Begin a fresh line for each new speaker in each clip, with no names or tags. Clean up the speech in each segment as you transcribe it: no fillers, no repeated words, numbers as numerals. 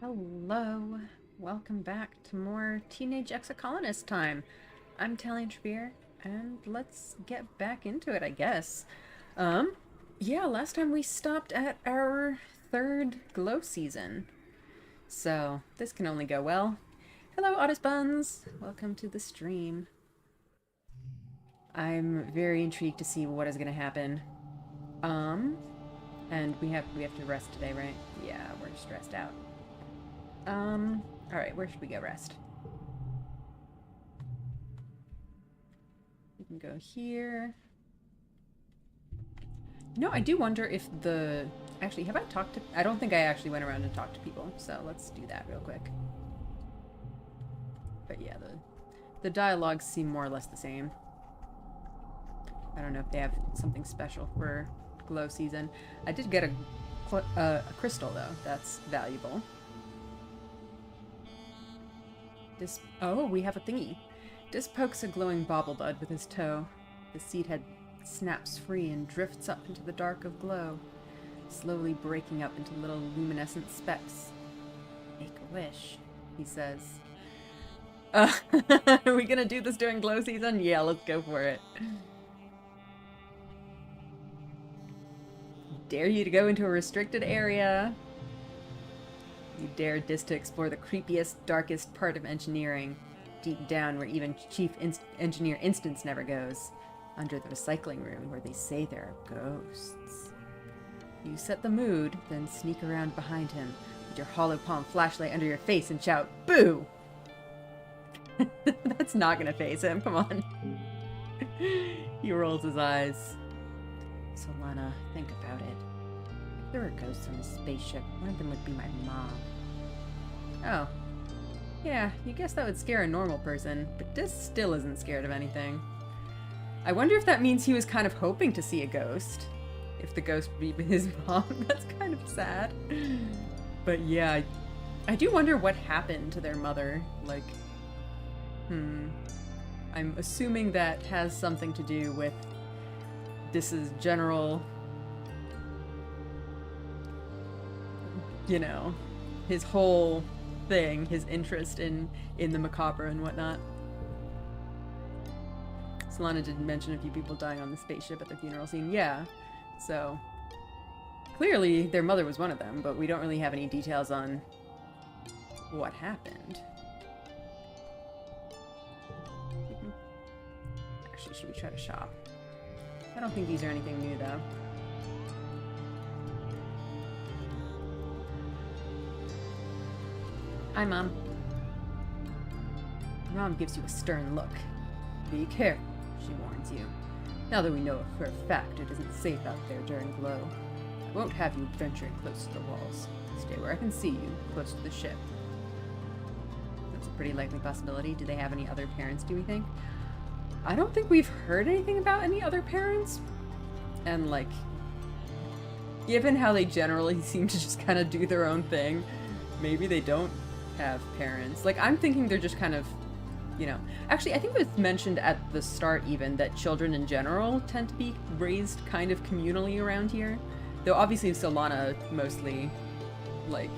Hello, welcome back to more Teenage Exocolonist time. I'm Talien, and let's get back into it, I guess. Yeah, last time we stopped at our third glow season, so this can only go well. Hello, Otis Buns! Welcome to the stream. I'm very intrigued to see what is going to happen. And we have to rest today, right? Yeah, we're stressed out. Alright, where should we go rest? We can go here. No, I do wonder if the... Actually, have I talked to... I don't think I actually went around and talked to people, so let's do that real quick. But yeah, the dialogues seem more or less the same. I don't know if they have something special for glow season. I did get a crystal, though. That's valuable. Oh, we have a thingy. Dis pokes a glowing bauble bud with his toe. The seed head snaps free and drifts up into the dark of glow, slowly breaking up into little luminescent specks. Make a wish, he says. Are we gonna do this during glow season? Yeah, let's go for it. Dare you to go into a restricted area. You dare Dis to explore the creepiest, darkest part of engineering, deep down where even Chief Engineer Instance never goes, under the recycling room where they say there are ghosts. You set the mood, then sneak around behind him with your hollow palm flashlight under your face and shout, "Boo!" That's not gonna faze him, come on. He rolls his eyes. So Lana, think about it. If there were ghosts on a spaceship, one of them would be my mom. Oh. Yeah, you guess that would scare a normal person, but Dis still isn't scared of anything. I wonder if that means he was kind of hoping to see a ghost. If the ghost would be his mom, that's kind of sad. But yeah, I do wonder what happened to their mother. Like, I'm assuming that has something to do with Dis's general, you know, his whole thing, his interest in the macabre and whatnot. Solana did mention a few people dying on the spaceship at the funeral scene. Yeah, so clearly their mother was one of them, but we don't really have any details on what happened. Actually, should we try to shop? I don't think these are anything new, though. Hi, Mom. Mom gives you a stern look. Be careful, she warns you. Now that we know for a fact it isn't safe out there during glow, I won't have you venturing close to the walls. Stay where I can see you, close to the ship. That's a pretty likely possibility. Do they have any other parents, do we think? I don't think we've heard anything about any other parents. And, like, given how they generally seem to just kind of do their own thing, maybe they don't have parents. Like, I'm thinking they're just kind of, you know... Actually, I think it was mentioned at the start, even, that children in general tend to be raised kind of communally around here. Though, obviously, Solana mostly, like,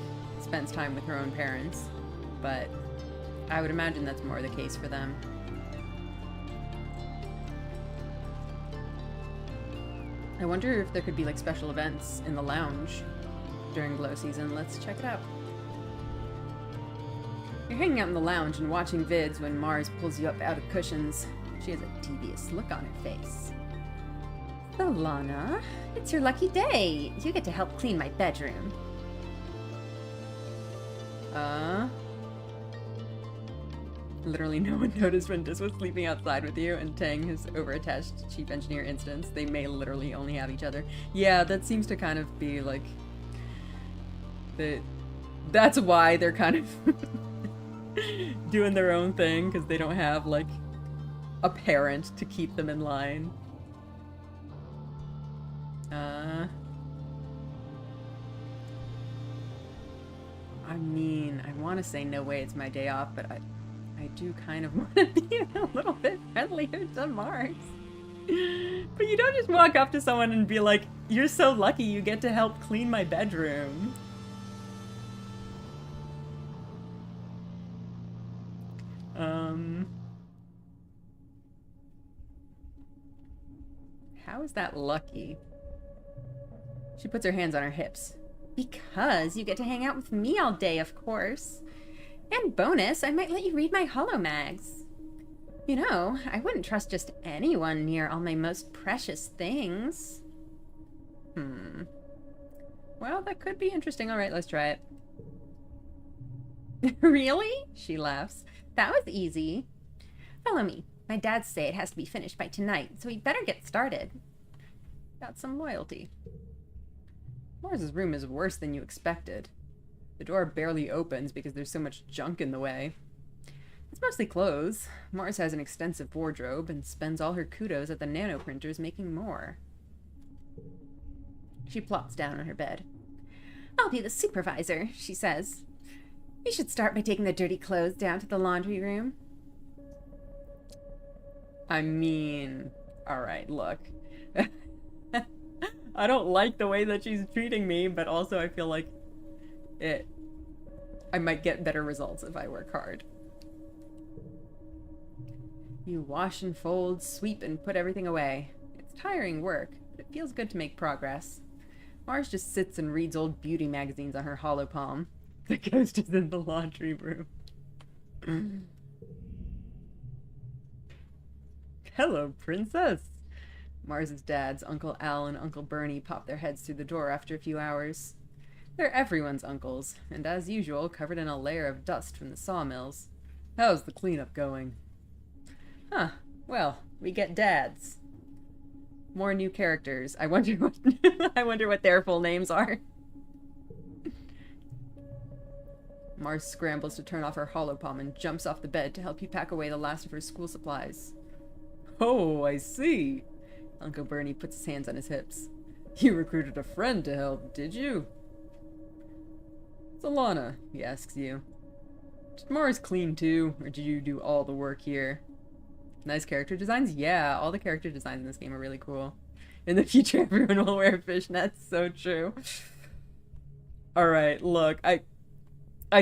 spends time with her own parents. But I would imagine that's more the case for them. I wonder if there could be, like, special events in the lounge during glow season. Let's check it out. You're hanging out in the lounge and watching vids when Mars pulls you up out of cushions. She has a devious look on her face. So, Lana, it's your lucky day. You get to help clean my bedroom. Literally no one noticed when Dis was sleeping outside with you and Tang, his overattached chief engineer instance. They may literally only have each other. Yeah, that seems to kind of be like... That's why they're kind of doing their own thing, because they don't have, like, a parent to keep them in line. I mean, I want to say no way it's my day off, but I do kind of want to be a little bit friendlier to Mars. But you don't just walk up to someone and be like, you're so lucky you get to help clean my bedroom. How is that lucky? She puts her hands on her hips. Because you get to hang out with me all day, of course. And bonus, I might let you read my holomags. You know, I wouldn't trust just anyone near all my most precious things. Well, that could be interesting. All right, let's try it. Really? She laughs. That was easy. Follow me. My dads say it has to be finished by tonight, so we better get started. Got some loyalty. Mars's room is worse than you expected. The door barely opens because there's so much junk in the way. It's mostly clothes. Mars has an extensive wardrobe and spends all her kudos at the nanoprinters making more. She plops down on her bed. I'll be the supervisor, she says. We should start by taking the dirty clothes down to the laundry room. I mean, alright, look. I don't like the way that she's treating me, but also I feel like I might get better results if I work hard. You wash and fold, sweep, and put everything away. It's tiring work, but it feels good to make progress. Mars just sits and reads old beauty magazines on her hollow palm. The ghost is in the laundry room. Hello, princess. Mars's dads, Uncle Al and Uncle Bernie, pop their heads through the door after a few hours. They're everyone's uncles, and as usual, covered in a layer of dust from the sawmills. How's the cleanup going? Huh. Well, we get dads. More new characters. I wonder what I wonder what their full names are. Mars scrambles to turn off her holopalm and jumps off the bed to help you pack away the last of her school supplies. Oh, I see. Uncle Bernie puts his hands on his hips. You recruited a friend to help, did you? Solana, he asks you. Did Mars clean too, or did you do all the work here? Nice character designs? Yeah, all the character designs in this game are really cool. In the future, everyone will wear fishnets. So true. Alright, look, I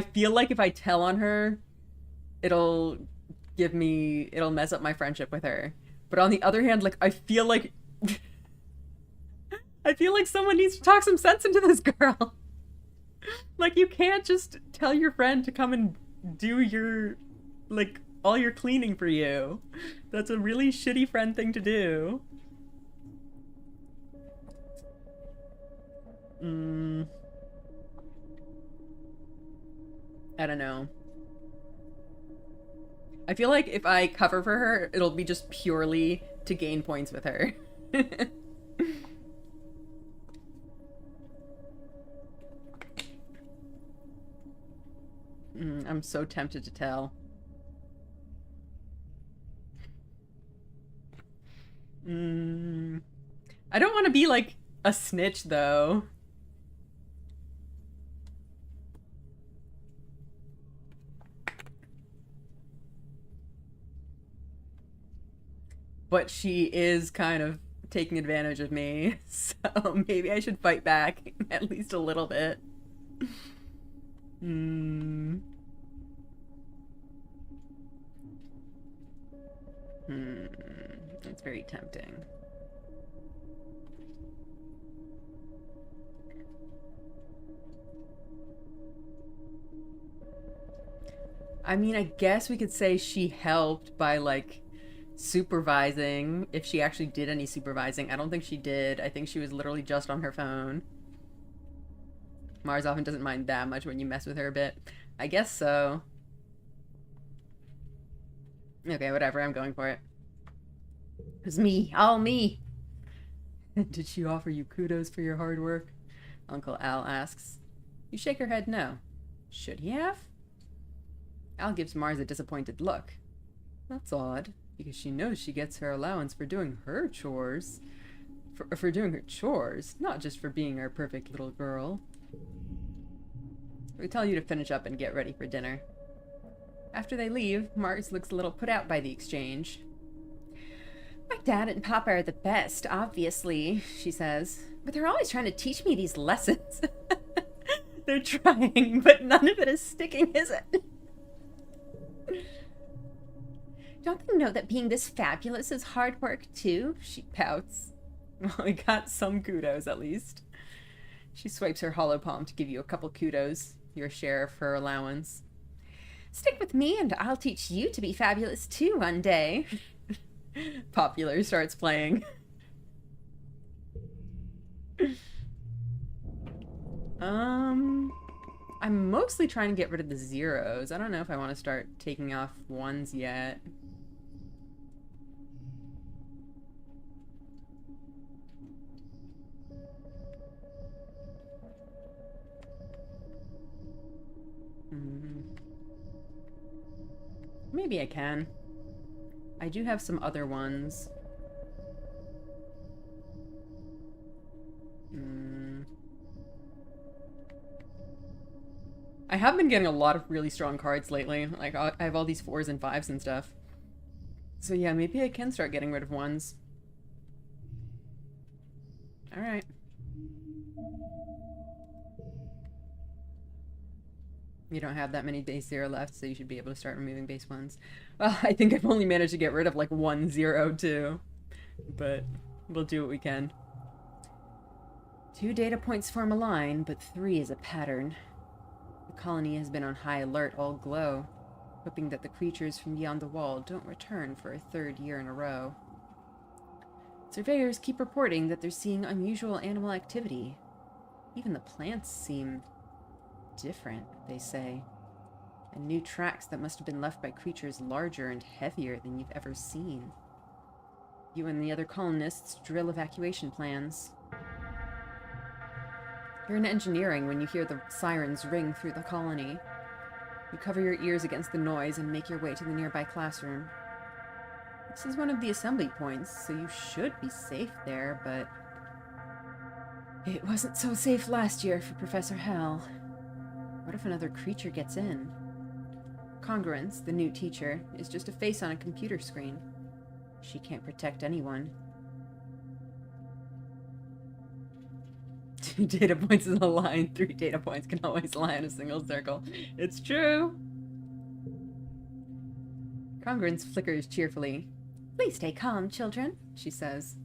feel like if I tell on her, it'll mess up my friendship with her. But on the other hand, like, I feel like someone needs to talk some sense into this girl. Like, you can't just tell your friend to come and do your, like, all your cleaning for you. That's a really shitty friend thing to do. I don't know. I feel like if I cover for her, it'll be just purely to gain points with her. I'm so tempted to tell. I don't want to be like a snitch though. But she is kind of taking advantage of me, so maybe I should fight back at least a little bit. It's very tempting. I mean, I guess we could say she helped by, like, supervising, if she actually did any supervising. I don't think she did. I think she was literally just on her phone. Mars often doesn't mind that much when you mess with her a bit. I guess so. Okay, whatever, I'm going for it. It was me, all me. Did she offer you kudos for your hard work? Uncle Al asks. You shake her head no. Should he have? Al gives Mars a disappointed look. That's odd, because she knows she gets her allowance for doing her chores. For doing her chores, not just for being our perfect little girl. We tell you to finish up and get ready for dinner. After they leave, Mars looks a little put out by the exchange. My dad and Papa are the best, obviously, she says. But they're always trying to teach me these lessons. They're trying, but none of it is sticking, is it? Don't they know that being this fabulous is hard work, too? She pouts. Well, we got some kudos, at least. She swipes her hollow palm to give you a couple kudos, your share of her allowance. Stick with me and I'll teach you to be fabulous, too, one day. Popular starts playing. I'm mostly trying to get rid of the zeros. I don't know if I want to start taking off ones yet. Maybe I can. I do have some other ones. I have been getting a lot of really strong cards lately. Like, I have all these 4s and 5s and stuff. So yeah, maybe I can start getting rid of ones. Alright. You don't have that many base 0 left, so you should be able to start removing base 1s. Well, I think I've only managed to get rid of like 1 0 too. But we'll do what we can. 2 data points form a line, but 3 is a pattern. The colony has been on high alert all glow, hoping that the creatures from beyond the wall don't return for a 3rd year in a row. Surveyors keep reporting that they're seeing unusual animal activity. Even the plants seem different, they say. And new tracks that must have been left by creatures larger and heavier than you've ever seen. You and the other colonists drill evacuation plans. You're in engineering when you hear the sirens ring through the colony. You cover your ears against the noise and make your way to the nearby classroom. This is one of the assembly points, so you should be safe there, but it wasn't so safe last year for Professor Hell. What if another creature gets in? Congruence, the new teacher, is just a face on a computer screen. She can't protect anyone. 2 data points in a line, 3 data points can always lie in a single circle. It's true! Congruence flickers cheerfully. Please stay calm, children, she says.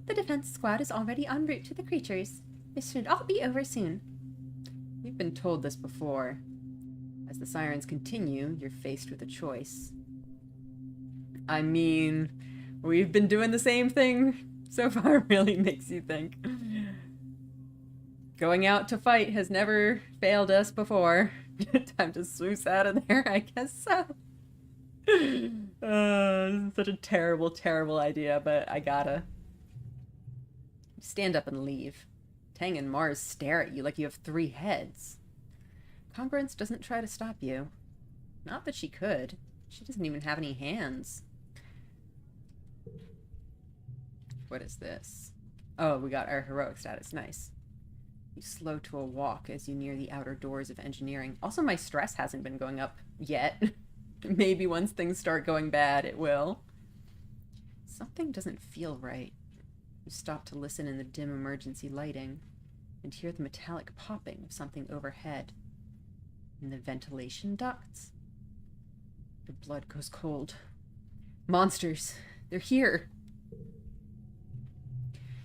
The defense squad is already en route to the creatures. This should all be over soon. You've been told this before. As the sirens continue, you're faced with a choice. I mean, we've been doing the same thing so far, really makes you think. Going out to fight has never failed us before. Time to swoosh out of there, I guess so. This is such a terrible, terrible idea, but I gotta. Stand up and leave. Tang and Mars stare at you like you have 3 heads. Congruence doesn't try to stop you. Not that she could. She doesn't even have any hands. What is this? Oh, we got our heroic status. Nice. You slow to a walk as you near the outer doors of engineering. Also, my stress hasn't been going up yet. Maybe once things start going bad, it will. Something doesn't feel right. You stop to listen in the dim emergency lighting and hear the metallic popping of something overhead. In the ventilation ducts? Your blood goes cold. Monsters! They're here!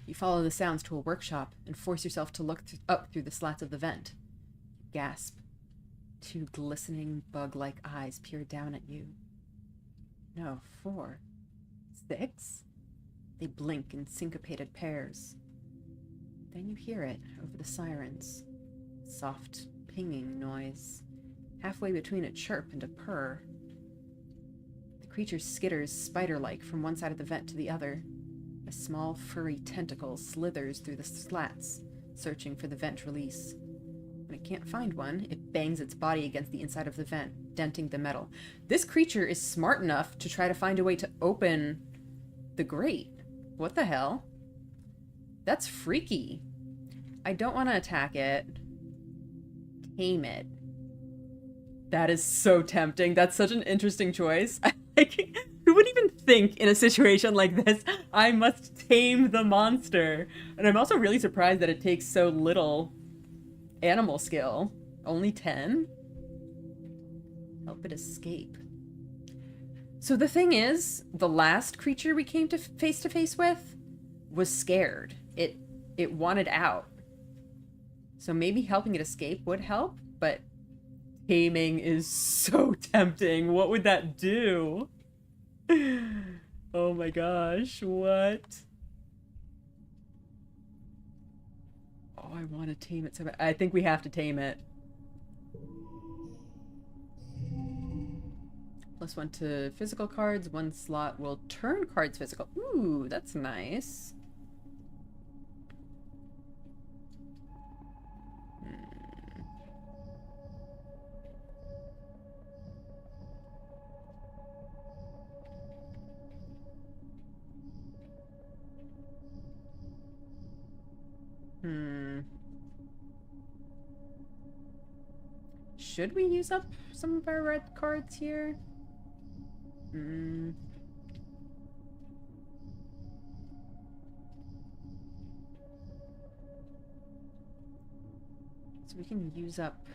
You follow the sounds to a workshop and force yourself to look up through the slats of the vent. You gasp. 2 glistening, bug-like eyes peer down at you. No, 4. 6? They blink in syncopated pairs. Then you hear it over the sirens. Soft, pinging noise, halfway between a chirp and a purr. The creature skitters spider-like from one side of the vent to the other. A small, furry tentacle slithers through the slats, searching for the vent release. When it can't find one, it bangs its body against the inside of the vent, denting the metal. This creature is smart enough to try to find a way to open the grate. What the hell? That's freaky. I don't want to attack it. Tame it. That is so tempting. That's such an interesting choice. Like, who would even think in a situation like this, I must tame the monster? And I'm also really surprised that it takes so little animal skill. Only 10? Help it escape. So the thing is, the last creature we came to face with was scared. It wanted out. So maybe helping it escape would help, but taming is so tempting. What would that do? Oh my gosh, what? Oh, I want to tame it so bad. I think we have to tame it. +1 to physical cards. 1 slot will turn cards physical. Ooh, that's nice. Should we use up some of our red cards here? So we can use up...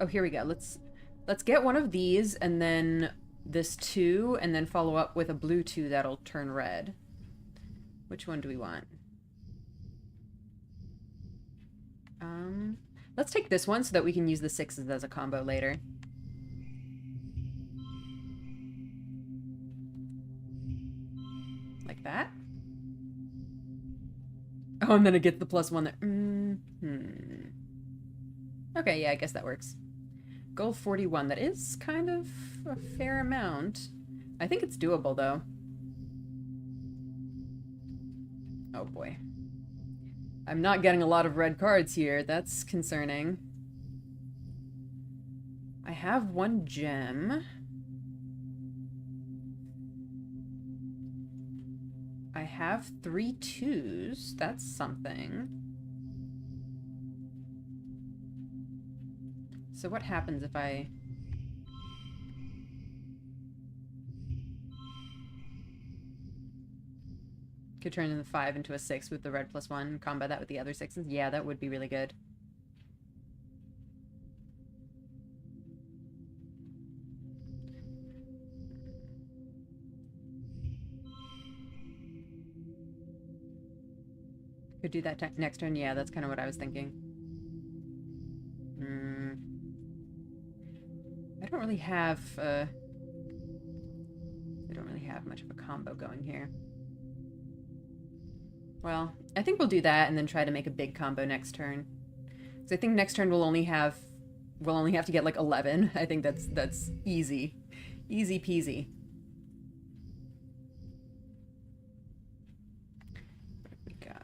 Oh, here we go. Let's get one of these, and then this 2, and then follow up with a blue 2 that'll turn red. Which one do we want? Let's take this one so that we can use the 6s as a combo later. Like that. Oh, and then it gets the +1 there. Okay, yeah, I guess that works. Goal 41. That is kind of a fair amount. I think it's doable, though. Oh, boy. I'm not getting a lot of red cards here. That's concerning. I have 1 gem. I have 3 2s. That's something. So what happens if I... Could turn the 5 into a 6 with the red +1, combo that with the other 6s. Yeah, that would be really good. Could do that next turn. Yeah, that's kind of what I was thinking. I don't really have much of a combo going here. Well, I think we'll do that and then try to make a big combo next turn. Because I think next turn we'll only have to get like 11. I think that's easy. Easy peasy. What have we got?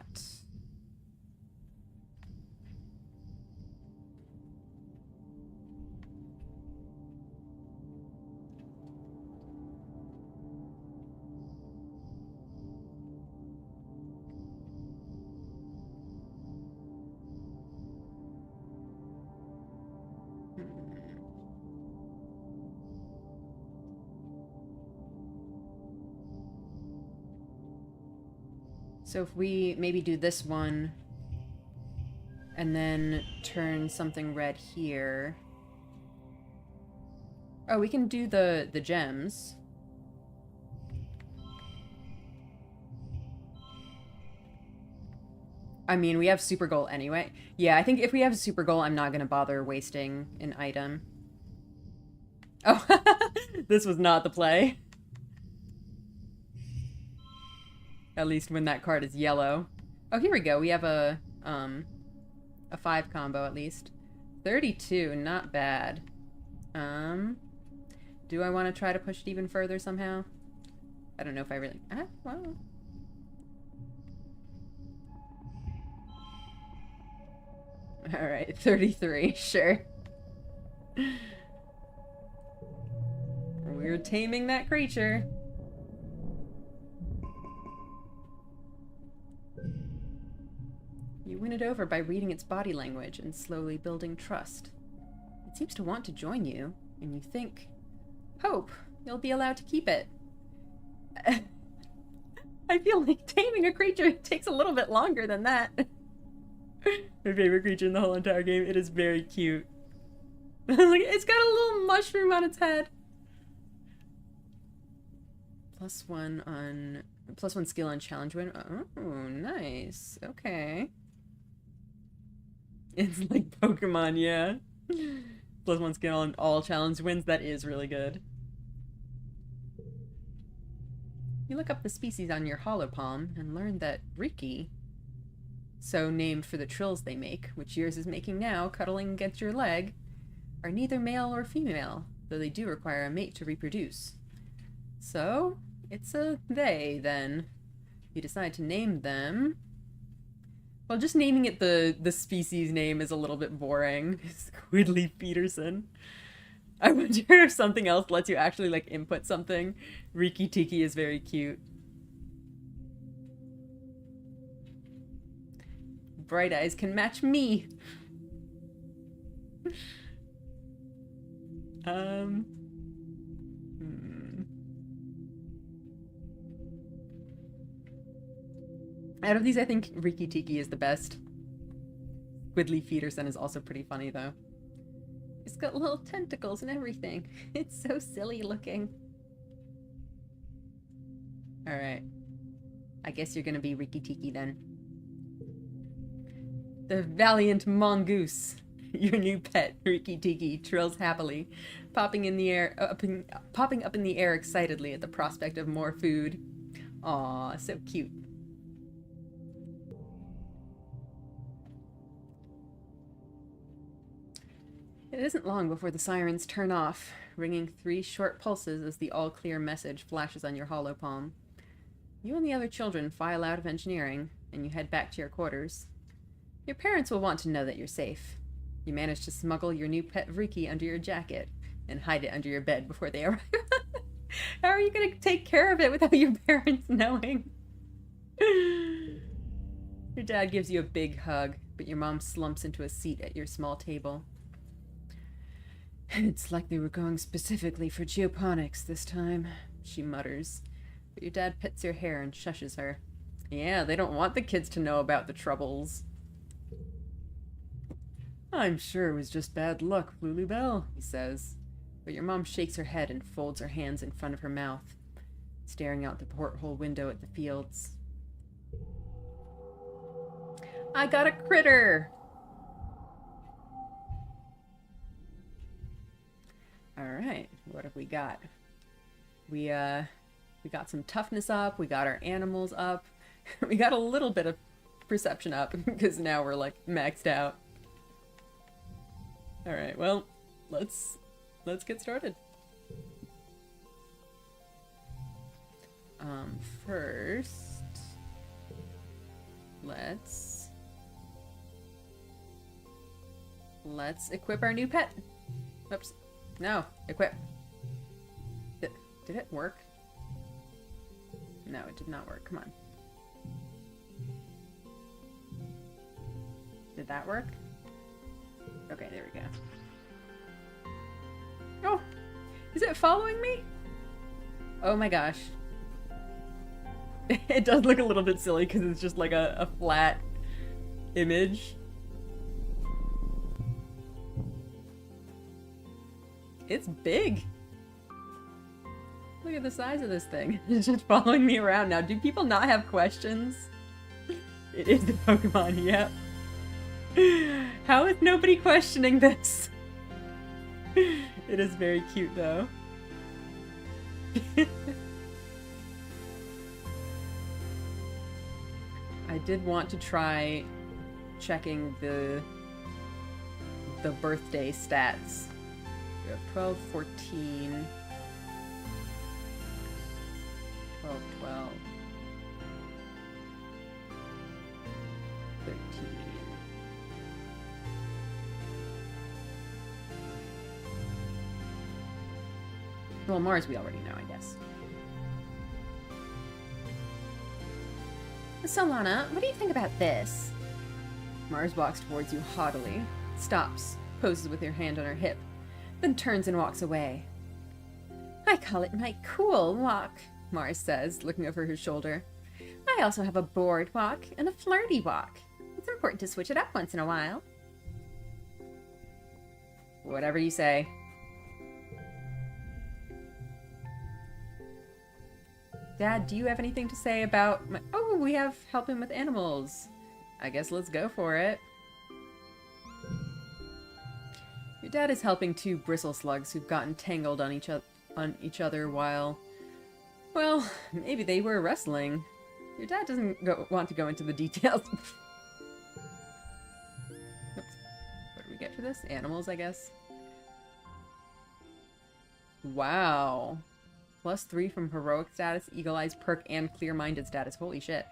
So if we maybe do this one and then turn something red here. Oh, we can do the gems. I mean, we have super goal anyway. Yeah, I think if we have super goal, I'm not going to bother wasting an item. Oh, this was not the play. At least when that card is yellow. Oh, here we go. We have a 5 combo at least. 32, not bad. Do I want to try to push it even further somehow? I don't know if I really... well... Alright, 33, sure. We're taming that creature. You win it over by reading its body language and slowly building trust. It seems to want to join you, and you think, hope you'll be allowed to keep it. I feel like taming a creature takes a little bit longer than that. My favorite creature in the whole entire game. It is very cute. Like, it's got a little mushroom on its head. +1 skill on challenge win. Oh, nice. Okay. It's like Pokemon, yeah. +1 skill on all challenge wins. That is really good. You look up the species on your hollow palm and learn that Riki, so named for the trills they make, which yours is making now, cuddling against your leg, are neither male or female, though they do require a mate to reproduce. So, it's a they, then. You decide to name them. Well, just naming it the species name is a little bit boring. Squidly Peterson. I wonder if something else lets you actually, like, input something. Riki Tiki is very cute. Bright eyes can match me. Out of these, I think Riki Tiki is the best. Squidly Peterson is also pretty funny, though. It's got little tentacles and everything. It's so silly looking. Alright. I guess you're gonna be Riki Tiki then. The valiant mongoose. Your new pet, Riki Tiki, trills happily, popping up in the air excitedly at the prospect of more food. Aw, so cute. It isn't long before the sirens turn off, ringing 3 short pulses as the all-clear message flashes on your hollow palm. You and the other children file out of engineering, and you head back to your quarters. Your parents will want to know that you're safe. You manage to smuggle your new pet Riki under your jacket and hide it under your bed before they arrive. How are you going to take care of it without your parents knowing? Your dad gives you a big hug, but your mom slumps into a seat at your small table. It's like they were going specifically for geoponics this time, she mutters. But your dad pets your hair and shushes her. Yeah, they don't want the kids to know about the troubles. I'm sure it was just bad luck, Lulubelle, he says. But your mom shakes her head and folds her hands in front of her mouth, staring out the porthole window at the fields. I got a critter! Alright, what have we got? We got some toughness up, we got our animals up. We got a little bit of perception up because now we're like maxed out. All right, well, let's get started. First, let's equip our new pet. Oops. No, equip. Did it work? No, it did not work. Come on. Did that work? Okay, there we go. Oh! Is it following me? Oh my gosh. It does look a little bit silly because it's just like a flat image. It's big. Look at the size of this thing. It's just following me around now. Do people not have questions? It is the Pokemon, yep. How is nobody questioning this? It is very cute though. I did want to try checking the birthday stats. We have 12, 14, 12, 12, 13. Well, Mars we already know, I guess. So, Lana, what do you think about this? Mars walks towards you haughtily, stops, poses with her hand on her hip, then turns and walks away. I call it my cool walk, Mars says, looking over her shoulder. I also have a bored walk and a flirty walk. It's important to switch it up once in a while. Whatever you say. Dad, do you have anything to say about my... Oh, we have helping with animals. I guess let's go for it. Your dad is helping two bristle slugs who've gotten tangled on each other while... Well, maybe they were wrestling. Your dad doesn't want to go into the details. Oops. What do we get for this? Animals, I guess. Wow. +3 from heroic status, eagle eyes perk, and clear-minded status. Holy shit.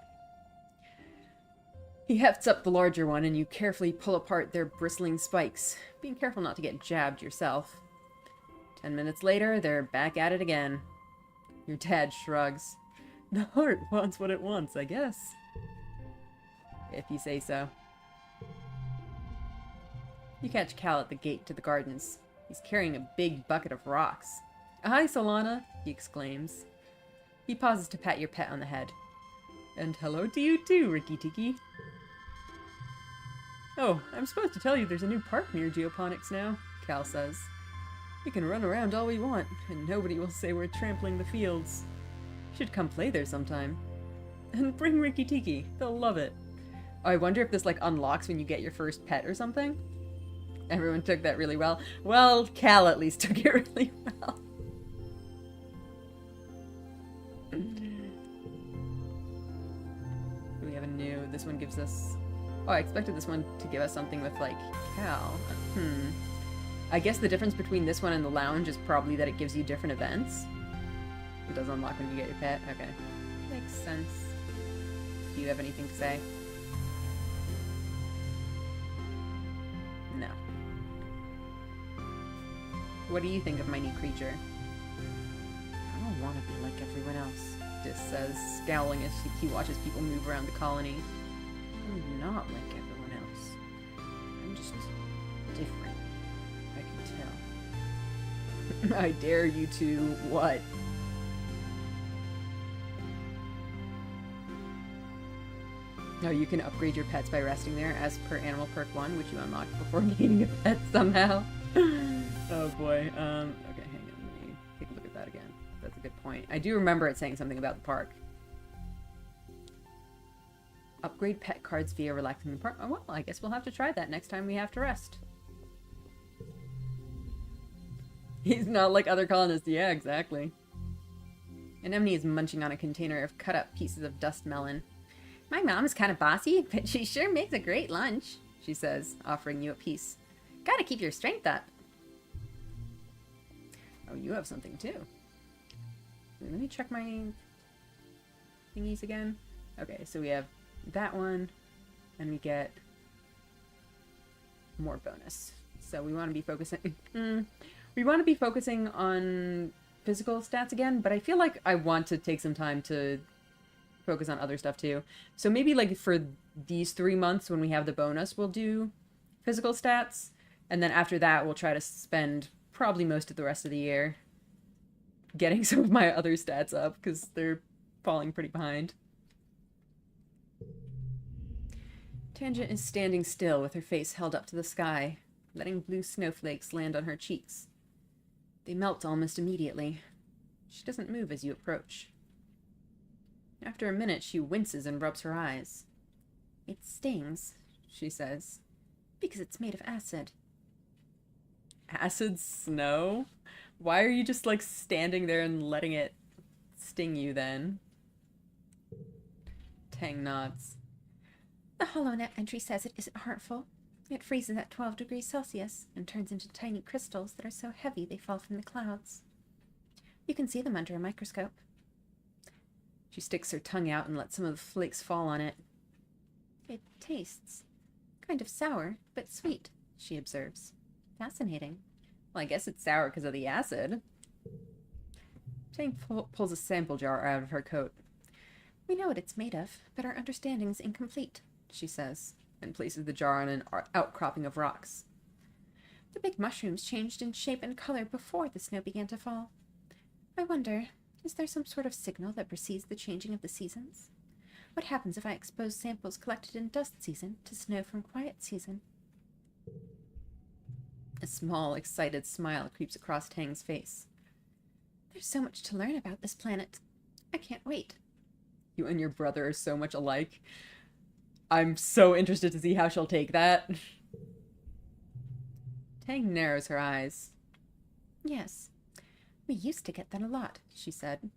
He hefts up the larger one, and you carefully pull apart their bristling spikes, being careful not to get jabbed yourself. 10 minutes later, they're back at it again. Your dad shrugs. The heart wants what it wants, I guess. If you say so. You catch Cal at the gate to the gardens. He's carrying a big bucket of rocks. Hi, Solana, he exclaims. He pauses to pat your pet on the head. And hello to you too, Ricky Tiki. Oh, I'm supposed to tell you there's a new park near Geoponics now, Cal says. We can run around all we want, and nobody will say we're trampling the fields. Should come play there sometime. And bring Ricky Tiki, they'll love it. Oh, I wonder if this like unlocks when you get your first pet or something? Everyone took that really well. Well, Cal at least took it really well. We have a new... This one gives us... Oh, I expected this one to give us something with, like, Cal. I guess the difference between this one and the lounge is probably that it gives you different events. It does unlock when you get your pet. Okay. Makes sense. Do you have anything to say? No. What do you think of my new creature? I don't want to be like everyone else, Dis says, scowling as he watches people move around the colony. I'm not like everyone else. I'm just different. I can tell. I dare you to what? No, you can upgrade your pets by resting there, as per Animal Perk 1, which you unlocked before gaining a pet somehow. Oh boy. Okay, hang on. Let me take a look at that again. That's a good point. I do remember it saying something about the park. Upgrade pet cards via relaxing the park. Oh, well, I guess we'll have to try that next time we have to rest. He's not like other colonists. Yeah, exactly. Anemone is munching on a container of cut-up pieces of dust melon. My mom's kind of bossy, but she sure makes a great lunch, she says, offering you a piece. Gotta keep your strength up. Oh, you have something too. Let me check my thingies again. Okay, so we have that one, and we get more bonus. So we want to be focusing... we want to be focusing on physical stats again, but I feel like I want to take some time to focus on other stuff too. So maybe like for these 3 months when we have the bonus, we'll do physical stats, and then after that we'll try to spend probably most of the rest of the year getting some of my other stats up, because they're falling pretty behind. Tangent is standing still with her face held up to the sky, letting blue snowflakes land on her cheeks. They melt almost immediately. She doesn't move as you approach. After a minute, she winces and rubs her eyes. It stings, she says, because it's made of acid. Acid snow? Why are you just, like, standing there and letting it sting you, then? Tang nods. The HoloNet entry says it isn't harmful. It freezes at 12 degrees Celsius and turns into tiny crystals that are so heavy they fall from the clouds. You can see them under a microscope. She sticks her tongue out and lets some of the flakes fall on it. It tastes kind of sour, but sweet, she observes. Fascinating. Well, I guess it's sour because of the acid. Tang pulls a sample jar out of her coat. We know what it's made of, but our understanding is incomplete, she says, and places the jar on an outcropping of rocks. The big mushrooms changed in shape and color before the snow began to fall. I wonder, is there some sort of signal that precedes the changing of the seasons? What happens if I expose samples collected in dust season to snow from quiet season? A small, excited smile creeps across Tang's face. There's so much to learn about this planet. I can't wait. You and your brother are so much alike. I'm so interested to see how she'll take that. Tang narrows her eyes. Yes, we used to get that a lot, she said.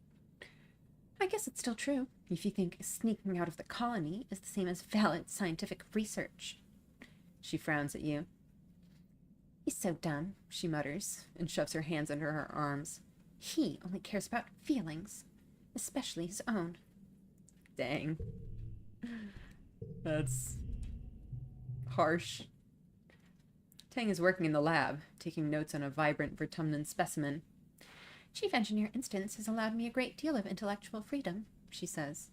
I guess it's still true, if you think sneaking out of the colony is the same as valid scientific research. She frowns at you. He's so dumb, she mutters, and shoves her hands under her arms. He only cares about feelings, especially his own. Dang. That's harsh. Tang is working in the lab, taking notes on a vibrant Vertumnan specimen. Chief Engineer Instance has allowed me a great deal of intellectual freedom, she says.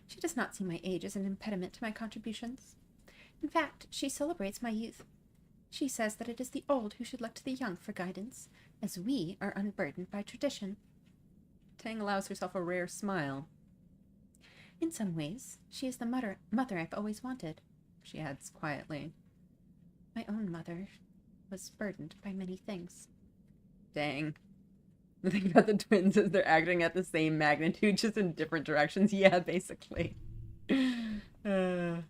She does not see my age as an impediment to my contributions. In fact, she celebrates my youth. She says that it is the old who should look to the young for guidance, as we are unburdened by tradition. Tang allows herself a rare smile. In some ways, she is the mother I've always wanted, she adds quietly. My own mother was burdened by many things. Dang. The thing about the twins is they're acting at the same magnitude, just in different directions. Yeah, basically. Alright,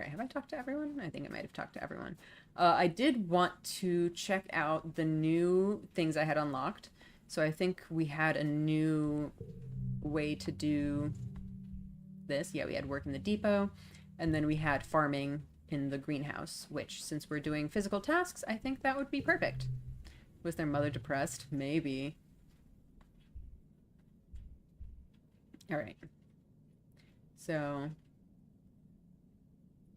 have I talked to everyone? I think I might have talked to everyone. I did want to check out the new things I had unlocked. So I think we had a new way to do this. Yeah, we had work in the depot, and then we had farming in the greenhouse, which, since we're doing physical tasks, I think that would be perfect. Was their mother depressed? Maybe. Alright. So...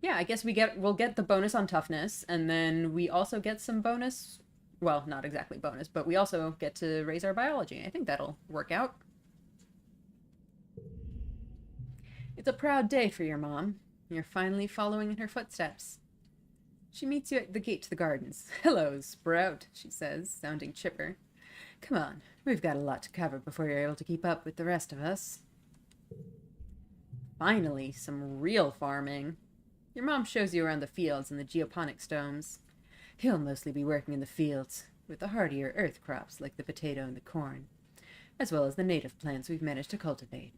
yeah, I guess we'll get the bonus on toughness, and then we also get some bonus, well, not exactly bonus, but we also get to raise our biology. I think that'll work out. It's a proud day for your mom. You're finally following in her footsteps. She meets you at the gate to the gardens. Hello, Sprout, she says, sounding chipper. Come on, we've got a lot to cover before you're able to keep up with the rest of us. Finally, some real farming. Your mom shows you around the fields and the geoponics domes. He'll mostly be working in the fields, with the hardier earth crops like the potato and the corn, as well as the native plants we've managed to cultivate.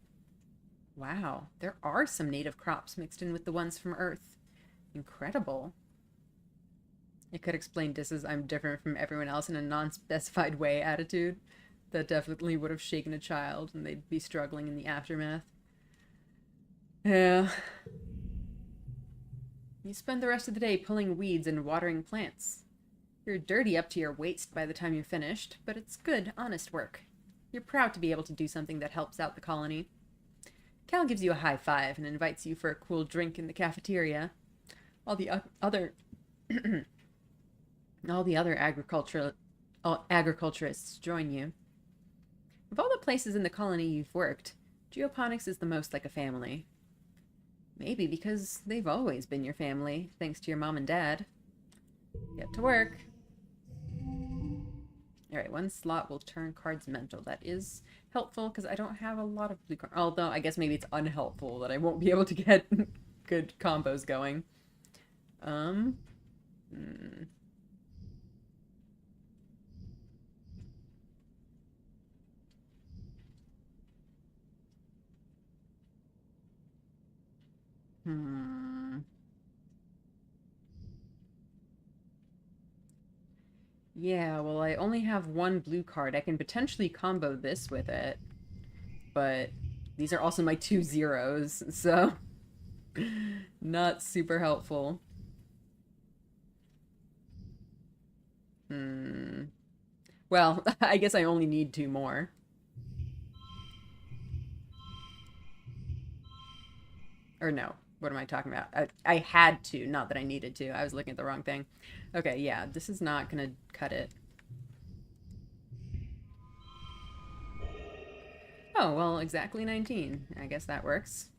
Wow, there are some native crops mixed in with the ones from Earth. Incredible. It could explain Dis's I'm different from everyone else in a non-specified way attitude. That definitely would have shaken a child, and they'd be struggling in the aftermath. Yeah. You spend the rest of the day pulling weeds and watering plants. You're dirty up to your waist by the time you're finished, but it's good, honest work. You're proud to be able to do something that helps out the colony. Cal gives you a high five and invites you for a cool drink in the cafeteria. All the other all the other agriculturists join you. Of all the places in the colony you've worked, geoponics is the most like a family. Maybe because they've always been your family, thanks to your mom and dad. Get to work. Alright, one slot will turn cards mental. That is helpful because I don't have a lot of blue cards. Although, I guess maybe it's unhelpful that I won't be able to get good combos going. Yeah, well, I only have one blue card. I can potentially combo this with it, but these are also my 2 zeros, so not super helpful. Well, I guess I only need 2 more. Or no, what am I talking about? I had to, not that I needed to. I was looking at the wrong thing. Okay, yeah, this is not gonna cut it. Oh, well, exactly 19. I guess that works.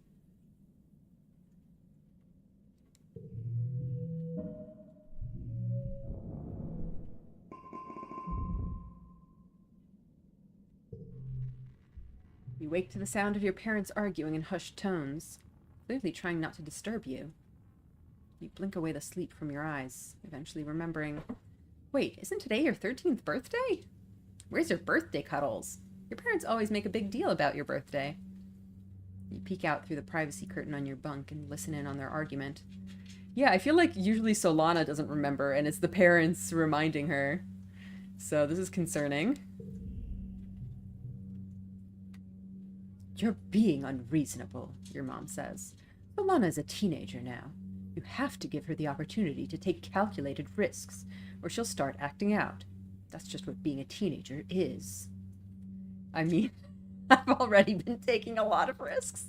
You wake to the sound of your parents arguing in hushed tones, clearly trying not to disturb you. You blink away the sleep from your eyes, eventually remembering, wait, isn't today your 13th birthday? Where's your birthday cuddles? Your parents always make a big deal about your birthday. You peek out through the privacy curtain on your bunk and listen in on their argument. Yeah, I feel like usually Solana doesn't remember, and it's the parents reminding her. So this is concerning. You're being unreasonable, your mom says. Solana is a teenager now. You have to give her the opportunity to take calculated risks, or she'll start acting out. That's just what being a teenager is. I mean, I've already been taking a lot of risks.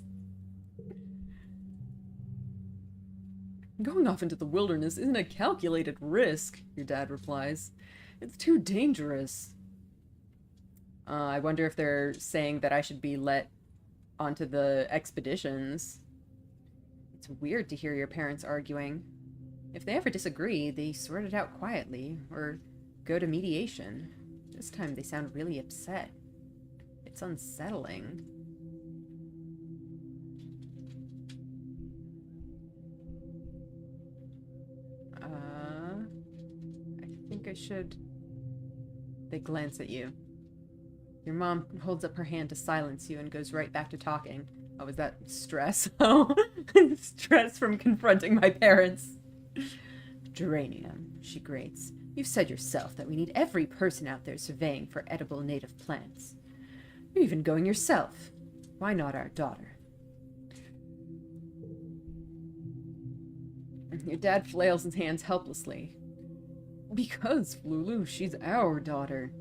Going off into the wilderness isn't a calculated risk, your dad replies. It's too dangerous. I wonder if they're saying that I should be let onto the expeditions. It's weird to hear your parents arguing. If they ever disagree, they sort it out quietly, or go to mediation. This time they sound really upset. It's unsettling. I think I should... They glance at you. Your mom holds up her hand to silence you and goes right back to talking. Oh, is that stress? Oh, stress from confronting my parents. Geranium, she grates. You've said yourself that we need every person out there surveying for edible native plants. You're even going yourself. Why not our daughter? Your dad flails his hands helplessly. Because, Lulu, she's our daughter.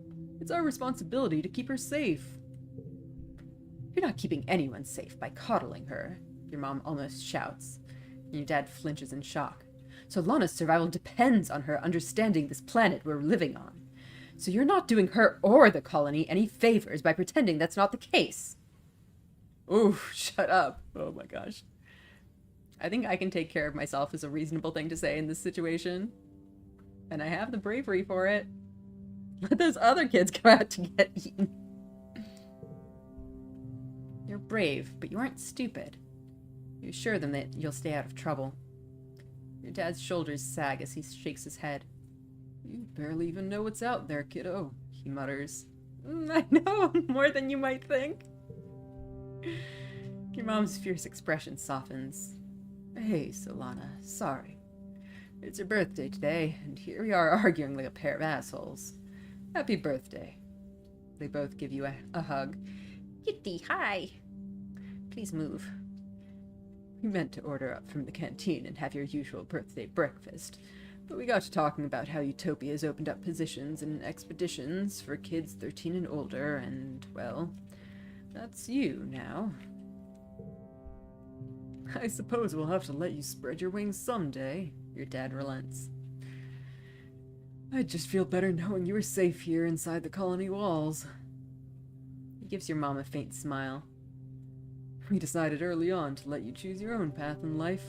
It's our responsibility to keep her safe. You're not keeping anyone safe by coddling her, your mom almost shouts. And your dad flinches in shock. Solana's survival depends on her understanding this planet we're living on. So you're not doing her or the colony any favors by pretending that's not the case. Ooh, shut up. Oh my gosh. I think I can take care of myself is a reasonable thing to say in this situation. And I have the bravery for it. Let those other kids go out to get eaten. You're brave, but you aren't stupid. You assure them that you'll stay out of trouble. Your dad's shoulders sag as he shakes his head. You barely even know what's out there, kiddo, he mutters. I know, more than you might think. Your mom's fierce expression softens. Hey, Solana, sorry. It's your birthday today, and here we are arguing like a pair of assholes. Happy birthday. They both give you a hug. Kitty, hi. Please move. We meant to order up from the canteen and have your usual birthday breakfast, but we got to talking about how Utopia has opened up positions and expeditions for kids 13 and older, and, well, that's you now. I suppose we'll have to let you spread your wings someday, your dad relents. I just feel better knowing you are safe here inside the colony walls. He gives your mom a faint smile. We decided early on to let you choose your own path in life,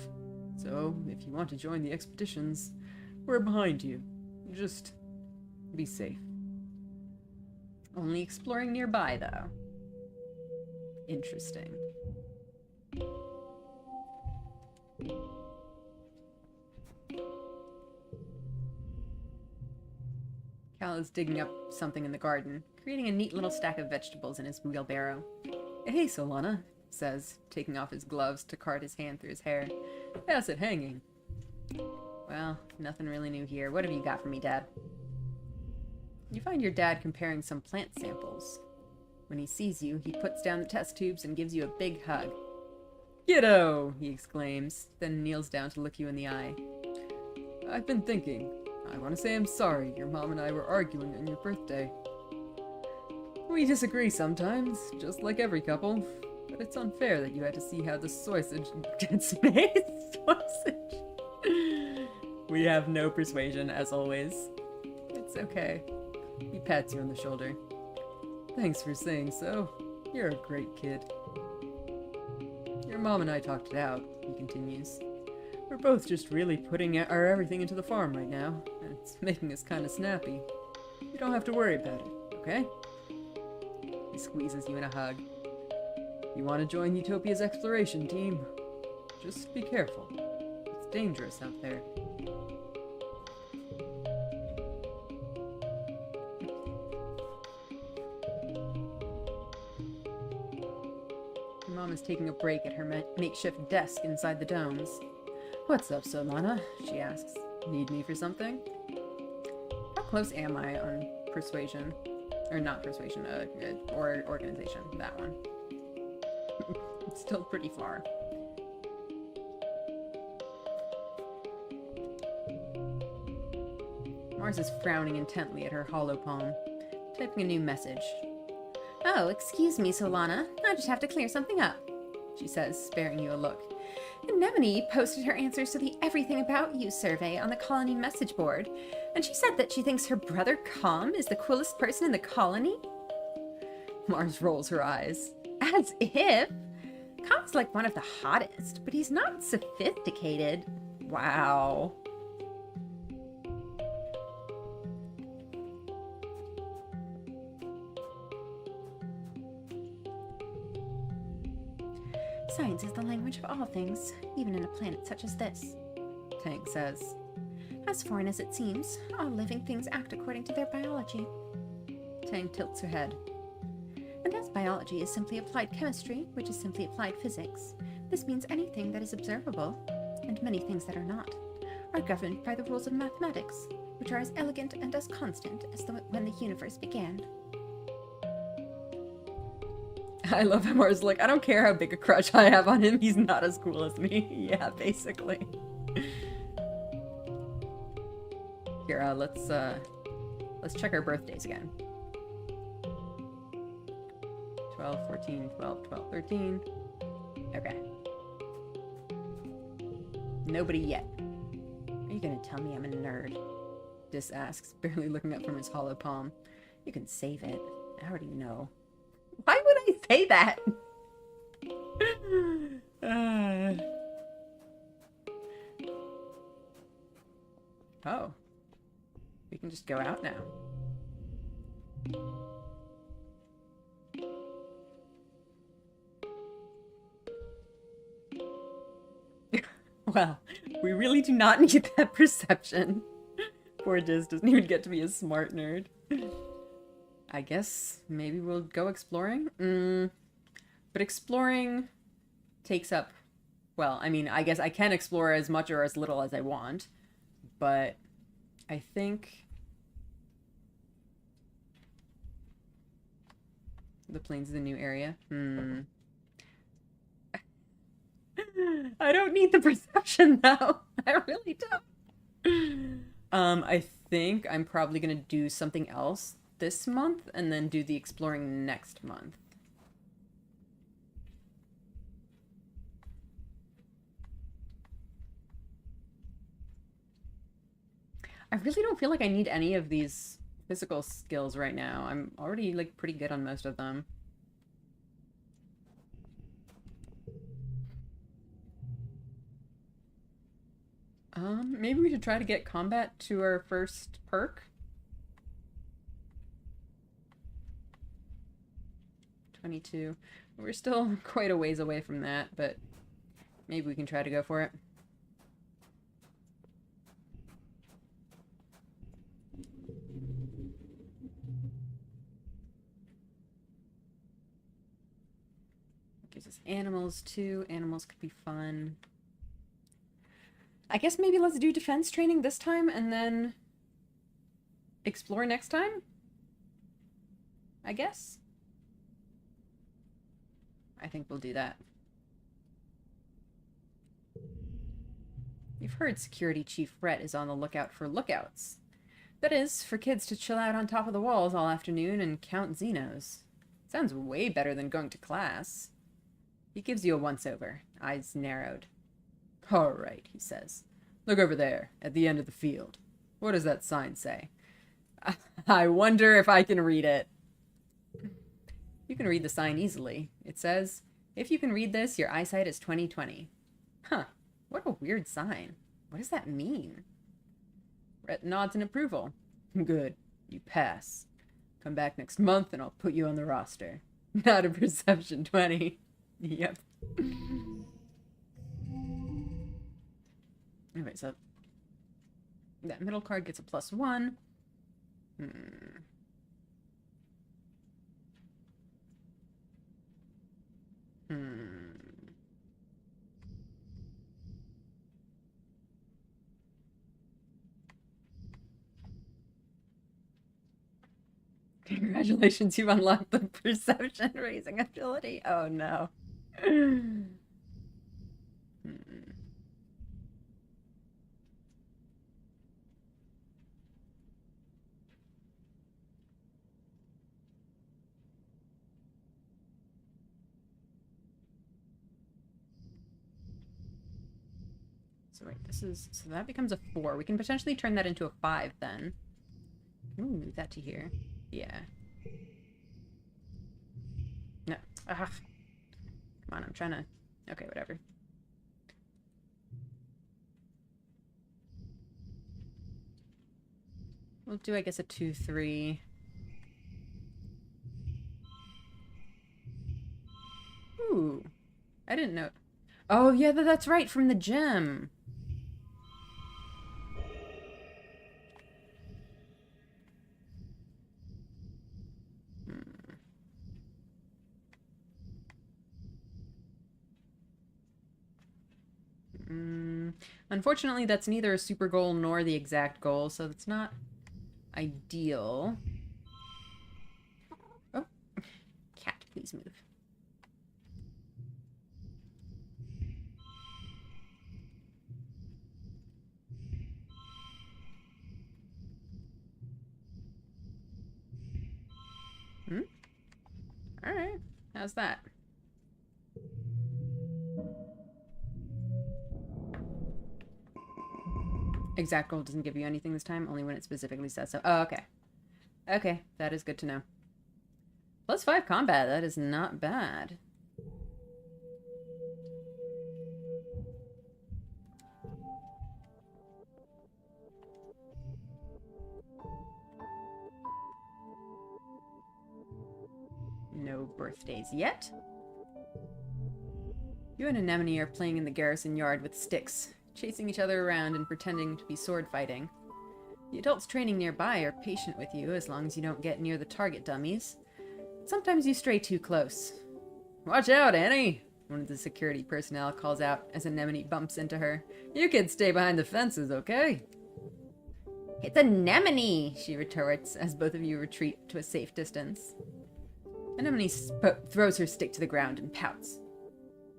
so if you want to join the expeditions, we're behind you. Just be safe. Only exploring nearby, though. Interesting. Cal is digging up something in the garden, creating a neat little stack of vegetables in his wheelbarrow. Hey, Solana, says, taking off his gloves to cart his hand through his hair. How's it hanging? Well, nothing really new here. What have you got for me, Dad? You find your dad comparing some plant samples. When he sees you, he puts down the test tubes and gives you a big hug. Kiddo! He exclaims, then kneels down to look you in the eye. I've been thinking. I want to say I'm sorry your mom and I were arguing on your birthday. We disagree sometimes, just like every couple. But it's unfair that you had to see how the sausage gets made. Sausage. We have no persuasion, as always. It's okay. He pats you on the shoulder. Thanks for saying so. You're a great kid. Your mom and I talked it out, he continues. We're both just really putting our everything into the farm right now, and it's making us kind of snappy. You don't have to worry about it, okay? He squeezes you in a hug. You want to join Utopia's exploration team? Just be careful. It's dangerous out there. Your mom is taking a break at her makeshift desk inside the domes. What's up, Solana? She asks. Need me for something? How close am I on persuasion? Or not persuasion, or organization. That one. It's still pretty far. Mars is frowning intently at her hollow palm, typing a new message. Oh, excuse me, Solana. I just have to clear something up, she says, sparing you a look. Anemone posted her answers to the Everything About You survey on the colony message board, and she said that she thinks her brother Com is the coolest person in the colony? Mars rolls her eyes. As if! Com's like one of the hottest, but he's not sophisticated. Wow. Science is the language of all things, even in a planet such as this, Tank says. As foreign as it seems, all living things act according to their biology. Tank tilts her head. And as biology is simply applied chemistry, which is simply applied physics, this means anything that is observable, and many things that are not, are governed by the rules of mathematics, which are as elegant and as constant as when the universe began. I love how Mars like, I don't care how big a crush I have on him, he's not as cool as me. Yeah, basically. Here, let's check our birthdays again. 12, 14, 12, 12, 13. Okay. Nobody yet. Are you gonna tell me I'm a nerd? Dis asks, barely looking up from his hollow palm. You can save it. I already know. Why would I say that? Oh. We can just go out now. Well, we really do not need that perception. Poor Diz doesn't even get to be a smart nerd. I guess maybe we'll go exploring? But exploring takes up... Well, I mean, I guess I can explore as much or as little as I want. But I think... The plains is the new area. I don't need the perception though. I really don't. I think I'm probably gonna do something else this month and then do the exploring next month. I really don't feel like I need any of these physical skills right now. I'm already like pretty good on most of them. Maybe we should try to get combat to our first perk. 22. We're still quite a ways away from that, but maybe we can try to go for it. Gives us animals too. Animals could be fun. I guess maybe let's do defense training this time and then explore next time? I guess. I think we'll do that. You've heard Security Chief Rhett is on the lookout for lookouts. That is, for kids to chill out on top of the walls all afternoon and count Xenos. Sounds way better than going to class. He gives you a once-over, eyes narrowed. All right, he says. Look over there, at the end of the field. What does that sign say? I wonder if I can read it. You can read the sign easily. It says, if you can read this, your eyesight is 20/20. Huh, what a weird sign. What does that mean? Rhett nods in approval. Good, you pass. Come back next month and I'll put you on the roster. Not a perception 20. Yep. Okay, so that middle card gets a +1. Congratulations, you've unlocked the perception raising ability. Oh no. So wait, so that becomes a 4. We can potentially turn that into a 5 then. Ooh, move that to here. Yeah. No. Ugh. Come on, I'm trying to... Okay, whatever. We'll do, I guess, a 2-3. Ooh. I didn't know... Oh, yeah, that's right, from the gym. Unfortunately, that's neither a super goal nor the exact goal, so it's not ideal. Oh, cat, please move. Alright, how's that? Exact goal doesn't give you anything this time, only when it specifically says so. Oh, okay. Okay, that is good to know. +5 combat, that is not bad. No birthdays yet. You and Anemone are playing in the garrison yard with sticks, chasing each other around and pretending to be sword fighting. The adults training nearby are patient with you as long as you don't get near the target dummies. Sometimes you stray too close. Watch out, Annie! One of the security personnel calls out as Anemone bumps into her. You kids stay behind the fences, okay? It's Anemone, she retorts as both of you retreat to a safe distance. Anemone throws her stick to the ground and pouts.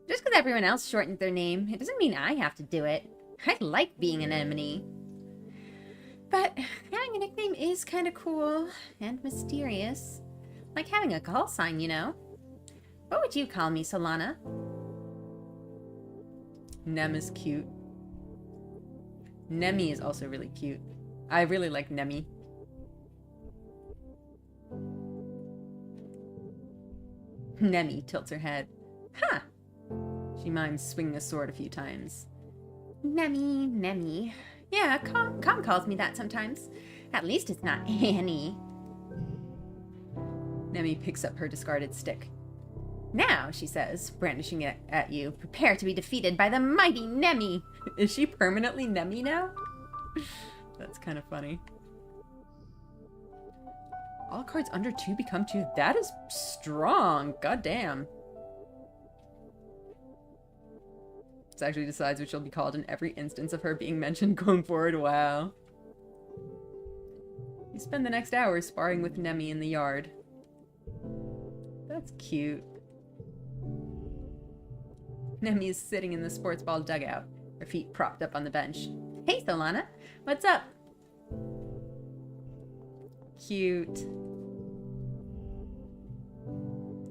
Just because everyone else shortens their name, it doesn't mean I have to do it. I like being an anemone. But having a nickname is kind of cool and mysterious. Like having a call sign, you know? What would you call me, Solana? Nem is cute. Nemi is also really cute. I really like Nemi. Nemi tilts her head. Huh. She mimes swinging a sword a few times. Nemi, Nemi. Yeah, Com calls me that sometimes. At least it's not Annie. Nemi picks up her discarded stick. Now, she says, brandishing it at you, prepare to be defeated by the mighty Nemi. Is she permanently Nemi now? That's kind of funny. All cards under 2 become 2. That is strong. God damn. This actually decides what she'll be called in every instance of her being mentioned going forward. Wow. You spend the next hour sparring with Nemi in the yard. That's cute. Nemi is sitting in the sports ball dugout, her feet propped up on the bench. Hey, Solana. What's up? Cute.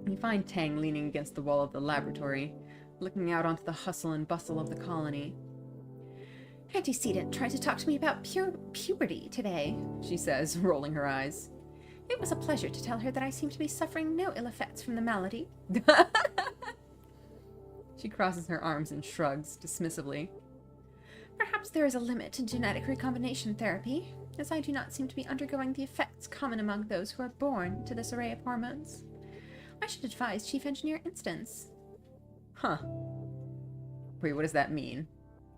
You find Tang leaning against the wall of the laboratory, looking out onto the hustle and bustle of the colony. Antecedent tried to talk to me about puberty today, she says, rolling her eyes. It was a pleasure to tell her that I seem to be suffering no ill effects from the malady. She crosses her arms and shrugs dismissively. Perhaps there is a limit to genetic recombination therapy, as I do not seem to be undergoing the effects common among those who are born to this array of hormones. I should advise Chief Engineer Instance. Huh. Wait, what does that mean?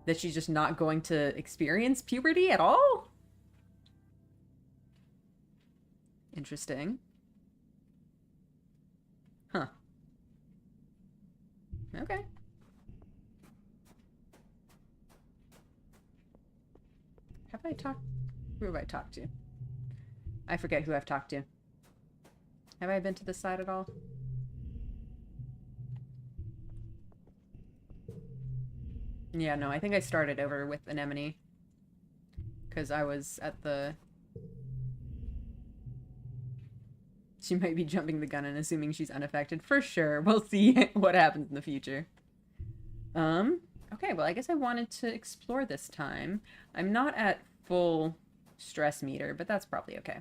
That she's just not going to experience puberty at all? Interesting. Huh. Okay. Have I talked? Who have I talked to? I forget who I've talked to. Have I been to this side at all? Yeah, no, I think I started over with Anemone. Because I was at the... She might be jumping the gun and assuming she's unaffected. For sure. We'll see what happens in the future. Okay, well, I guess I wanted to explore this time. I'm not at full stress meter, but that's probably okay.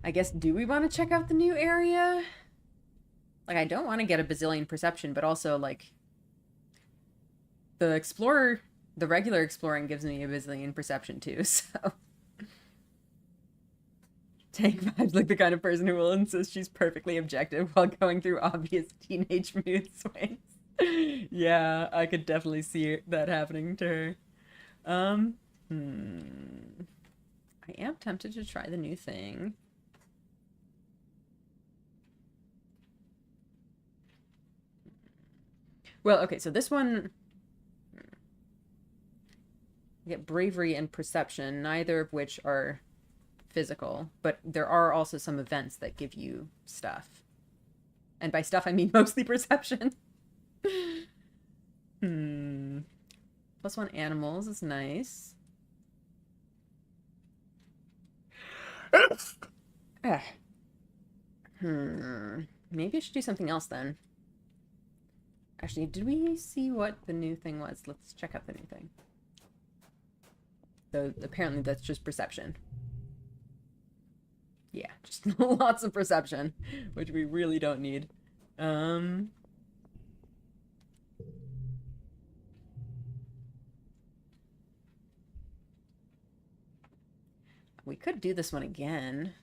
I guess, do we want to check out the new area? Like, I don't want to get a bazillion perception, but also, like, the explorer, the regular exploring gives me a bazillion perception, too, so... Tank vibes like the kind of person who will insist she's perfectly objective while going through obvious teenage mood swings. Yeah, I could definitely see that happening to her. I am tempted to try the new thing. Well, okay, so this one... You get bravery and perception, neither of which are physical, but there are also some events that give you stuff. And by stuff, I mean mostly perception. +1 animals is nice. Maybe I should do something else then. Actually, did we see what the new thing was? Let's check out the new thing. So apparently that's just perception. Yeah, just lots of perception, which we really don't need. We could do this one again.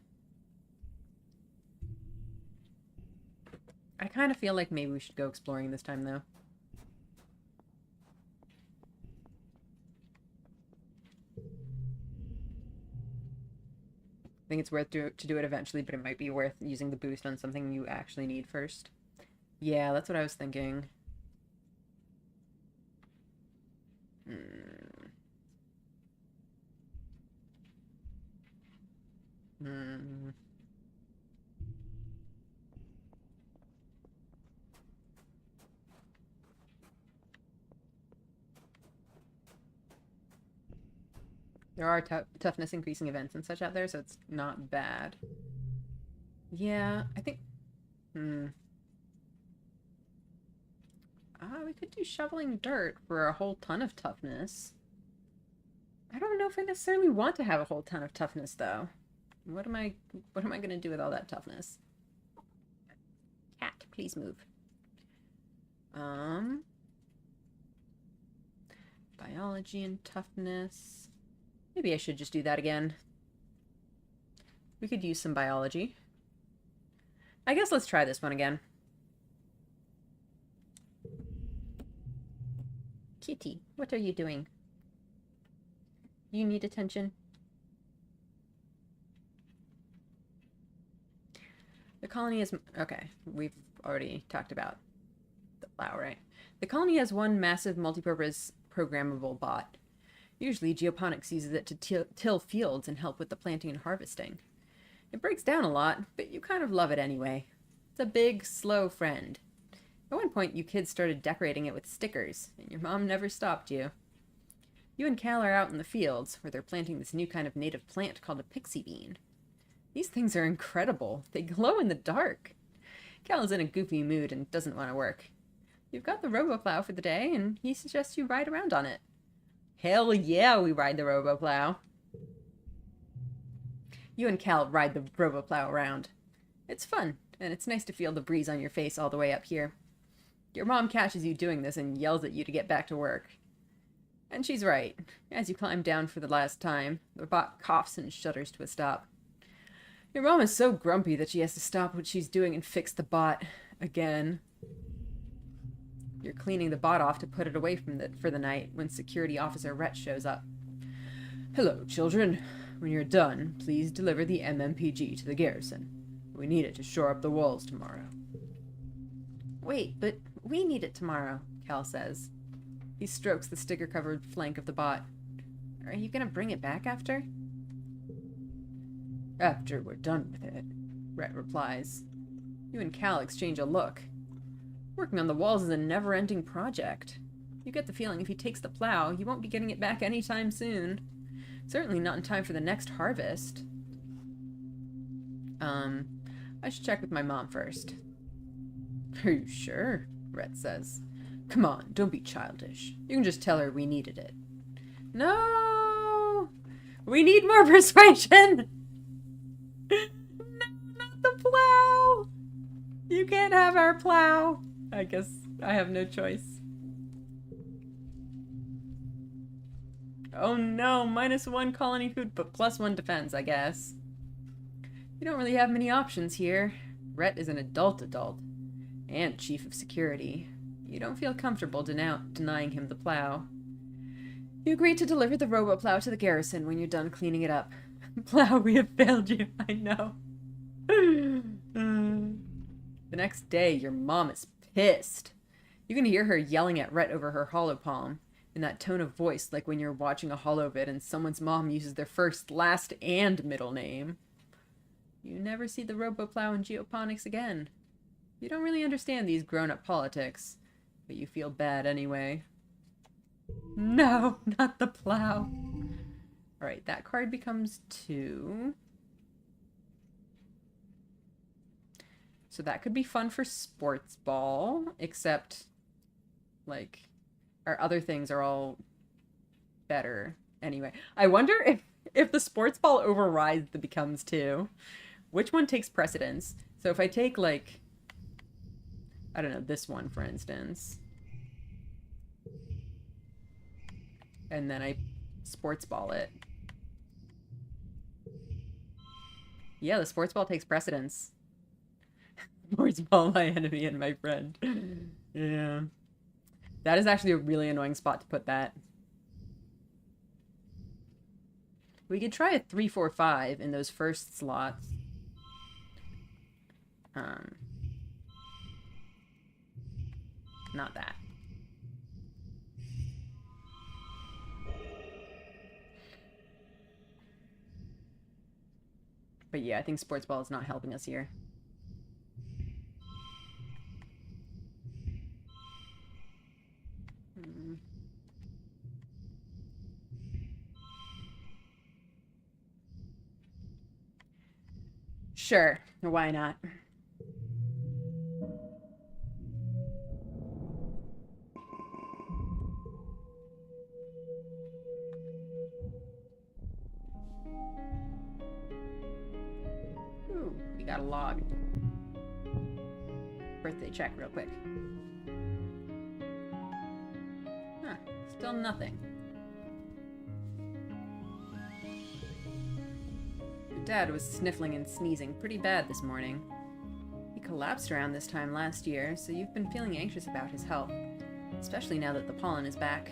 I kind of feel like maybe we should go exploring this time, though. I think it's worth to do it eventually, but it might be worth using the boost on something you actually need first. Yeah, that's what I was thinking. There are toughness increasing events and such out there, so it's not bad. Yeah, I think... we could do shoveling dirt for a whole ton of toughness. I don't know if I necessarily want to have a whole ton of toughness, though. What am I going to do with all that toughness? Cat, please move. Biology and toughness. Maybe I should just do that again. We could use some biology. I guess let's try this one again. Kitty, what are you doing? You need attention. The colony is... Okay, we've already talked about the plow, right? The colony has one massive multi-purpose programmable bot. Usually, geoponics uses it to till fields and help with the planting and harvesting. It breaks down a lot, but you kind of love it anyway. It's a big, slow friend. At one point, you kids started decorating it with stickers, and your mom never stopped you. You and Cal are out in the fields, where they're planting this new kind of native plant called a pixie bean. These things are incredible. They glow in the dark. Cal is in a goofy mood and doesn't want to work. You've got the RoboPlow for the day, and he suggests you ride around on it. Hell yeah, we ride the RoboPlow. You and Cal ride the RoboPlow around. It's fun, and it's nice to feel the breeze on your face all the way up here. Your mom catches you doing this and yells at you to get back to work. And she's right. As you climb down for the last time, the bot coughs and shudders to a stop. Your mom is so grumpy that she has to stop what she's doing and fix the bot again. You're cleaning the bot off to put it away for the night when Security Officer Rhett shows up. Hello, children. When you're done, please deliver the MMPG to the garrison. We need it to shore up the walls tomorrow. Wait, but we need it tomorrow, Cal says. He strokes the sticker-covered flank of the bot. Are you gonna bring it back after? After we're done with it, Rhett replies. You and Cal exchange a look. Working on the walls is a never-ending project. You get the feeling if he takes the plow, he won't be getting it back anytime soon. Certainly not in time for the next harvest. I should check with my mom first. Are you sure? Rhett says. Come on, don't be childish. You can just tell her we needed it. No! We need more persuasion! No, not the plow! You can't have our plow! I guess I have no choice. Oh no, -1 colony food, but +1 defense, I guess. You don't really have many options here. Rhett is an adult, and chief of security. You don't feel comfortable denying him the plow. You agree to deliver the RoboPlow to the garrison when you're done cleaning it up. Plow, we have failed you, I know. The next day, your mom is pissed. You can hear her yelling at Rhett over her holopalm, in that tone of voice like when you're watching a holovid and someone's mom uses their first, last, and middle name. You never see the RoboPlow in geoponics again. You don't really understand these grown-up politics, but you feel bad anyway. No, not the plow. Alright, that card becomes 2. So that could be fun for sports ball, except, like, our other things are all better anyway. I wonder if the sports ball overrides the becomes 2. Which one takes precedence? So if I take, like, I don't know, this one, for instance. And then I sports ball it. Yeah, the sports ball takes precedence. Sports ball, my enemy and my friend. Yeah. That is actually a really annoying spot to put that. We could try a 3-4-5 in those first slots. Not that. But yeah, I think sports ball is not helping us here. Sure, why not? Ooh, we got a log. Birthday check real quick. Huh, still nothing. Your dad was sniffling and sneezing pretty bad this morning. He collapsed around this time last year, so you've been feeling anxious about his health, especially now that the pollen is back.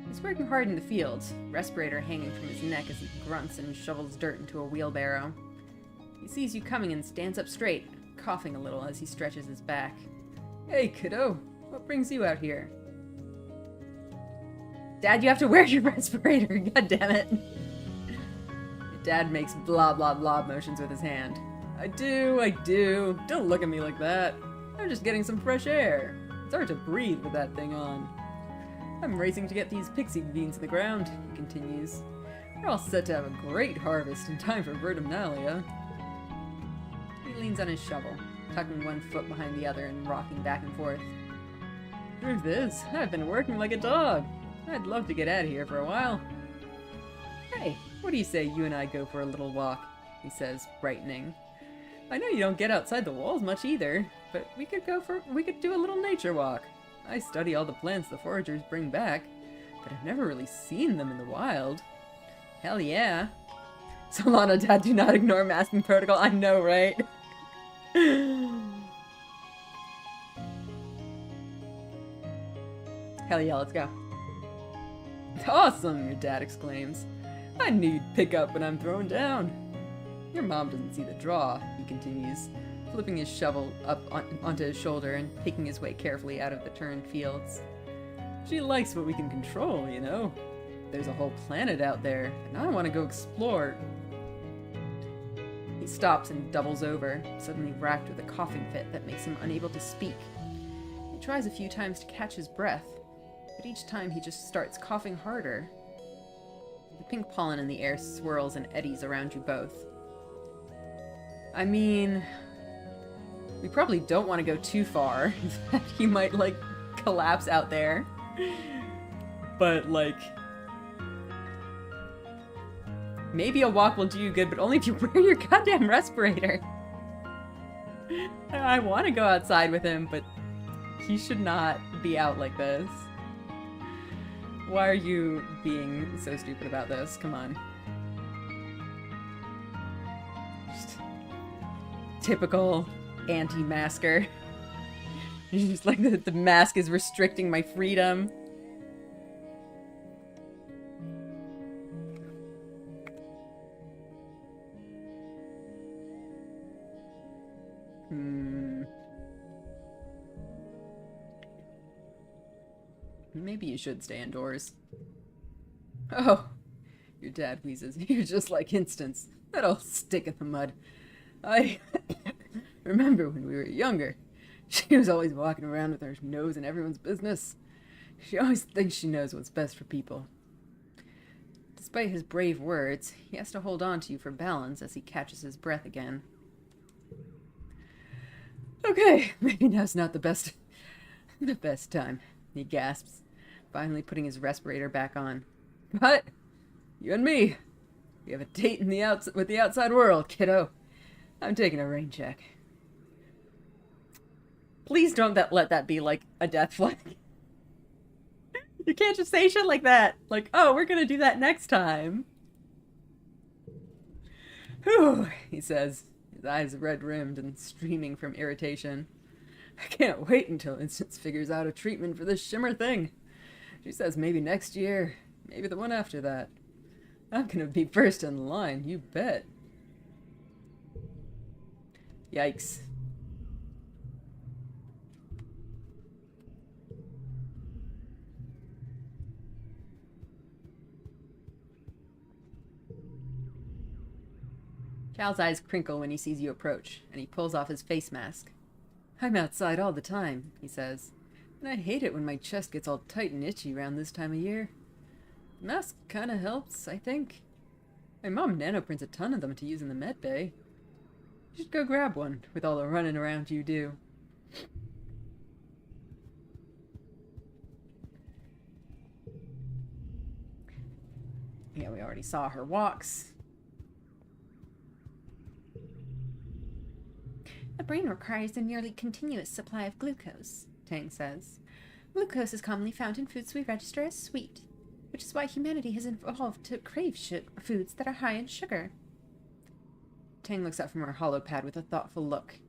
He's working hard in the fields, respirator hanging from his neck as he grunts and shovels dirt into a wheelbarrow. He sees you coming and stands up straight, coughing a little as he stretches his back. Hey, kiddo, what brings you out here? Dad, you have to wear your respirator, god damn it. Your dad makes blah blah blah motions with his hand. I do. Don't look at me like that. I'm just getting some fresh air. It's hard to breathe with that thing on. I'm racing to get these pixie beans in the ground, he continues. We're all set to have a great harvest in time for Vertimnalia. He leans on his shovel, tucking one foot behind the other and rocking back and forth. Truth is, I've been working like a dog. I'd love to get out of here for a while. Hey, what do you say you and I go for a little walk? He says, brightening. I know you don't get outside the walls much either, but we could do a little nature walk. I study all the plants the foragers bring back, but I've never really seen them in the wild. Hell yeah. Solana, Dad, do not ignore masking protocol. I know, right? Hell yeah, let's go. Awesome, your dad exclaims. I knew you'd pick up when I'm thrown down. Your mom doesn't see the draw, he continues, flipping his shovel up onto his shoulder and picking his way carefully out of the turned fields. She likes what we can control, you know. There's a whole planet out there, and I want to go explore. He stops and doubles over, suddenly racked with a coughing fit that makes him unable to speak. He tries a few times to catch his breath, but each time he just starts coughing harder. The pink pollen in the air swirls and eddies around you both. I mean, we probably don't want to go too far. He might, like, collapse out there. But, like, maybe a walk will do you good, but only if you wear your goddamn respirator. I want to go outside with him, but he should not be out like this. Why are you being so stupid about this? Come on. Just typical anti-masker. Just like the mask is restricting my freedom. Maybe you should stay indoors. Oh, your dad wheezes. You're just like Instance. That old stick in the mud. I remember when we were younger. She was always walking around with her nose in everyone's business. She always thinks she knows what's best for people. Despite his brave words, he has to hold on to you for balance as he catches his breath again. Okay, maybe now's not the best time, he gasps, finally putting his respirator back on. But you and me, we have a date in with the outside world, kiddo. I'm taking a rain check. Please don't let that be like a death flag. You can't just say shit like that. Like, oh, we're gonna do that next time. Whew, he says, his eyes red-rimmed and streaming from irritation. I can't wait until Instance figures out a treatment for this shimmer thing. She says maybe next year, maybe the one after that. I'm gonna be first in line, you bet. Yikes. Cal's eyes crinkle when he sees you approach, and he pulls off his face mask. I'm outside all the time, he says, and I hate it when my chest gets all tight and itchy around this time of year. The mask kinda helps, I think. My mom nanoprints a ton of them to use in the med bay. You should go grab one, with all the running around you do. Yeah, we already saw her walks.
A brain requires a nearly continuous supply of glucose, Tang says. Glucose is commonly found in foods we register as sweet, which is why humanity has evolved to crave foods that are high in sugar.
Tang looks up from her holopad with a thoughtful look.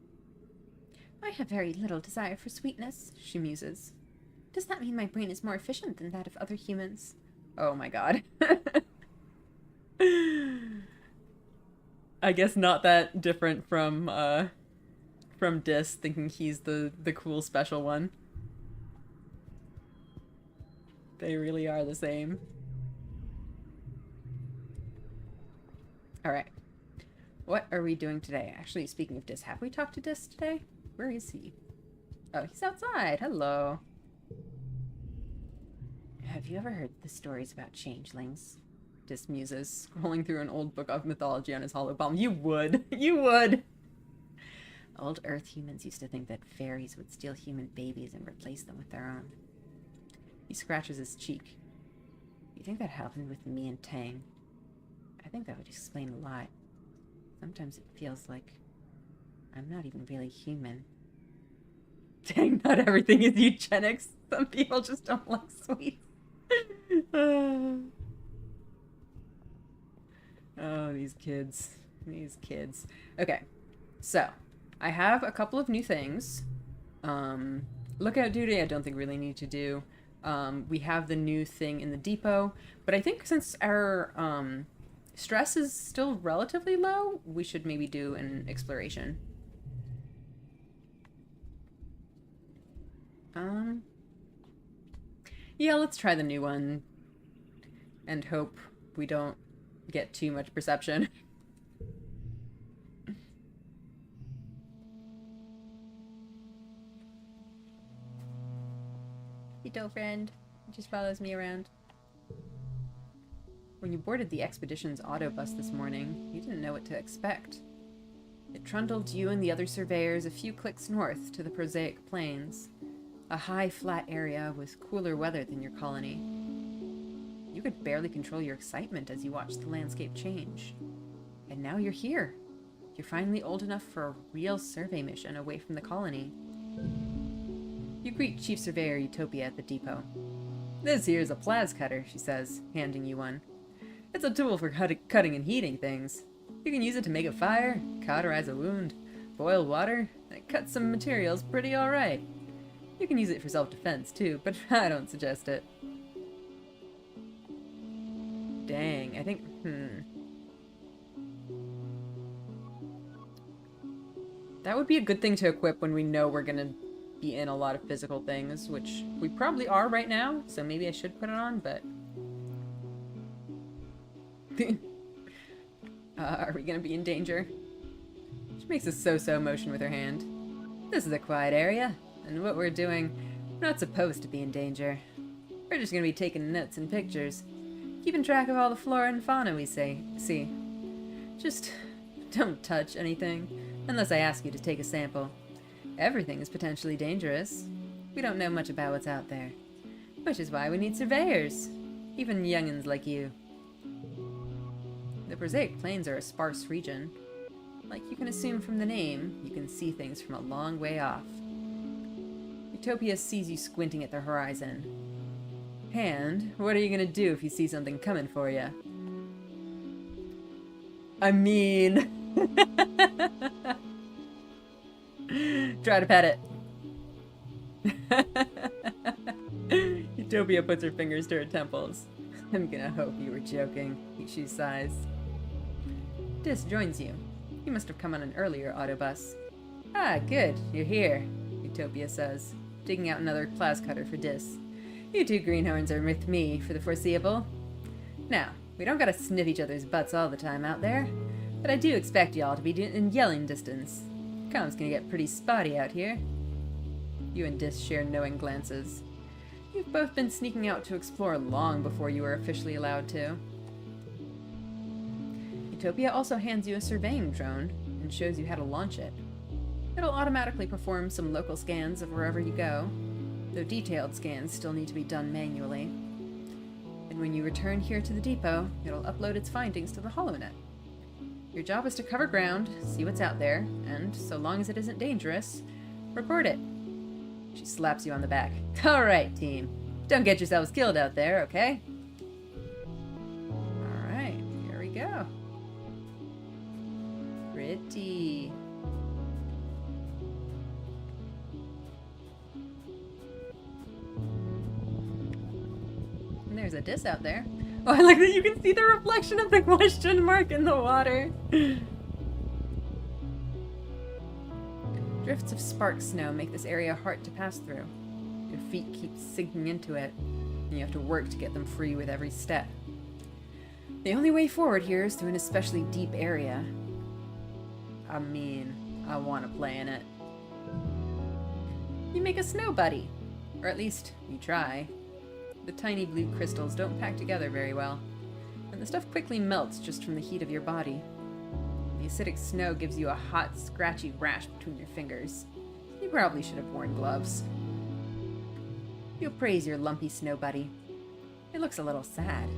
I have very little desire for sweetness, she muses. Does that mean my brain is more efficient than that of other humans?
Oh my god. I guess not that different from Dis, thinking he's the cool special one. They really are the same. Alright. What are we doing today? Actually, speaking of Dis, have we talked to Dis today? Where is he? Oh, he's outside. Hello.
Have you ever heard the stories about changelings?
Dis muses, scrolling through an old book of mythology on his holopalm. You would. You would.
Old Earth humans used to think that fairies would steal human babies and replace them with their own.
He scratches his cheek.
You think that happened with me and Tang? I think that would explain a lot. Sometimes it feels like I'm not even really human.
Dang, not everything is eugenics. Some people just don't like sweets. Oh, these kids. These kids. Okay, so I have a couple of new things. Lookout duty, I don't think really need to do. We have the new thing in the depot, but I think since our stress is still relatively low, we should maybe do an exploration. Yeah, let's try the new one and hope we don't get too much perception.
Ditto friend. He just follows me around.
When you boarded the expedition's autobus this morning, you didn't know what to expect. It trundled you and the other surveyors a few clicks north to the prosaic plains, a high, flat area with cooler weather than your colony. You could barely control your excitement as you watched the landscape change. And now you're here. You're finally old enough for a real survey mission away from the colony. You greet Chief Surveyor Utopia at the depot. This here's a plas cutter, she says, handing you one. It's a tool for cutting and heating things. You can use it to make a fire, cauterize a wound, boil water, and it cuts some materials pretty alright. You can use it for self-defense too, but I don't suggest it. Dang, I think, that would be a good thing to equip when we know we're gonna be in a lot of physical things, which we probably are right now, so maybe I should put it on, but... are we gonna be in danger? She makes a so-so motion with her hand. This is a quiet area, and what we're doing, we're not supposed to be in danger. We're just gonna be taking notes and pictures, keeping track of all the flora and fauna we see. Just don't touch anything, unless I ask you to take a sample. Everything is potentially dangerous. We don't know much about what's out there, which is why we need surveyors, even young'uns like you. The prosaic plains are a sparse region. Like you can assume from the name, you can see things from a long way off. Utopia sees you squinting at the horizon. And what are you gonna do if you see something coming for you? I mean... try to pet it. Utopia puts her fingers to her temples. I'm gonna hope you were joking, she sighs. Dis joins you. You must have come on an earlier autobus. Ah, good, you're here, Utopia says, digging out another plas cutter for Dis. You two greenhorns are with me for the foreseeable. Now, we don't gotta sniff each other's butts all the time out there, but I do expect y'all to be in yelling distance. Comm's gonna get pretty spotty out here. You and Dis share knowing glances. You've both been sneaking out to explore long before you were officially allowed to. Utopia also hands you a surveying drone and shows you how to launch it. It'll automatically perform some local scans of wherever you go, though detailed scans still need to be done manually. And when you return here to the depot, it'll upload its findings to the HoloNet. Your job is to cover ground, see what's out there, and, so long as it isn't dangerous, report it. She slaps you on the back. Alright, team. Don't get yourselves killed out there, okay? Alright, here we go. Pretty. And there's a diss out there. Oh, I like that you can see the reflection of the question mark in the water. Drifts of spark snow make this area hard to pass through. Your feet keep sinking into it, and you have to work to get them free with every step. The only way forward here is through an especially deep area. I mean, I want to play in it. You make a snow buddy. Or at least, you try. The tiny blue crystals don't pack together very well, and the stuff quickly melts just from the heat of your body. The acidic snow gives you a hot, scratchy rash between your fingers. You probably should have worn gloves. You praise your lumpy snow buddy. It looks a little sad.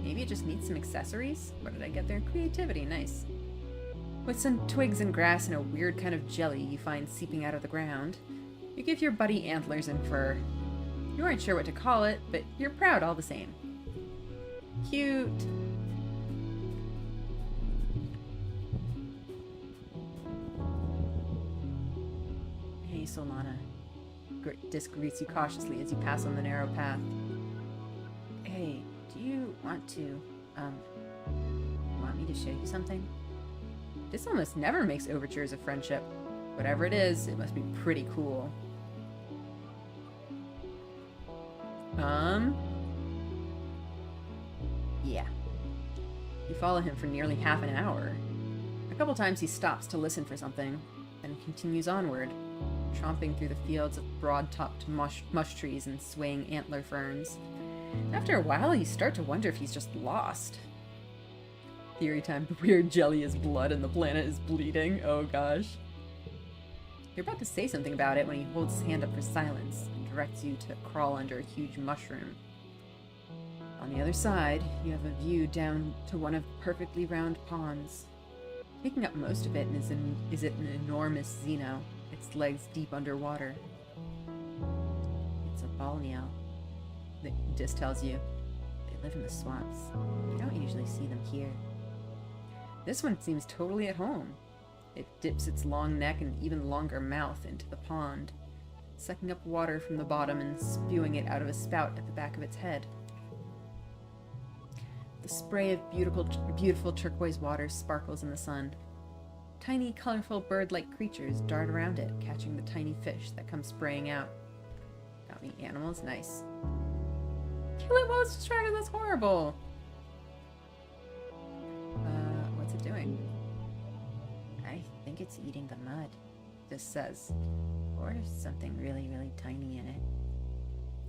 Maybe it just needs some accessories? Where did I get their creativity? Nice. With some twigs and grass and a weird kind of jelly you find seeping out of the ground, you give your buddy antlers and fur. You aren't sure what to call it, but you're proud all the same. Cute. Hey, Solana. Disc greets you cautiously as you pass on the narrow path. Hey, do you want me to show you something? This almost never makes overtures of friendship. Whatever it is, it must be pretty cool. Yeah. You follow him for nearly half an hour. A couple times he stops to listen for something, then continues onward, tromping through the fields of broad-topped mush trees and swaying antler ferns. After a while, you start to wonder if he's just lost. Theory time, the weird jelly is blood and the planet is bleeding. Oh gosh. You're about to say something about it when he holds his hand up for silence and directs you to crawl under a huge mushroom. On the other side, you have a view down to one of the perfectly round ponds. Taking up most of it is an enormous xeno, its legs deep underwater. It's a balneo, the disc tells you. They live in the swamps. You don't usually see them here. This one seems totally at home. It dips its long neck and even longer mouth into the pond, sucking up water from the bottom and spewing it out of a spout at the back of its head. The spray of beautiful turquoise water sparkles in the sun. Tiny, colorful bird-like creatures dart around it, catching the tiny fish that come spraying out. Got me animals? Nice. Kill it while it's distracted, that's horrible! What's it doing? I think it's eating the mud, this says. Or something really, really tiny in it.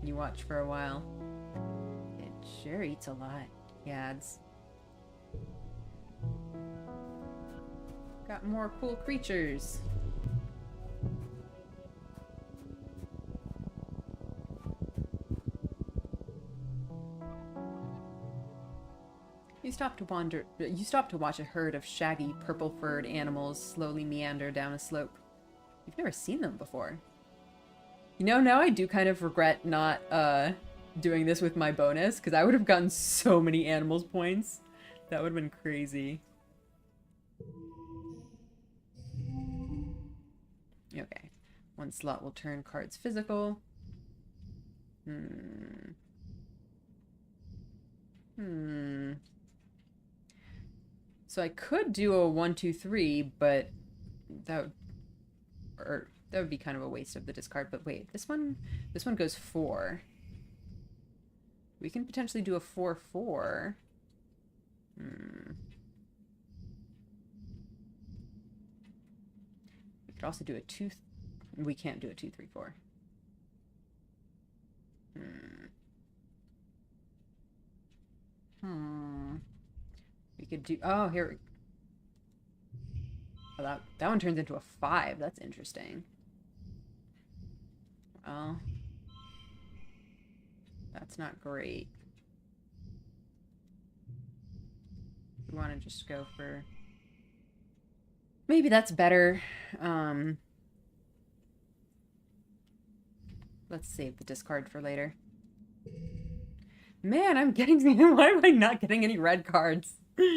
You watch for a while. It sure eats a lot, he adds. Got more cool creatures. You stop to watch a herd of shaggy, purple-furred animals slowly meander down a slope. You've never seen them before. You know, now I do kind of regret not doing this with my bonus, because I would have gotten so many animals points. That would have been crazy. Okay. One slot will turn cards physical. So I could do a 1, 2, 3, but that would be kind of a waste of the discard. But wait, this one goes 4. We can potentially do a 4, 4. We could also do a 2. We can't do a 2, 3, 4. We could do... Oh, here... Oh, that one turns into a 5. That's interesting. Well, that's not great. We want to just go for... Maybe that's better. Let's save the discard for later. Man, I'm getting... Why am I not getting any red cards? So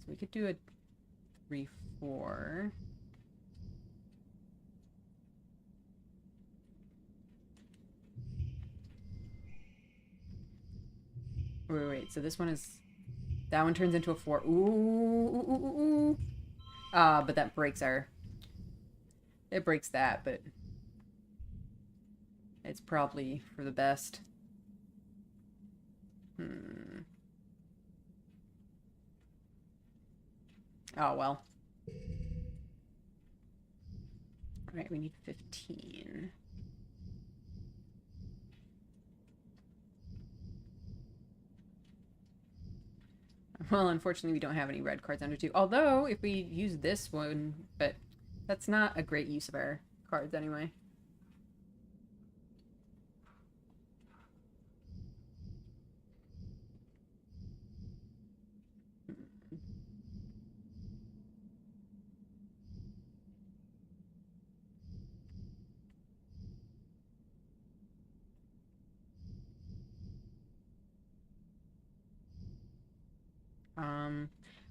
we could do a 3-4. Wait. So this one is... That one turns into a 4. Ooh. But that breaks our... It breaks that, but... It's probably for the best. Oh, well. Alright, we need 15. Well, unfortunately, we don't have any red cards under 2. Although, if we use this one, but that's not a great use of our cards anyway.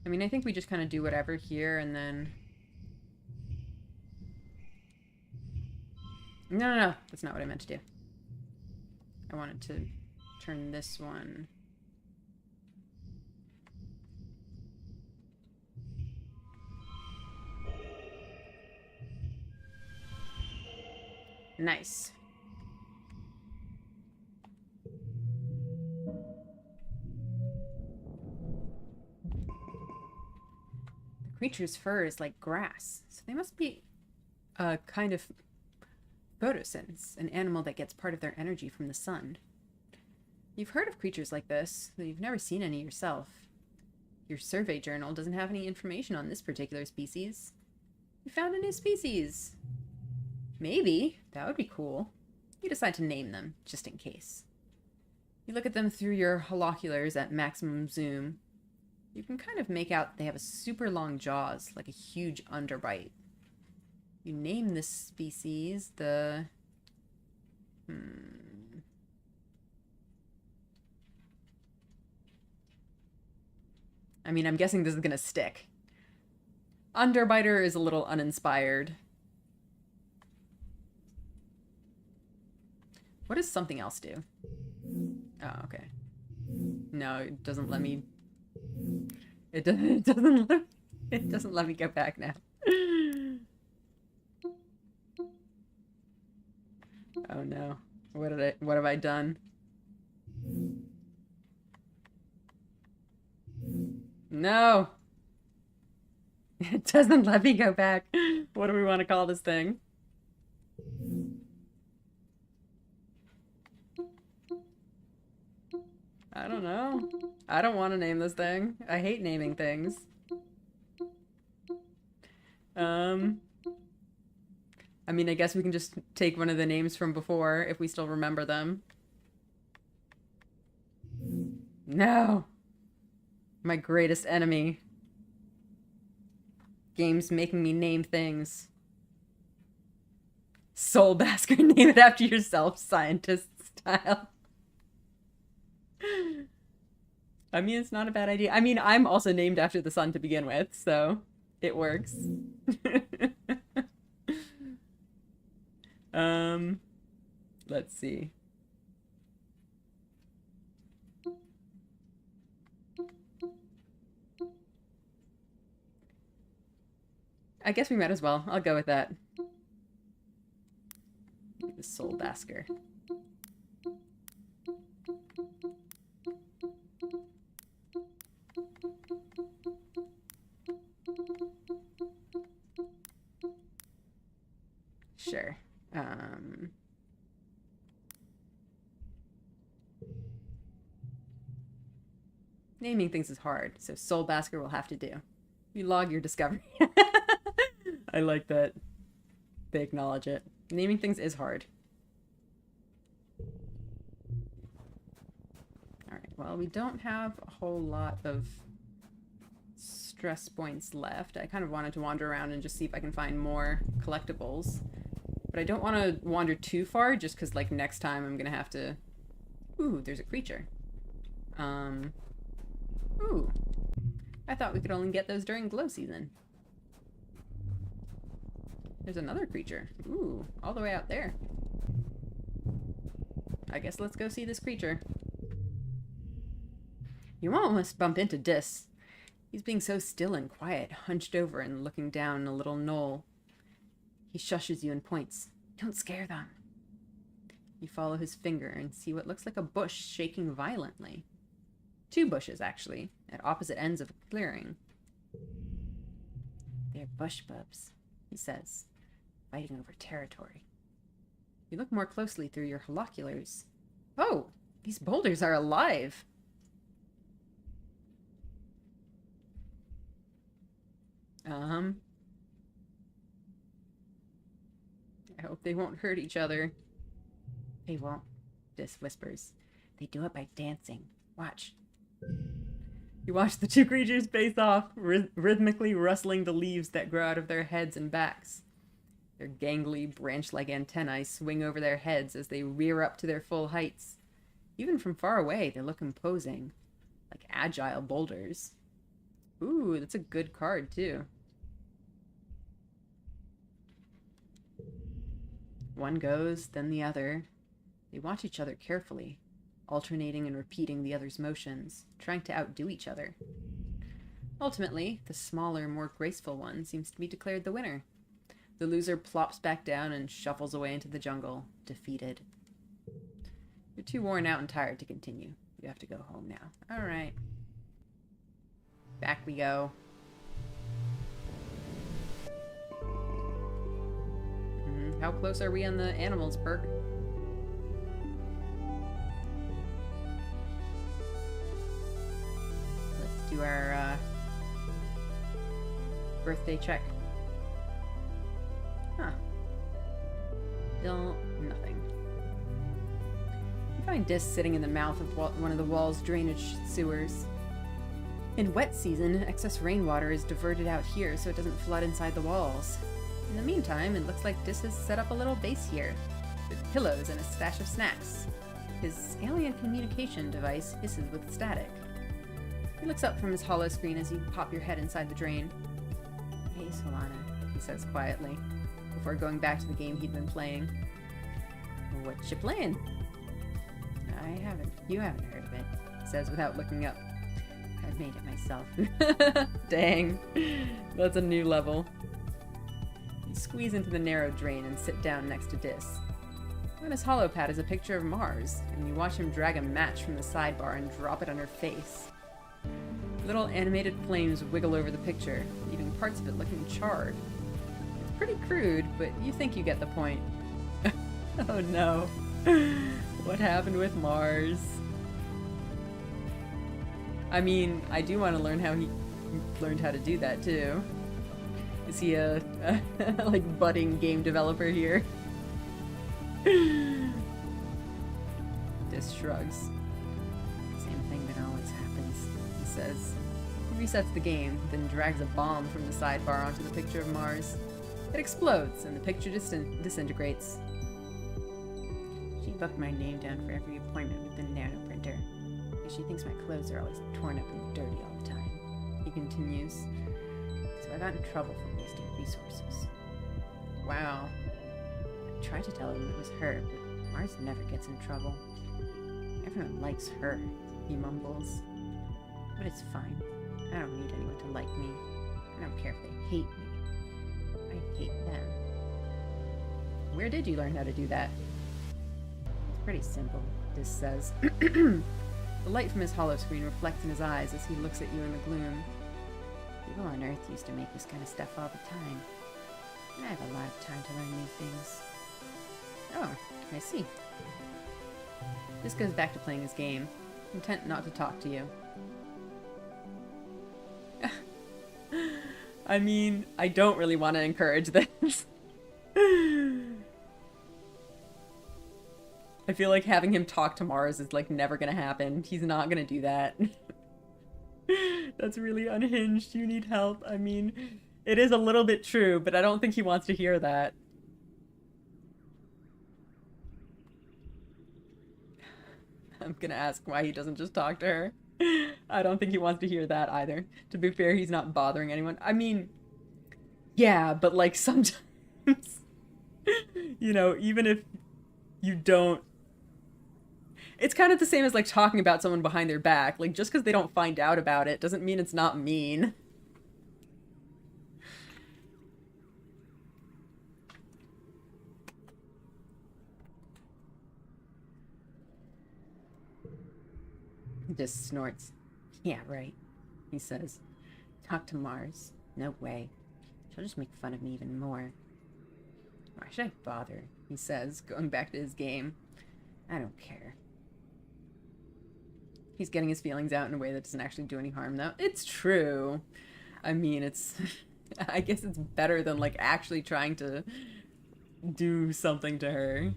I mean, I think we just kind of do whatever here, and then... No. That's not what I meant to do. I wanted to turn this one... Nice. The creature's fur is like grass, so they must be a kind of photosynths, an animal that gets part of their energy from the sun. You've heard of creatures like this, though you've never seen any yourself. Your survey journal doesn't have any information on this particular species. You found a new species. Maybe. That would be cool. You decide to name them, just in case. You look at them through your holoculars at maximum zoom. You can kind of make out they have a super long jaws, like a huge underbite. You name this species the... I mean, I'm guessing this is gonna stick. Underbiter is a little uninspired. What does something else do? Oh, okay. No, it doesn't let me... It doesn't let me go back now. Oh no. What have I done? No! It doesn't let me go back. What do we want to call this thing? I don't know. I don't want to name this thing. I hate naming things. I mean, I guess we can just take one of the names from before if we still remember them. No! My greatest enemy. Games making me name things. Soul Basker, name it after yourself, scientist style. I mean, it's not a bad idea. I mean, I'm also named after the sun to begin with, so it works. Let's see. I guess we might as well. I'll go with that. The Soul Basker. Sure. Naming things is hard, so Soulbasker will have to do. You log your discovery. I like that they acknowledge it. Naming things is hard. Alright, well, we don't have a whole lot of stress points left. I kind of wanted to wander around and just see if I can find more collectibles. But I don't want to wander too far, just because, like, next time I'm going to have to... Ooh, there's a creature. Ooh. I thought we could only get those during glow season. There's another creature. Ooh, all the way out there. I guess let's go see this creature. You almost bump into Dis. He's being so still and quiet, hunched over and looking down a little knoll. He shushes you and points. Don't scare them. You follow his finger and see what looks like a bush shaking violently. 2 bushes, actually, at opposite ends of a clearing. They're bush bubs, he says, fighting over territory. You look more closely through your holoculars. Oh, these boulders are alive! I hope they won't hurt each other. They won't, Dis whispers. They do it by dancing. Watch. You watch the 2 creatures face off, rhythmically rustling the leaves that grow out of their heads and backs. Their gangly, branch-like antennae swing over their heads as they rear up to their full heights. Even from far away, they look imposing, like agile boulders. Ooh, that's a good card, too. One goes, then the other. They watch each other carefully, alternating and repeating the other's motions, trying to outdo each other. Ultimately, the smaller, more graceful one seems to be declared the winner. The loser plops back down and shuffles away into the jungle, defeated. You're too worn out and tired to continue. You have to go home now. Alright. Back we go. How close are we on the animals perk? Let's do our birthday check. Huh. Still nothing. You find Dis sitting in the mouth of one of the wall's drainage sewers. In wet season, excess rainwater is diverted out here so it doesn't flood inside the walls. In the meantime, it looks like Dis has set up a little base here, with pillows and a stash of snacks. His alien communication device hisses with static. He looks up from his hollow screen as you pop your head inside the drain. Hey, Solana, he says quietly, before going back to the game he'd been playing. What you playing? I haven't. You haven't heard of it, he says without looking up. I've made it myself. Dang. That's a new level. You squeeze into the narrow drain and sit down next to Dis. On his holopad is a picture of Mars, and you watch him drag a match from the sidebar and drop it on her face. Little animated flames wiggle over the picture, leaving parts of it looking charred. It's pretty crude, but you think you get the point. Oh no. What happened with Mars? I mean, I do want to learn how he learned how to do that too. Is he a like budding game developer here? Dis shrugs. Same thing that always happens, he says. He resets the game, then drags a bomb from the sidebar onto the picture of Mars. It explodes, and the picture disintegrates. She booked my name down for every appointment with the nanoprinter, because she thinks my clothes are always torn up and dirty all the time. He continues. So I got in trouble for wasting resources. Wow. I tried to tell him it was her, but Mars never gets in trouble. Everyone likes her, he mumbles. But it's fine. I don't need anyone to like me. I don't care if they hate me. I hate them. Where did you learn how to do that? It's pretty simple, Dis says. The light from his hollow screen reflects in his eyes as he looks at you in the gloom. People on Earth used to make this kind of stuff all the time. And I have a lot of time to learn new things. Oh, I see. This goes back to playing his game, content not to talk to you. I mean, I don't really want to encourage this. I feel like having him talk to Mars is, like, never gonna happen. He's not gonna do that. That's really unhinged. You need help. I mean, it is a little bit true, but I don't think he wants to hear that. I'm gonna ask why he doesn't just talk to her. I don't think he wants to hear that either. To be fair, he's not bothering anyone. I mean, yeah, but, like, sometimes, you know, even if you don't... It's kind of the same as, like, talking about someone behind their back. Like, just because they don't find out about it doesn't mean it's not mean. He just snorts. Yeah, right, he says. Talk to Mars. No way. She'll just make fun of me even more. Why should I bother? He says, going back to his game. I don't care. He's getting his feelings out in a way that doesn't actually do any harm, though. It's true. I mean, it's... I guess it's better than, like, actually trying to do something to her.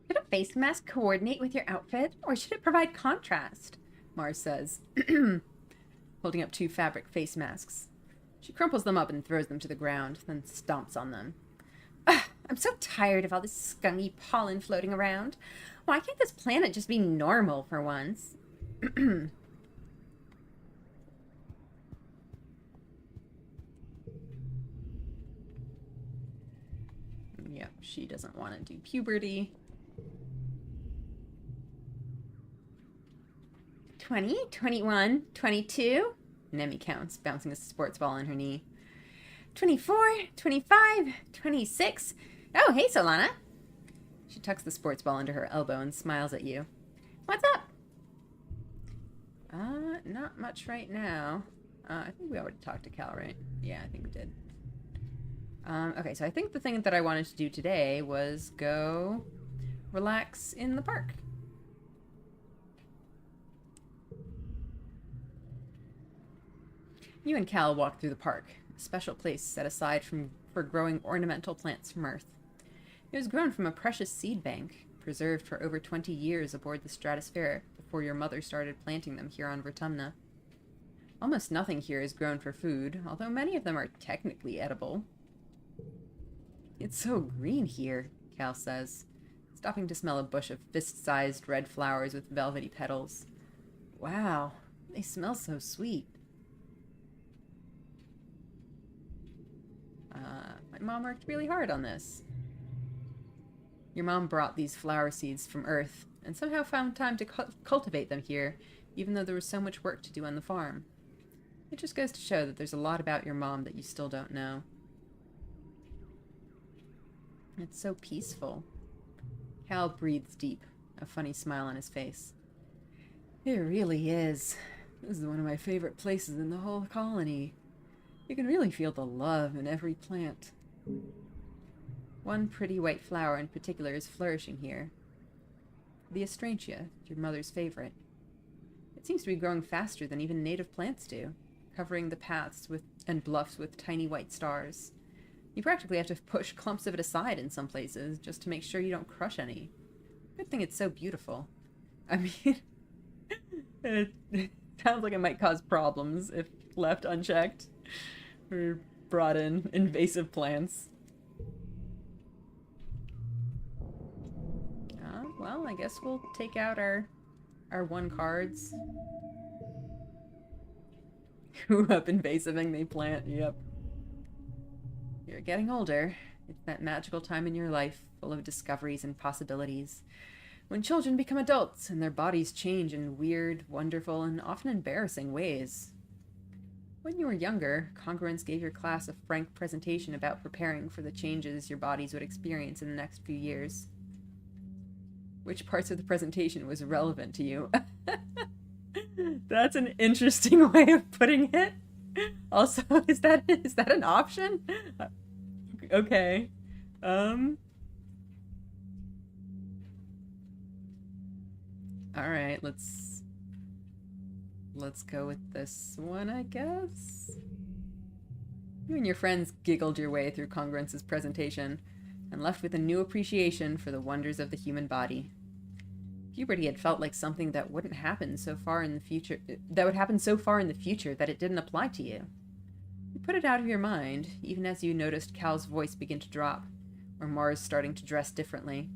Should a face mask coordinate with your outfit, or should it provide contrast?
Mars says, holding up 2 fabric face masks. She crumples them up and throws them to the ground, then stomps on them.
Ugh, I'm so tired of all this scummy pollen floating around. Why can't this planet just be normal for once?
Yep, she doesn't want to do puberty.
20, 21, 22.
Nemi counts, bouncing a sports ball on her knee.
24, 25, 26. Oh, hey, Solana.
She tucks the sports ball under her elbow and smiles at you.
What's up?
Not much right now. I think we already talked to Cal, right? Yeah, I think we did. Okay, so I think the thing that I wanted to do today was go relax in the park. You and Cal walk through the park, a special place set aside for growing ornamental plants from Earth. It was grown from a precious seed bank, preserved for over 20 years aboard the Stratosphere before your mother started planting them here on Vertumna. Almost nothing here is grown for food, although many of them are technically edible. It's so green here, Cal says, stopping to smell a bush of fist-sized red flowers with velvety petals. Wow, they smell so sweet. My mom worked really hard on this. Your mom brought these flower seeds from Earth, and somehow found time to cultivate them here, even though there was so much work to do on the farm. It just goes to show that there's a lot about your mom that you still don't know. It's so peaceful. Cal breathes deep, a funny smile on his face. It really is. This is one of my favorite places in the whole colony. You can really feel the love in every plant. One pretty white flower in particular is flourishing here. The astrantia, your mother's favorite. It seems to be growing faster than even native plants do, covering the paths and bluffs with tiny white stars. You practically have to push clumps of it aside in some places just to make sure you don't crush any. Good thing it's so beautiful. I mean, it sounds like it might cause problems if left unchecked or brought in invasive plants. Well, I guess we'll take out our 1 cards. Grew up invasiving they plant, yep. You're getting older. It's that magical time in your life, full of discoveries and possibilities. When children become adults and their bodies change in weird, wonderful, and often embarrassing ways. When you were younger, Congruence gave your class a frank presentation about preparing for the changes your bodies would experience in the next few years. Which parts of the presentation was relevant to you? That's an interesting way of putting it. Also, is that an option? Okay. All right, let's go with this one, I guess. You and your friends giggled your way through Congruence's presentation and left with a new appreciation for the wonders of the human body. Puberty had felt like something that wouldn't happen so far in the future, that would happen so far in the future that it didn't apply to you. You put it out of your mind, even as you noticed Cal's voice begin to drop, or Mars starting to dress differently.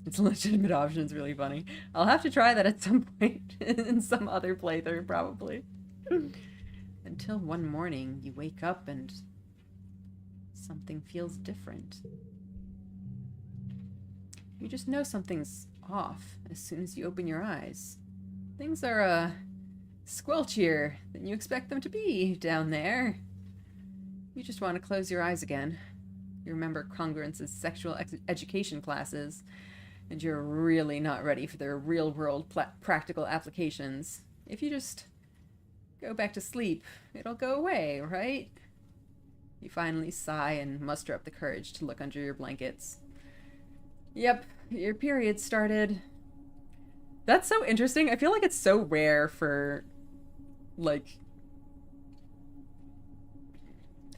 It's a legitimate option, it's really funny. I'll have to try that at some point, in some other playthrough, probably. Until one morning, you wake up and something feels different. You just know something's off as soon as you open your eyes. Things are, squelchier than you expect them to be down there. You just want to close your eyes again. You remember Congruence's sexual education classes, and you're really not ready for their real-world practical applications. If you just go back to sleep, it'll go away, right? You finally sigh and muster up the courage to look under your blankets. Yep, your period started. That's so interesting. I feel like it's so rare for, like,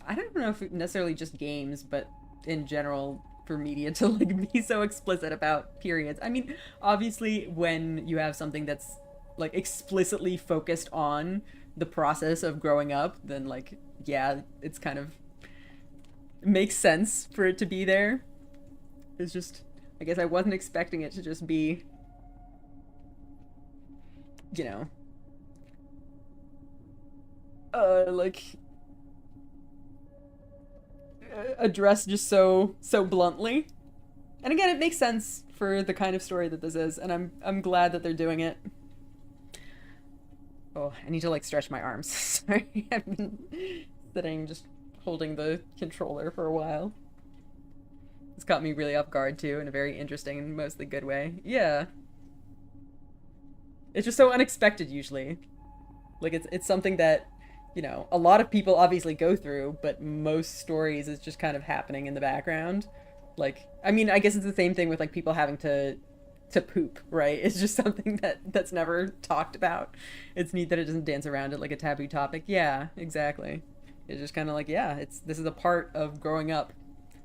I don't know if necessarily just games, but in general for media to, like, be so explicit about periods. I mean, obviously when you have something that's, like, explicitly focused on the process of growing up, then, like, yeah, it's kind of makes sense for it to be there. It's just, I guess I wasn't expecting it to just be, you know, like, addressed just so bluntly. And again, it makes sense for the kind of story that this is, and I'm glad that they're doing it. Oh, I need to, like, stretch my arms. Sorry, I've been sitting just holding the controller for a while. It's caught me really off guard too, in a very interesting and mostly good way. Yeah. It's just so unexpected usually. Like, it's something that, you know, a lot of people obviously go through, but most stories is just kind of happening in the background. Like, I mean, I guess it's the same thing with, like, people having to poop, right? It's just something that's never talked about. It's neat that it doesn't dance around it like a taboo topic. Yeah, exactly. It's just kind of like, yeah, this is a part of growing up,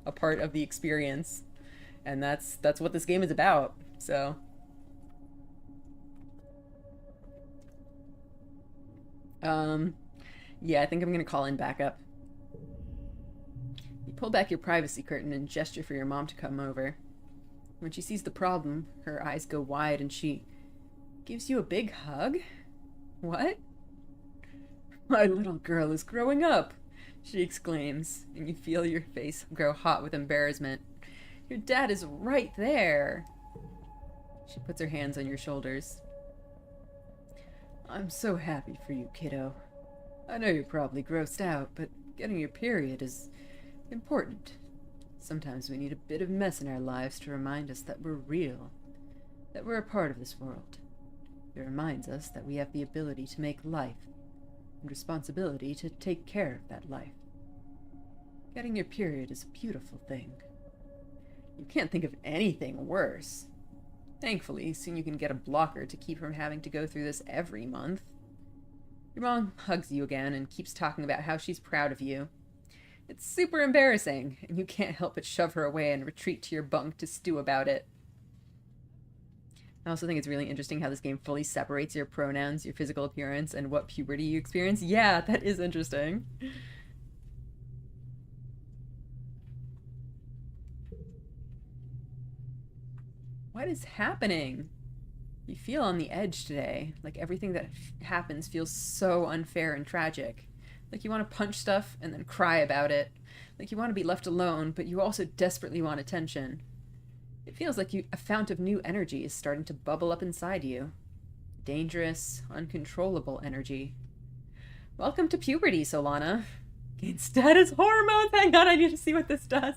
a part of the experience, and that's what this game is about. So yeah, I think I'm gonna call in backup. You pull back your privacy curtain and gesture for your mom to come over. When she sees the problem, her eyes go wide and she gives you a big hug. What? My little girl is growing up, she exclaims, and you feel your face grow hot with embarrassment. Your dad is right there. She puts her hands on your shoulders. I'm so happy for you, kiddo. I know you're probably grossed out, but getting your period is important. Sometimes we need a bit of mess in our lives to remind us that we're real, that we're a part of this world. It reminds us that we have the ability to make life, and responsibility to take care of that life. Getting your period is a beautiful thing. You can't think of anything worse. Thankfully, soon you can get a blocker to keep from having to go through this every month. Your mom hugs you again and keeps talking about how she's proud of you. It's super embarrassing, and you can't help but shove her away and retreat to your bunk to stew about it. I also think it's really interesting how this game fully separates your pronouns, your physical appearance, and what puberty you experience. Yeah, that is interesting. What is happening? You feel on the edge today. Like everything that happens feels so unfair and tragic. Like you want to punch stuff and then cry about it. Like you want to be left alone, but you also desperately want attention. It feels like a fount of new energy is starting to bubble up inside you. Dangerous, uncontrollable energy. Welcome to puberty, Solana. Gain status hormones. Hang on, I need to see what this does.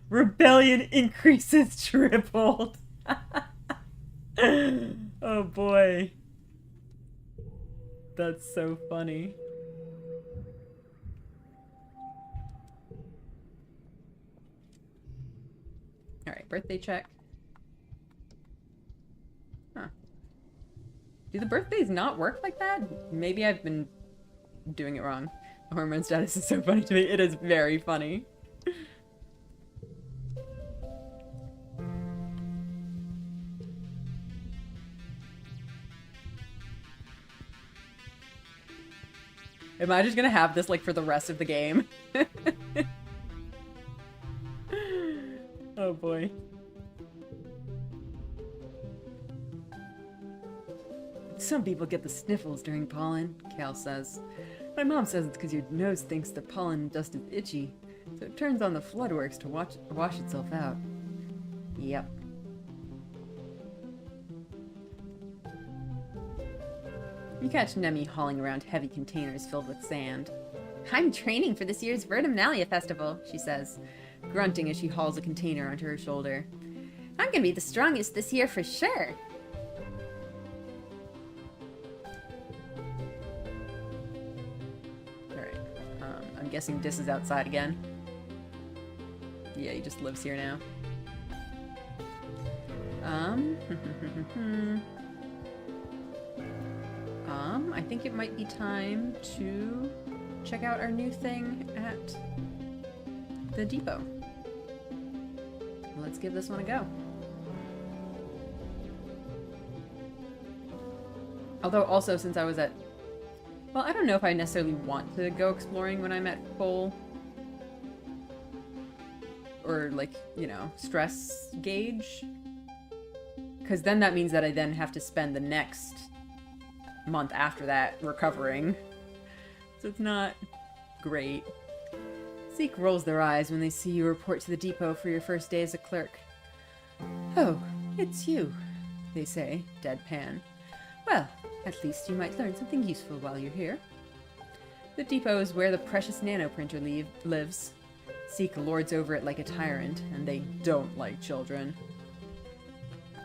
Rebellion increases tripled. Oh boy. That's so funny. Alright, birthday check. Huh. Do the birthdays not work like that? Maybe I've been doing it wrong. The hormone status is so funny to me. It is very funny. Am I just gonna have this like for the rest of the game? Oh boy. Some people get the sniffles during pollen, Cal says. My mom says it's because your nose thinks the pollen dust is itchy, so it turns on the floodworks to wash itself out. Yep. You catch Nemi hauling around heavy containers filled with sand. I'm training for this year's Vertimnalia Festival, she says, grunting as she hauls a container onto her shoulder. I'm gonna be the strongest this year for sure. Alright, I'm guessing Dis is outside again. Yeah, he just lives here now. I think it might be time to check out our new thing at the depot. Let's give this one a go. Although also since I was at... Well, I don't know if I necessarily want to go exploring when I'm at full... Or like, you know, stress gauge. Because then that means that I then have to spend the next month after that recovering. So it's not great. Zeke rolls their eyes when they see you report to the depot for your first day as a clerk. Oh, it's you, they say, deadpan. Well, at least you might learn something useful while you're here. The depot is where the precious nanoprinter lives. Zeke lords over it like a tyrant, and they don't like children.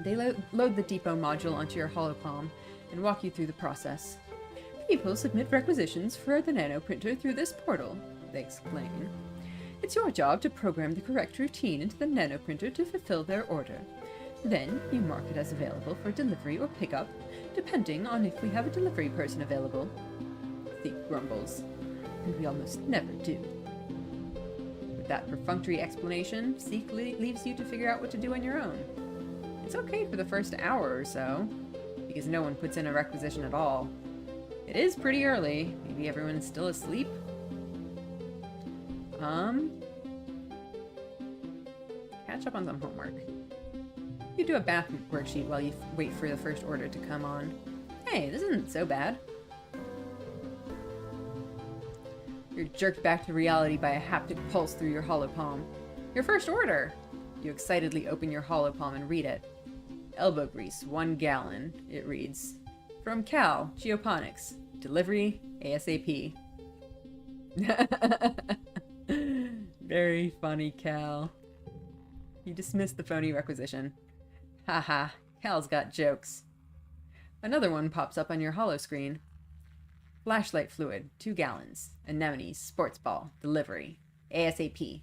They load the depot module onto your holopalm and walk you through the process. People submit requisitions for the nanoprinter through this portal, they explain. It's your job to program the correct routine into the nanoprinter to fulfill their order. Then, you mark it as available for delivery or pickup, depending on if we have a delivery person available. Zeke grumbles. And we almost never do. With that perfunctory explanation, Zeke leaves you to figure out what to do on your own. It's okay for the first hour or so, because no one puts in a requisition at all. It is pretty early. Maybe everyone's still asleep. Catch up on some homework. You do a bath worksheet while you wait for the first order to come on. Hey, this isn't so bad. You're jerked back to reality by a haptic pulse through your holopalm. Your first order! You excitedly open your holopalm and read it. Elbow grease, 1 gallon, it reads. From Cal, Geoponics. Delivery, ASAP. Very funny, Cal. You dismissed the phony requisition. Haha, Cal's got jokes. Another one pops up on your holo screen. Flashlight fluid, 2 gallons. Anemones, sports ball, delivery, ASAP.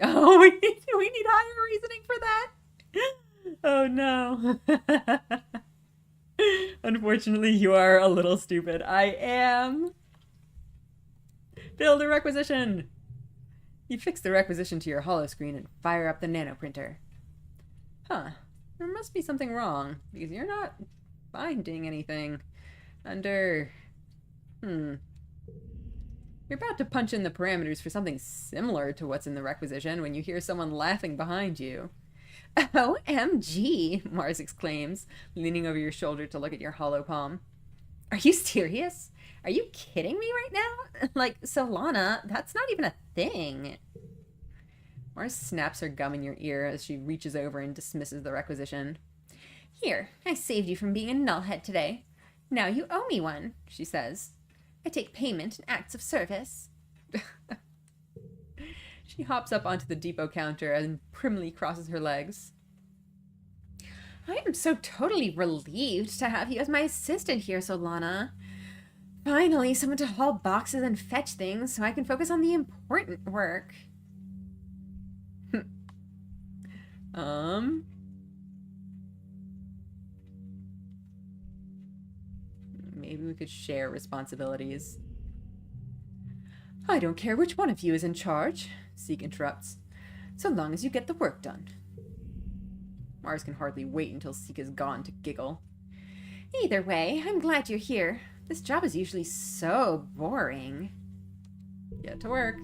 Oh, we need higher reasoning for that? Oh no. Unfortunately, you are a little stupid. I am. Build a requisition. You fix the requisition to your holo screen and fire up the nanoprinter. Huh. There must be something wrong, because you're not finding anything under... You're about to punch in the parameters for something similar to what's in the requisition when you hear someone laughing behind you. OMG, Mars exclaims, leaning over your shoulder to look at your holopalm. Are you serious? Are you kidding me right now? Like, Solana, that's not even a thing. Mars snaps her gum in your ear as she reaches over and dismisses the requisition. Here, I saved you from being a nullhead today. Now you owe me one, she says. I take payment in acts of service. She hops up onto the depot counter and primly crosses her legs.
I am so totally relieved to have you as my assistant here, Solana. Finally, someone to haul boxes and fetch things so I can focus on the important work.
Maybe we could share responsibilities.
I don't care which one of you is in charge, Zeke interrupts, so long as you get the work done.
Mars can hardly wait until Zeke is gone to giggle.
Either way, I'm glad you're here. This job is usually so boring.
Get to work.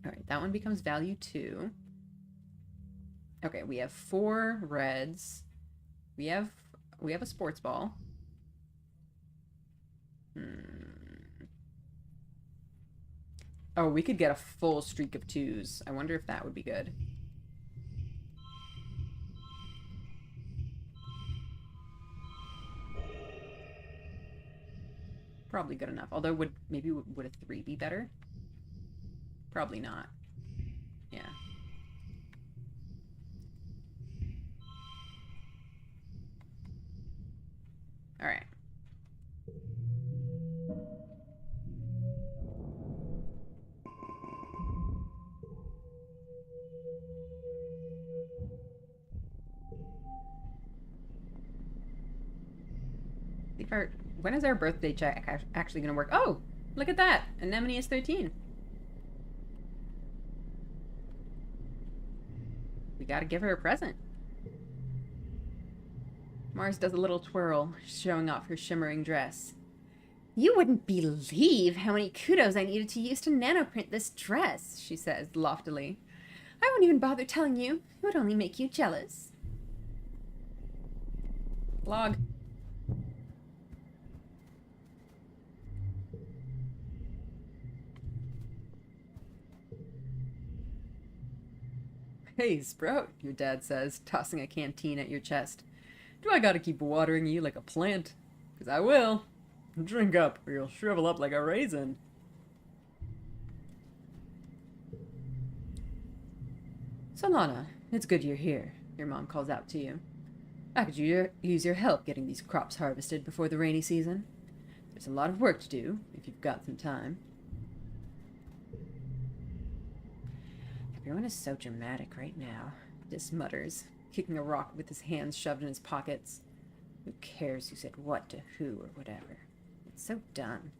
Alright, that one becomes value 2. Okay, we have 4 reds. We have a sports ball. Oh, we could get a full streak of 2s. I wonder if that would be good. Probably good enough. Although, would a 3 be better? Probably not. Yeah. Alright. When is our birthday check actually going to work? Oh, look at that. Anemone is 13. We got to give her a present. Mars does a little twirl, showing off her shimmering dress.
You wouldn't believe how many kudos I needed to use to nanoprint this dress, she says loftily. I won't even bother telling you. It would only make you jealous.
Log. Hey, Sprout, your dad says, tossing a canteen at your chest. Do I gotta keep watering you like a plant? 'Cause I will. Drink up, or you'll shrivel up like a raisin. Solana, it's good you're here, your mom calls out to you. I could use your help getting these crops harvested before the rainy season. There's a lot of work to do, if you've got some time. Everyone is so dramatic right now, Dis mutters, kicking a rock with his hands shoved in his pockets. Who cares who said what to who or whatever? It's so dumb.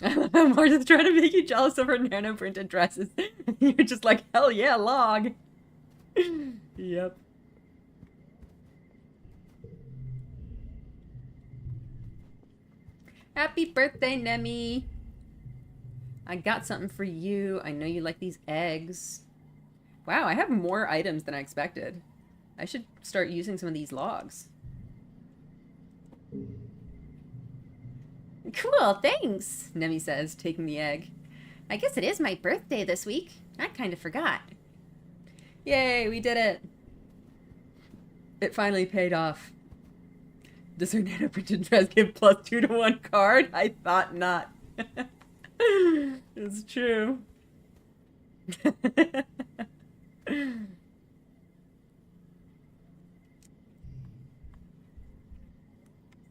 Martha's trying to make you jealous of her nano-printed dresses. You're just like, hell yeah, log! Yep. Happy birthday, Nemi! I got something for you. I know you like these eggs. Wow, I have more items than I expected. I should start using some of these logs.
Cool, thanks, Nemi says, taking the egg. I guess it is my birthday this week. I kind of forgot.
Yay, we did it! It finally paid off. Does her nano-printed dress give +2 to 1 card? I thought not. It's true.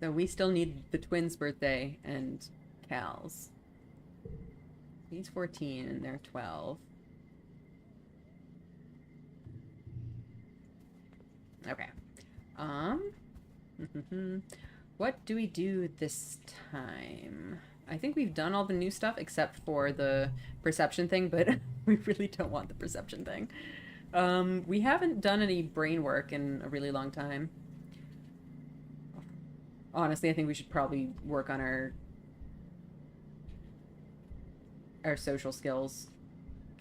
So we still need the twins' birthday and Cal's. He's 14 and they're 12. Okay. What do we do this time? I think we've done all the new stuff except for the perception thing, but we really don't want the perception thing. We haven't done any brain work in a really long time. Honestly, I think we should probably work on our social skills.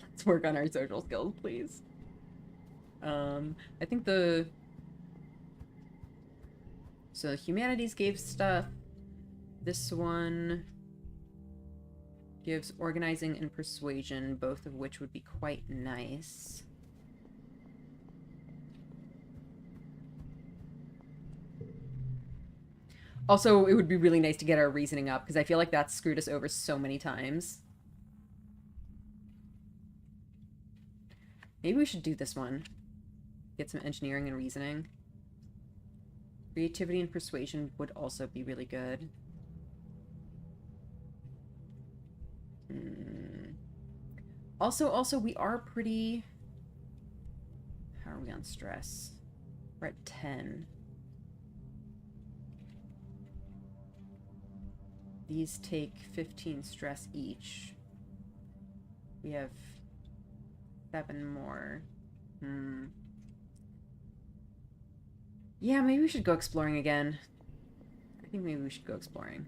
Let's work on our social skills, please. I think so humanities gave stuff. This one gives organizing and persuasion, both of which would be quite nice. Also, it would be really nice to get our reasoning up, because I feel like that's screwed us over so many times. Maybe we should do this one. Get some engineering and reasoning. Creativity and persuasion would also be really good. Also, we are pretty... How are we on stress? We're at 10. These take 15 stress each. We have 7 more. Yeah, maybe we should go exploring again. I think maybe we should go exploring.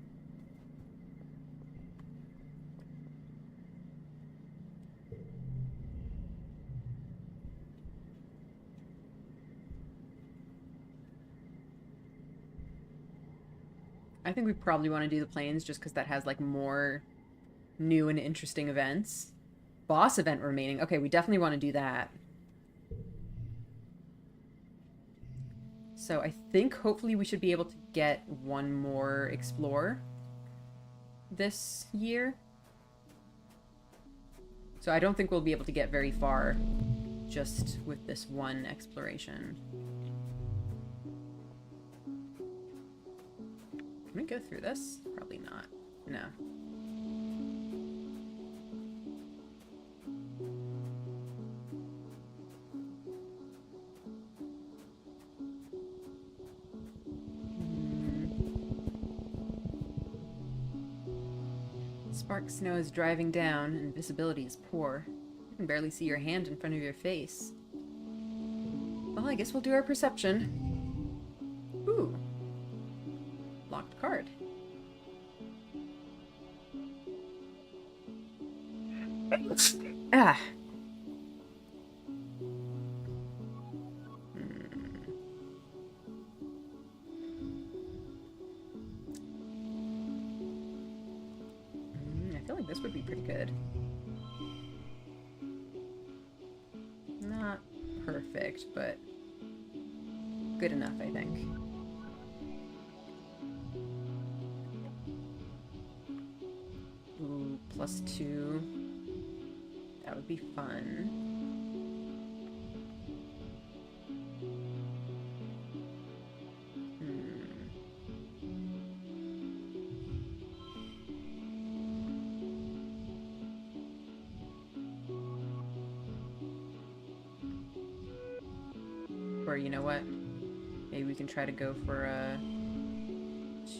I think we probably want to do the plains just because that has, like, more new and interesting events. Boss event remaining. Okay, we definitely want to do that. So I think hopefully we should be able to get one more explore this year. So I don't think we'll be able to get very far just with this one exploration. Can we go through this? Probably not. No. Spark snow is driving down, and visibility is poor. You can barely see your hand in front of your face. Well, I guess we'll do our perception. Ooh. Locked card. Ah. I feel like this would be pretty good. Not perfect, but good enough, I think. Ooh, +2. That would be fun. Or you know what? Maybe we can try to go for a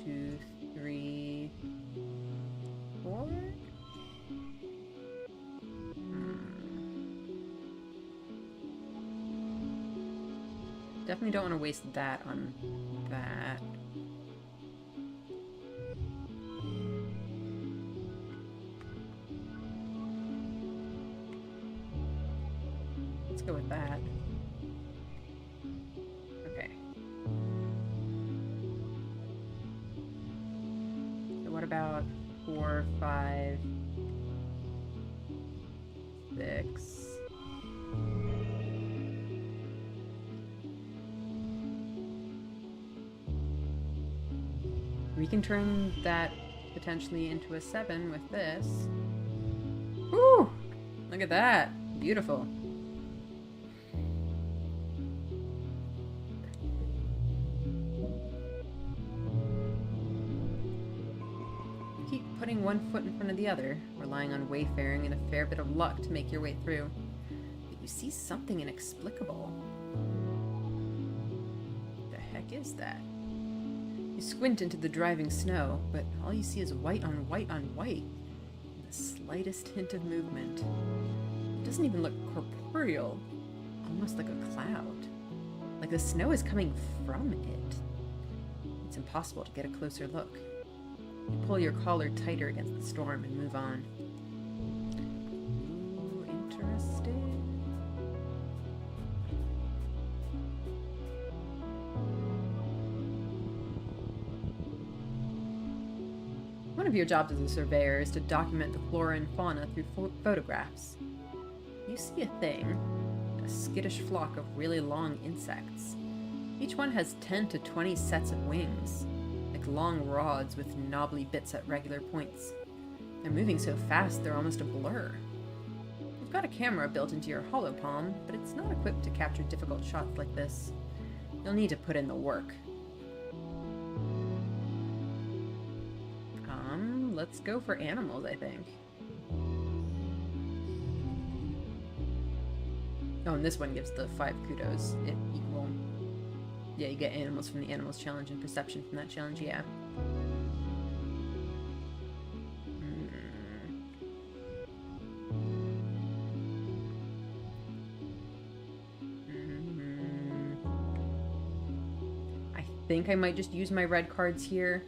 2, 3, 4? Definitely don't want to waste that on that. Let's go with that. Okay. So what about 4, 5, 6? We can turn that potentially into a 7 with this. Woo! Look at that. Beautiful. Keep putting one foot in front of the other, relying on wayfaring and a fair bit of luck to make your way through. But you see something inexplicable. What the heck is that? You squint into the driving snow, but all you see is white on white on white. And the slightest hint of movement. It doesn't even look corporeal. Almost like a cloud. Like the snow is coming from it. It's impossible to get a closer look. You pull your collar tighter against the storm and move on. Ooh, interesting. One of your jobs as a surveyor is to document the flora and fauna through photographs. You see a thing, a skittish flock of really long insects. Each one has 10 to 20 sets of wings, like long rods with knobbly bits at regular points. They're moving so fast they're almost a blur. You've got a camera built into your holopalm, but it's not equipped to capture difficult shots like this. You'll need to put in the work. Let's go for animals, I think. Oh, and this one gives the 5 kudos. It equal. Yeah, you get animals from the animals challenge and perception from that challenge, yeah. I think I might just use my red cards here.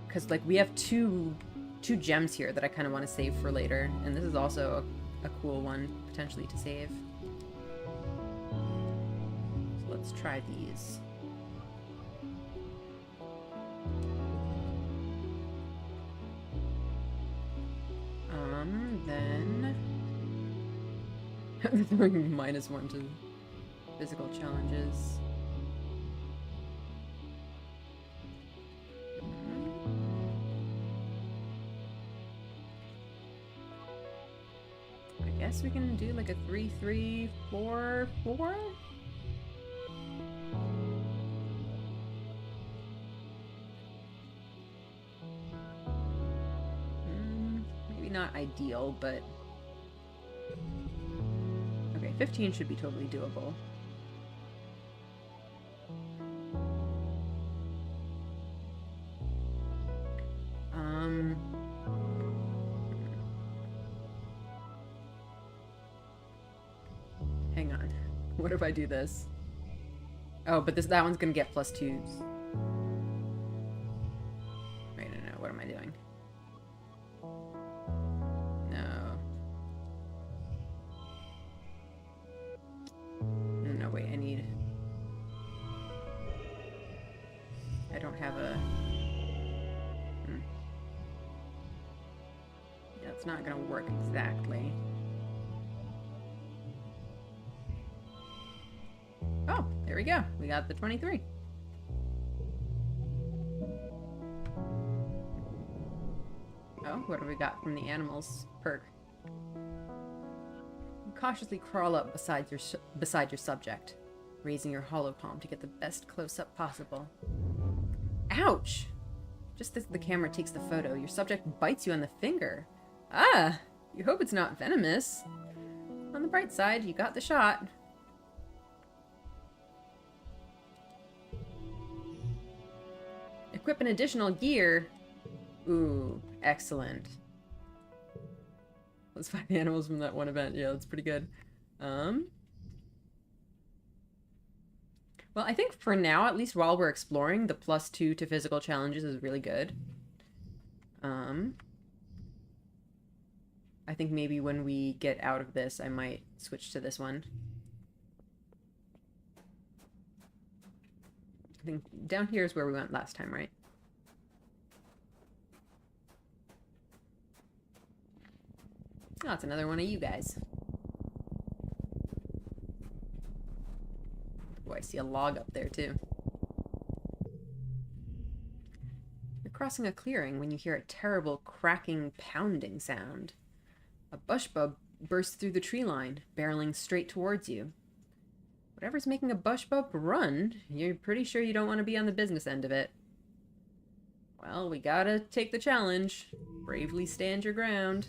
Because, like, we have two gems here that I kind of want to save for later. And this is also a cool one, potentially, to save. So let's try these. Then... -1 to physical challenges. I guess we can do like a 3-3-4-4? Maybe not ideal, but... Okay, 15 should be totally doable. Hang on. What if I do this? Oh, but that one's gonna get +2s. Wait, no, what am I doing? No, wait, I don't have a... Yeah, it's not gonna work exactly. Oh, there we go. We got the 23. Oh, what have we got from the animals perk? Cautiously crawl up beside your subject, raising your holopalm to get the best close-up possible. Ouch! Just as the camera takes the photo, your subject bites you on the finger. Ah! You hope it's not venomous. On the bright side, you got the shot. Equip an additional gear. Ooh, excellent. Let's find the animals from that one event. Yeah, that's pretty good. Well, I think for now, at least while we're exploring, the +2 to physical challenges is really good. I think maybe when we get out of this, I might switch to this one. I think down here is where we went last time, right? Oh, it's another one of you guys. Oh, I see a log up there, too. You're crossing a clearing when you hear a terrible cracking, pounding sound. A bushbub bursts through the tree line, barreling straight towards you. Whatever's making a bushbub run, you're pretty sure you don't want to be on the business end of it. Well, we gotta take the challenge. Bravely stand your ground.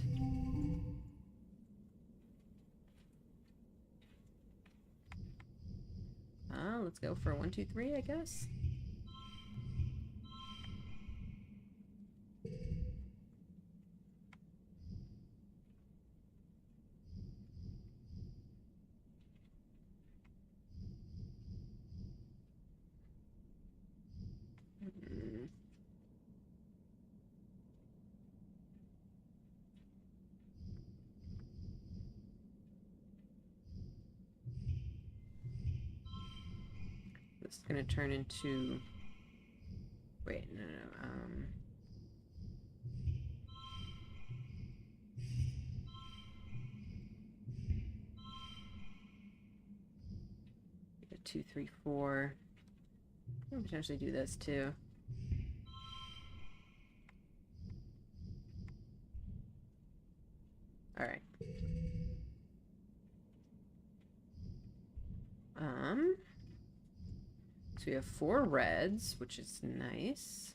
Let's go for 1, 2, 3, I guess. This is gonna turn into... Wait, no. A 2, 3, 4. I can potentially do this too. Alright. So we have 4 reds, which is nice.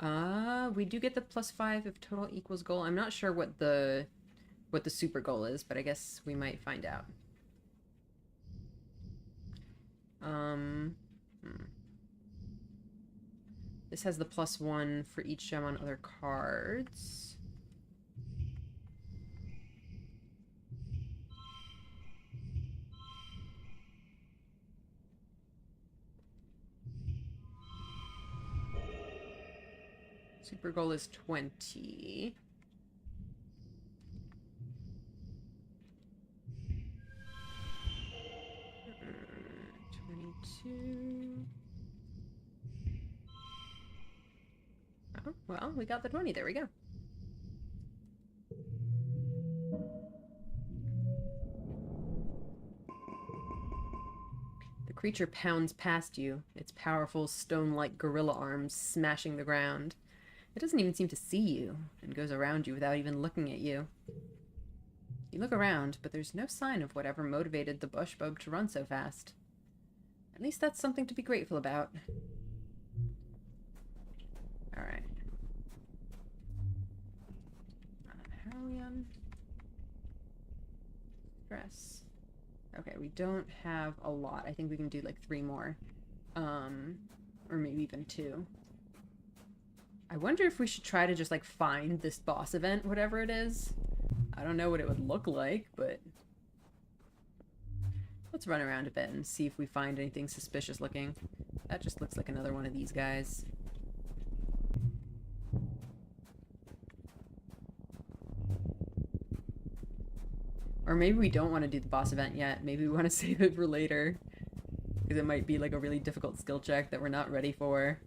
We do get the +5 if total equals goal. I'm not sure what the super goal is, but I guess we might find out. This has the +1 for each gem on other cards. Super goal is 20. Uh, 22. Oh, well, we got the 20. There we go. The creature pounds past you, its powerful stone-like gorilla arms smashing the ground. It doesn't even seem to see you, and goes around you without even looking at you. You look around, but there's no sign of whatever motivated the bushbub to run so fast. At least that's something to be grateful about. Alright. Talien. Stress. Okay, we don't have a lot. I think we can do like 3 more. Or maybe even 2. I wonder if we should try to just like find this boss event, whatever it is. I don't know what it would look like, but let's run around a bit and see if we find anything suspicious looking. That just looks like another one of these guys. Or maybe we don't want to do the boss event yet. Maybe we want to save it for later. Because it might be like a really difficult skill check that we're not ready for.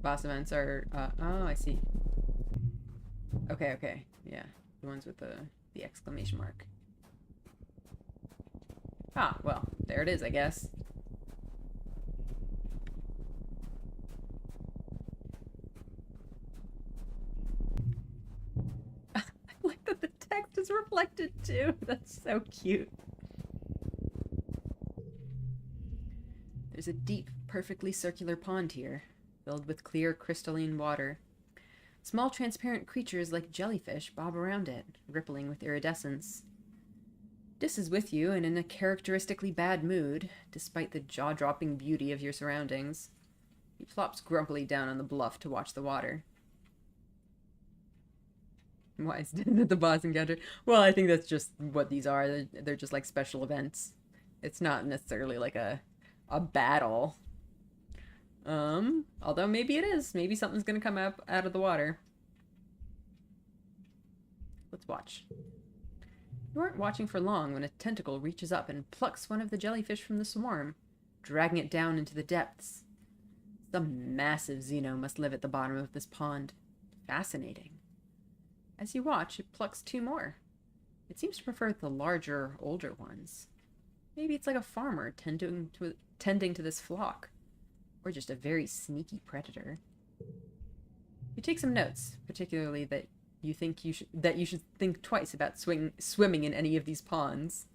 Boss events are, oh, I see. Okay, okay. Yeah. The ones with the exclamation mark. Ah, well, there it is, I guess. I like that the text is reflected too. That's so cute. There's a deep, perfectly circular pond here, filled with clear, crystalline water. Small, transparent creatures like jellyfish bob around it, rippling with iridescence. Dis is with you and in a characteristically bad mood, despite the jaw-dropping beauty of your surroundings. He plops grumpily down on the bluff to watch the water. Why is it the boss encounter? Well, I think that's just what these are. They're just like special events. It's not necessarily like a battle. Although maybe it is. Maybe something's gonna come up out of the water. Let's watch. You aren't watching for long when a tentacle reaches up and plucks one of the jellyfish from the swarm, dragging it down into the depths. Some massive Xeno must live at the bottom of this pond. Fascinating. As you watch, it plucks 2 more. It seems to prefer the larger, older ones. Maybe it's like a farmer tending to this flock. Or just a very sneaky predator. You take some notes, particularly that you should think twice about swimming in any of these ponds.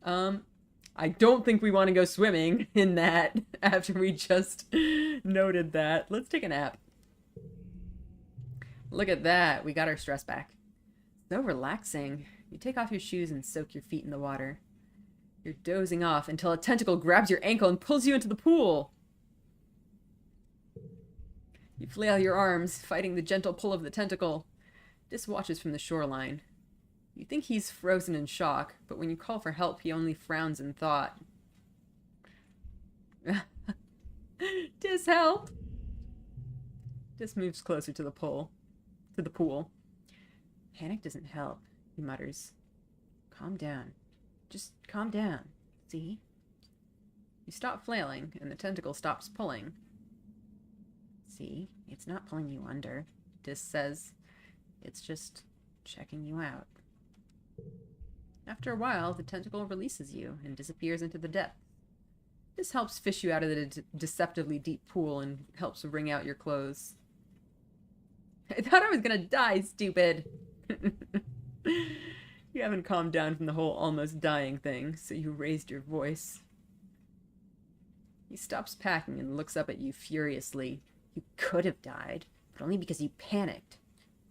I don't think we want to go swimming in that after we just noted that. Let's take a nap. Look at that. We got our stress back. So relaxing. You take off your shoes and soak your feet in the water. You're dozing off until a tentacle grabs your ankle and pulls you into the pool. You flail your arms, fighting the gentle pull of the tentacle. Dis watches from the shoreline. You think he's frozen in shock, but when you call for help, he only frowns in thought. Dis, help! Dis moves closer to the pool. Panic doesn't help, he mutters. Calm down. Just calm down. See? You stop flailing, and the tentacle stops pulling. See? It's not pulling you under, Dis says. It's just checking you out. After a while, the tentacle releases you and disappears into the depths. This helps fish you out of the deceptively deep pool and helps wring out your clothes. I thought I was gonna die, stupid! You haven't calmed down from the whole almost dying thing, so you raised your voice. He stops packing and looks up at you furiously. You could have died, but only because you panicked.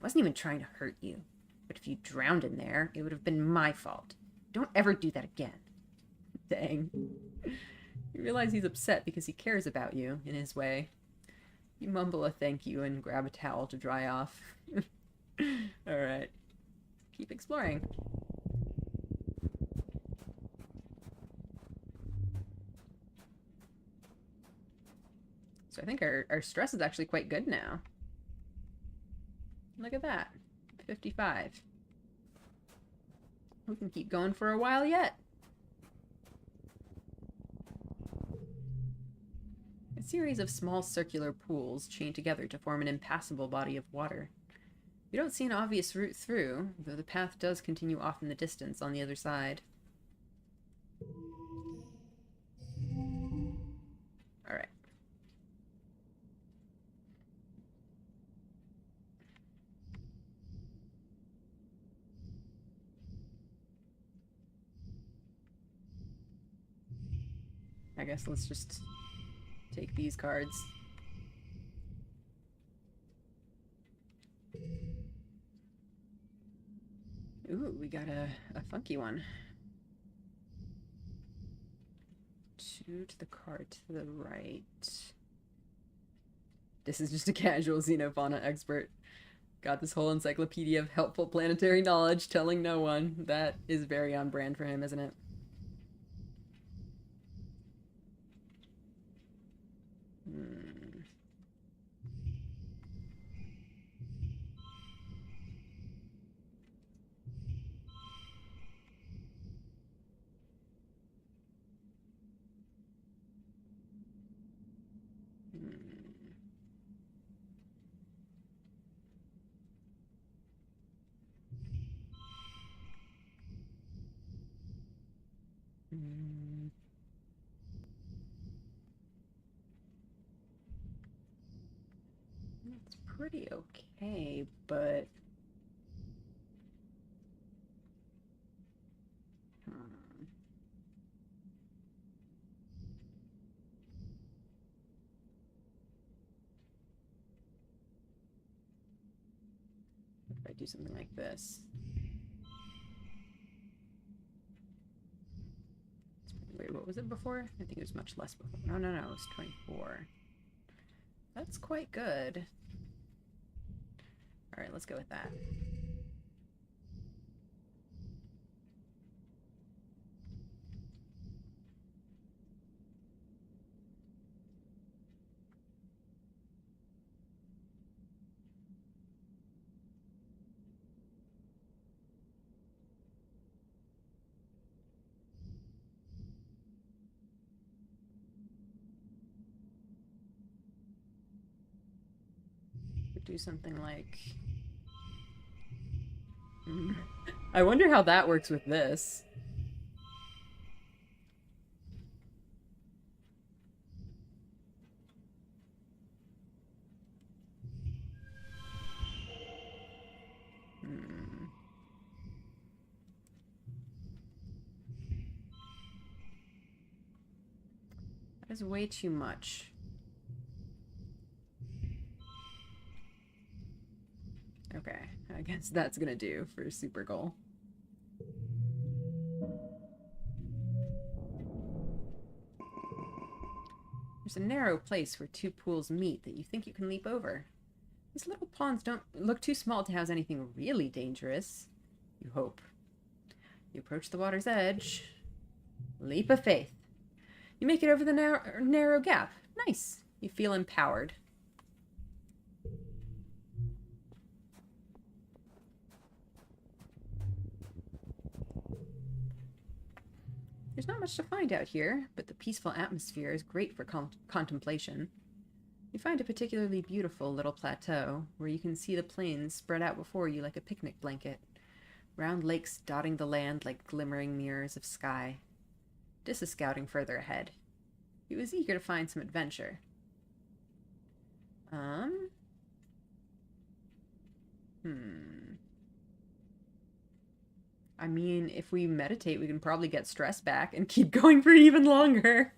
I wasn't even trying to hurt you. But if you drowned in there, it would have been my fault. Don't ever do that again. Dang. You realize he's upset because he cares about you, in his way. You mumble a thank you and grab a towel to dry off. Alright. Keep exploring. So I think our stress is actually quite good now. Look at that. 55. We can keep going for a while yet. A series of small circular pools chain together to form an impassable body of water. You don't see an obvious route through, though the path does continue off in the distance on the other side. Alright. I guess let's just take these cards. Ooh, we got a funky one. 2 to the card to the right. This is just a casual xenofauna expert. Got this whole encyclopedia of helpful planetary knowledge, telling no one. That is very on brand for him, isn't it? It's pretty okay, but... If I do something like this... Wait, what was it before? I think it was much less before. No, it was 24. That's quite good. Alright, let's go with that. Do something like... I wonder how that works with this. That is way too much. Okay, I guess that's gonna do for super goal. There's a narrow place where 2 pools meet that you think you can leap over. These little ponds don't look too small to house anything really dangerous. You hope. You approach the water's edge. Leap of faith. You make it over the narrow gap. Nice. You feel empowered. There's not much to find out here, but the peaceful atmosphere is great for contemplation. You find a particularly beautiful little plateau, where you can see the plains spread out before you like a picnic blanket, round lakes dotting the land like glimmering mirrors of sky. Dis is scouting further ahead. He was eager to find some adventure. I mean, if we meditate, we can probably get stress back and keep going for even longer.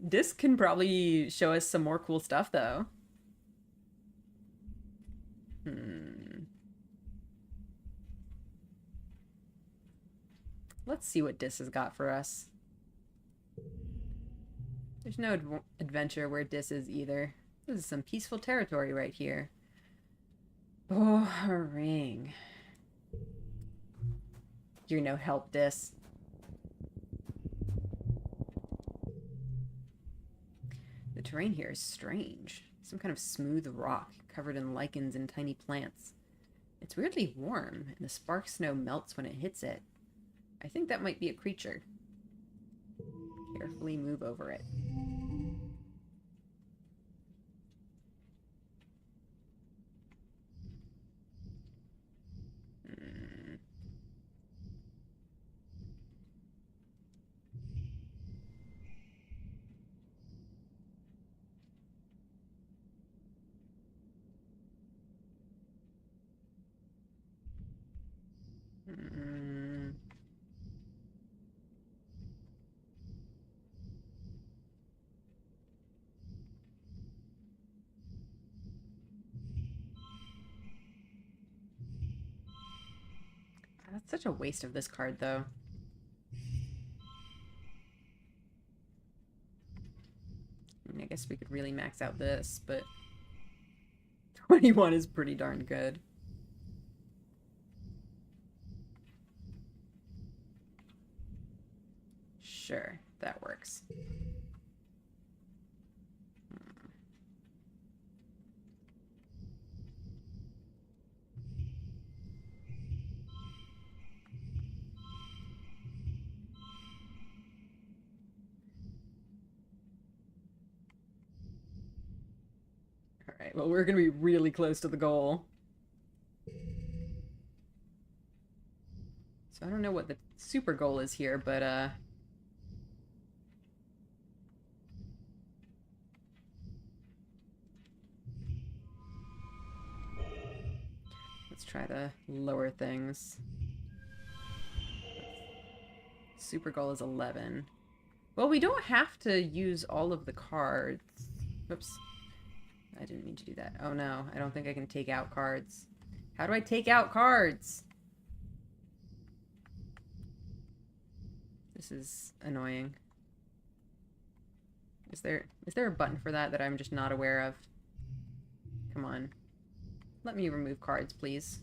This can probably show us some more cool stuff, though. Let's see what Dis has got for us. There's no adventure where Dis is either. This is some peaceful territory right here. Oh, a ring. You're no help, Dis. The terrain here is strange. Some kind of smooth rock covered in lichens and tiny plants. It's weirdly warm, and the spark snow melts when it hits it. I think that might be a creature. Carefully move over it. That's such a waste of this card, though. I mean, I guess we could really max out this, but 21 is pretty darn good. Sure, that works. Alright, well, we're gonna be really close to the goal. So I don't know what the super goal is here, but, let's try to lower things. Super goal is 11. Well, we don't have to use all of the cards. Oops. I didn't mean to do that. Oh no, I don't think I can take out cards. How do I take out cards? This is annoying. Is there a button for that that I'm just not aware of? Come on. Let me remove cards, please.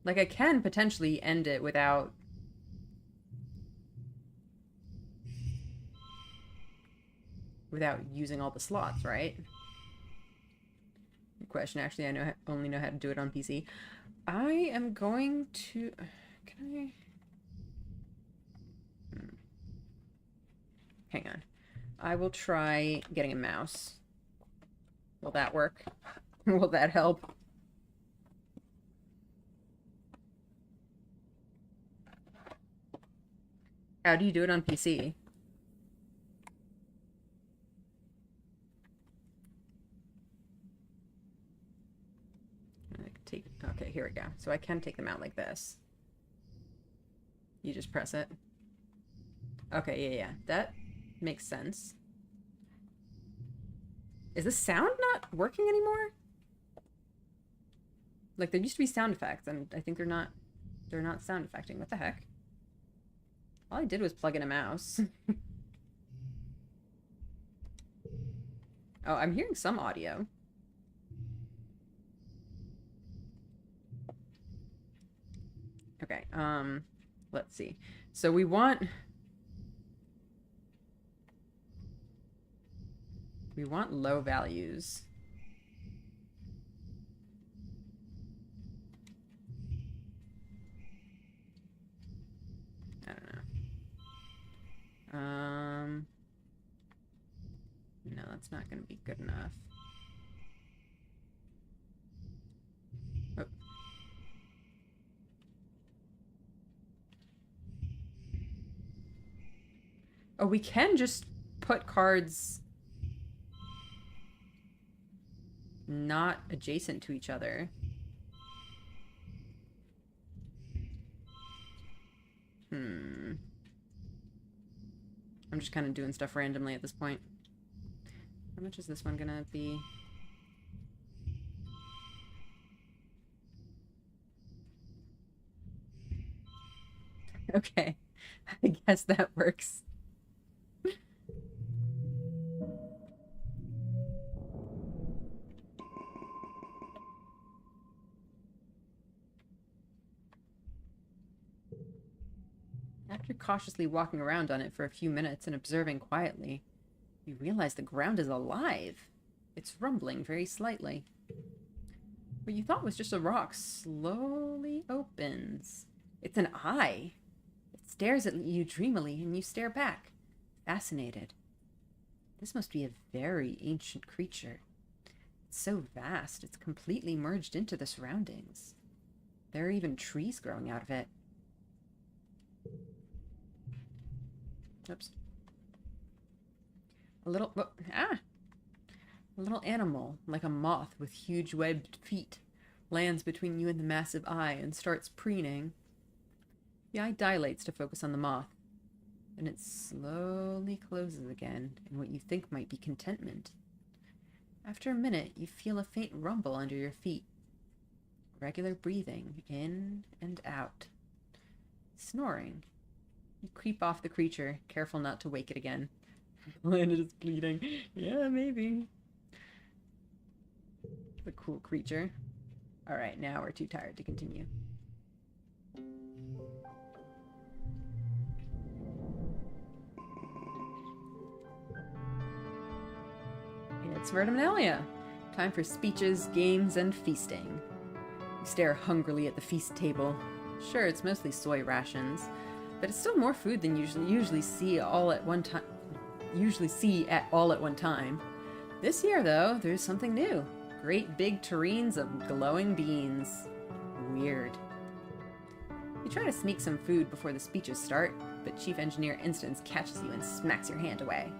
Like, I can potentially end it without... without using all the slots, right? Good question. Actually, I only know how to do it on PC. I am going to... Can I... Hang on. I will try getting a mouse. Will that work? Will that help? How do you do it on PC? Okay, here we go. So I can take them out like this. You just press it. Okay, yeah. That makes sense. Is the sound not working anymore? Like, there used to be sound effects, and I think they're not sound effecting. What the heck? All I did was plug in a mouse. Oh, I'm hearing some audio. Okay, let's see. So we want low values. I don't know. No, that's not going to be good enough. Oh. Oh, we can just put cards not adjacent to each other. I'm just kind of doing stuff randomly at this point. How much is this one gonna be? Okay, I guess that works. After cautiously walking around on it for a few minutes and observing quietly, you realize the ground is alive. It's rumbling very slightly. What you thought was just a rock slowly opens. It's an eye. It stares at you dreamily, and you stare back, fascinated. This must be a very ancient creature. It's so vast, it's completely merged into the surroundings. There are even trees growing out of it. Oops. A little animal, like a moth with huge webbed feet, lands between you and the massive eye and starts preening. The eye dilates to focus on the moth, and it slowly closes again in what you think might be contentment. After a minute, you feel a faint rumble under your feet. Regular breathing, in and out. Snoring. You creep off the creature, careful not to wake it again. Planet is bleeding. Yeah, maybe. The cool creature. Alright, now we're too tired to continue. It's Vertiminalia. Time for speeches, games, and feasting. You stare hungrily at the feast table. Sure, it's mostly soy rations, but it's still more food than usually see at all at one time. This year, though, there's something new. Great big tureens of glowing beans. Weird. You try to sneak some food before the speeches start, but Chief Engineer Instance catches you and smacks your hand away.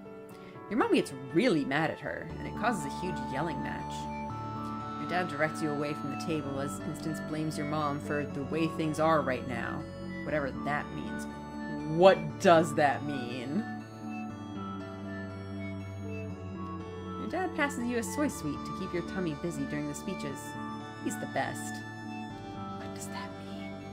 Your mom gets really mad at her, and it causes a huge yelling match. Your dad directs you away from the table as Instance blames your mom for the way things are right now. Whatever that means. What does that mean? Your dad passes you a soy sweet to keep your tummy busy during the speeches. He's the best. What does that mean?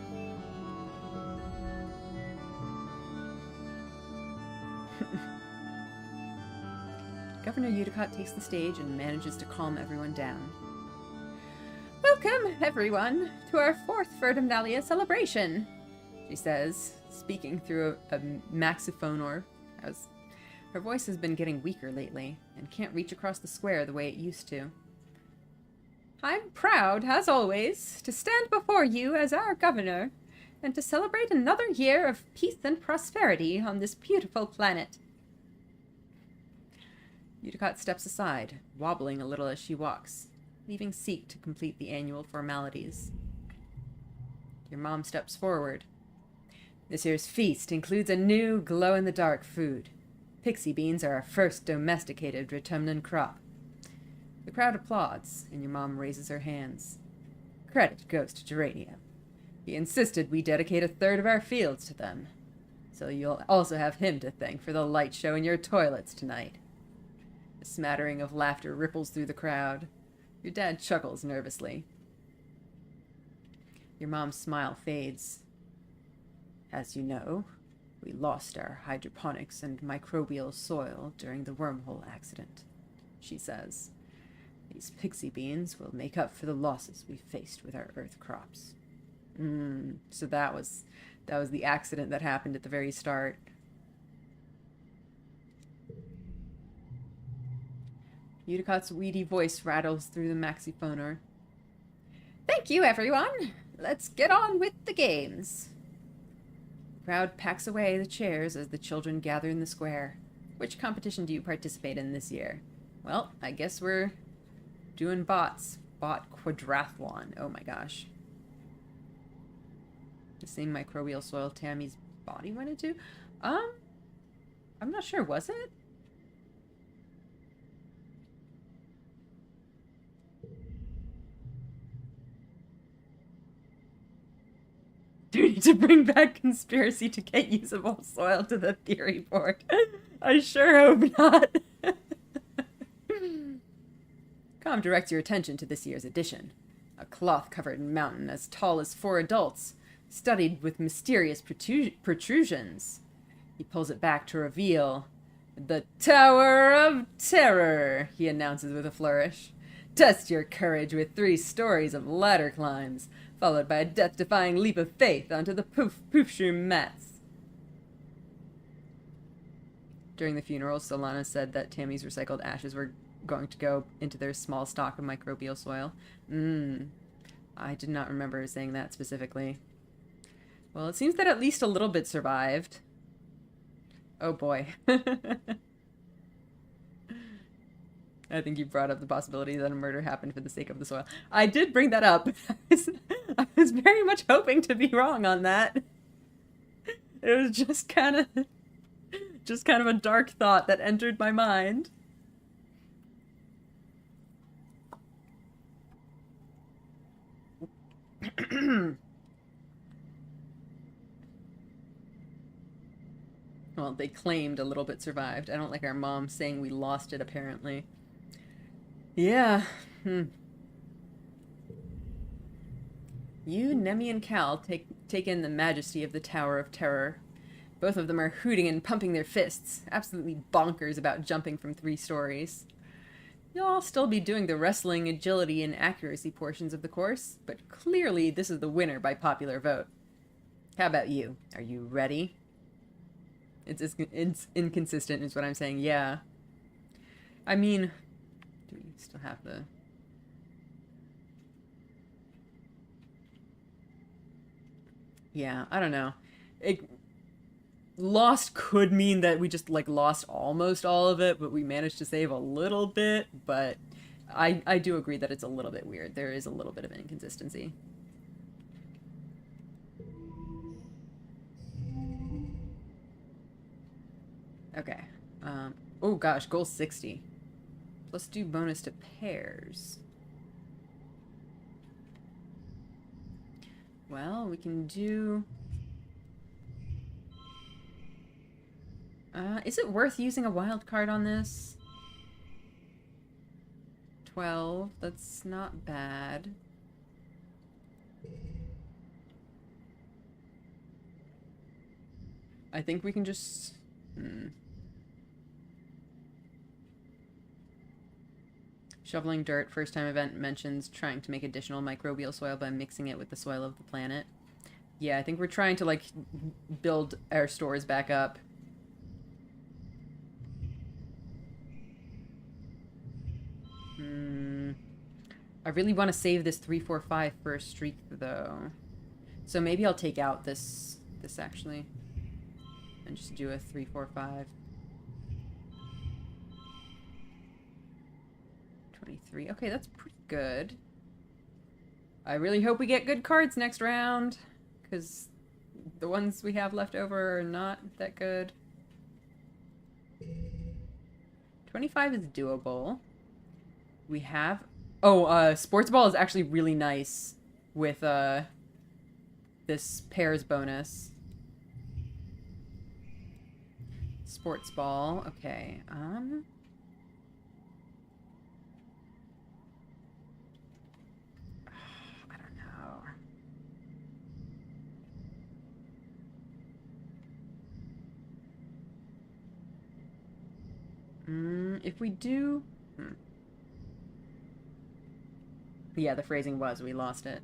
Governor Udicott takes the stage and manages to calm everyone down. Welcome, everyone, to our 4th Vertiminalia celebration, she says, speaking through a maxiphoner. Her voice has been getting weaker lately, and can't reach across the square the way it used to. I'm proud, as always, to stand before you as our governor, and to celebrate another year of peace and prosperity on this beautiful planet. Udicott steps aside, wobbling a little as she walks, leaving Seek to complete the annual formalities. Your mom steps forward. This year's feast includes a new glow-in-the-dark food. Pixie beans are our first domesticated autumnal crop. The crowd applauds, and your mom raises her hands. Credit goes to Geranium. He insisted we dedicate a third of our fields to them. So you'll also have him to thank for the light show in your toilets tonight. A smattering of laughter ripples through the crowd. Your dad chuckles nervously. Your mom's smile fades. As you know, we lost our hydroponics and microbial soil during the wormhole accident, she says. These pixie beans will make up for the losses we faced with our earth crops. So that was the accident that happened at the very start. Udicott's weedy voice rattles through the maxiphoner. Thank you, everyone! Let's get on with the games! The crowd packs away the chairs as the children gather in the square. Which competition do you participate in this year? Well, I guess we're doing bots. Bot quadrathlon. Oh my gosh. The same microbial soil Tammy's body went into? I'm not sure, was it? Do we need to bring back conspiracy to get usable soil to the theory board? I sure hope not. Com directs your attention to this year's edition. A cloth-covered mountain as tall as 4 adults, studded with mysterious protrusions. He pulls it back to reveal the Tower of Terror, he announces with a flourish. Test your courage with 3 stories of ladder climbs, followed by a death-defying leap of faith onto the poofshroom mats. During the funeral, Solana said that Tammy's recycled ashes were going to go into their small stock of microbial soil. I did not remember saying that specifically. Well, it seems that at least a little bit survived. Oh boy. I think you brought up the possibility that a murder happened for the sake of the soil. I did bring that up. I was very much hoping to be wrong on that. It was just kind of a dark thought that entered my mind. Well, they claimed a little bit survived. I don't like our mom saying we lost it, apparently. Yeah. You, Nemi, and Cal take in the majesty of the Tower of Terror. Both of them are hooting and pumping their fists, absolutely bonkers about jumping from 3 stories. You'll all still be doing the wrestling, agility, and accuracy portions of the course, but clearly this is the winner by popular vote. How about you? Are you ready? It's inconsistent is what I'm saying. Yeah. I mean, do we still have the... Yeah, I don't know. Lost could mean that we just, like, lost almost all of it, but we managed to save a little bit, but I do agree that it's a little bit weird. There is a little bit of an inconsistency. Okay. Oh gosh, goal 60. Let's do bonus to pairs. Well, we can do... is it worth using a wild card on this? 12. That's not bad. I think we can just... Shoveling dirt, first time event mentions trying to make additional microbial soil by mixing it with the soil of the planet. Yeah, I think we're trying to, like, build our stores back up. I really want to save this 3-4-5 for a streak, though. So maybe I'll take out this actually. And just do a 3-4-5. 23. Okay, that's pretty good. I really hope we get good cards next round, because the ones we have left over are not that good. 25 is doable. We have... Oh, Sports Ball is actually really nice with this pairs bonus. Sports Ball, okay. I don't know. If we do... Yeah, the phrasing was, we lost it.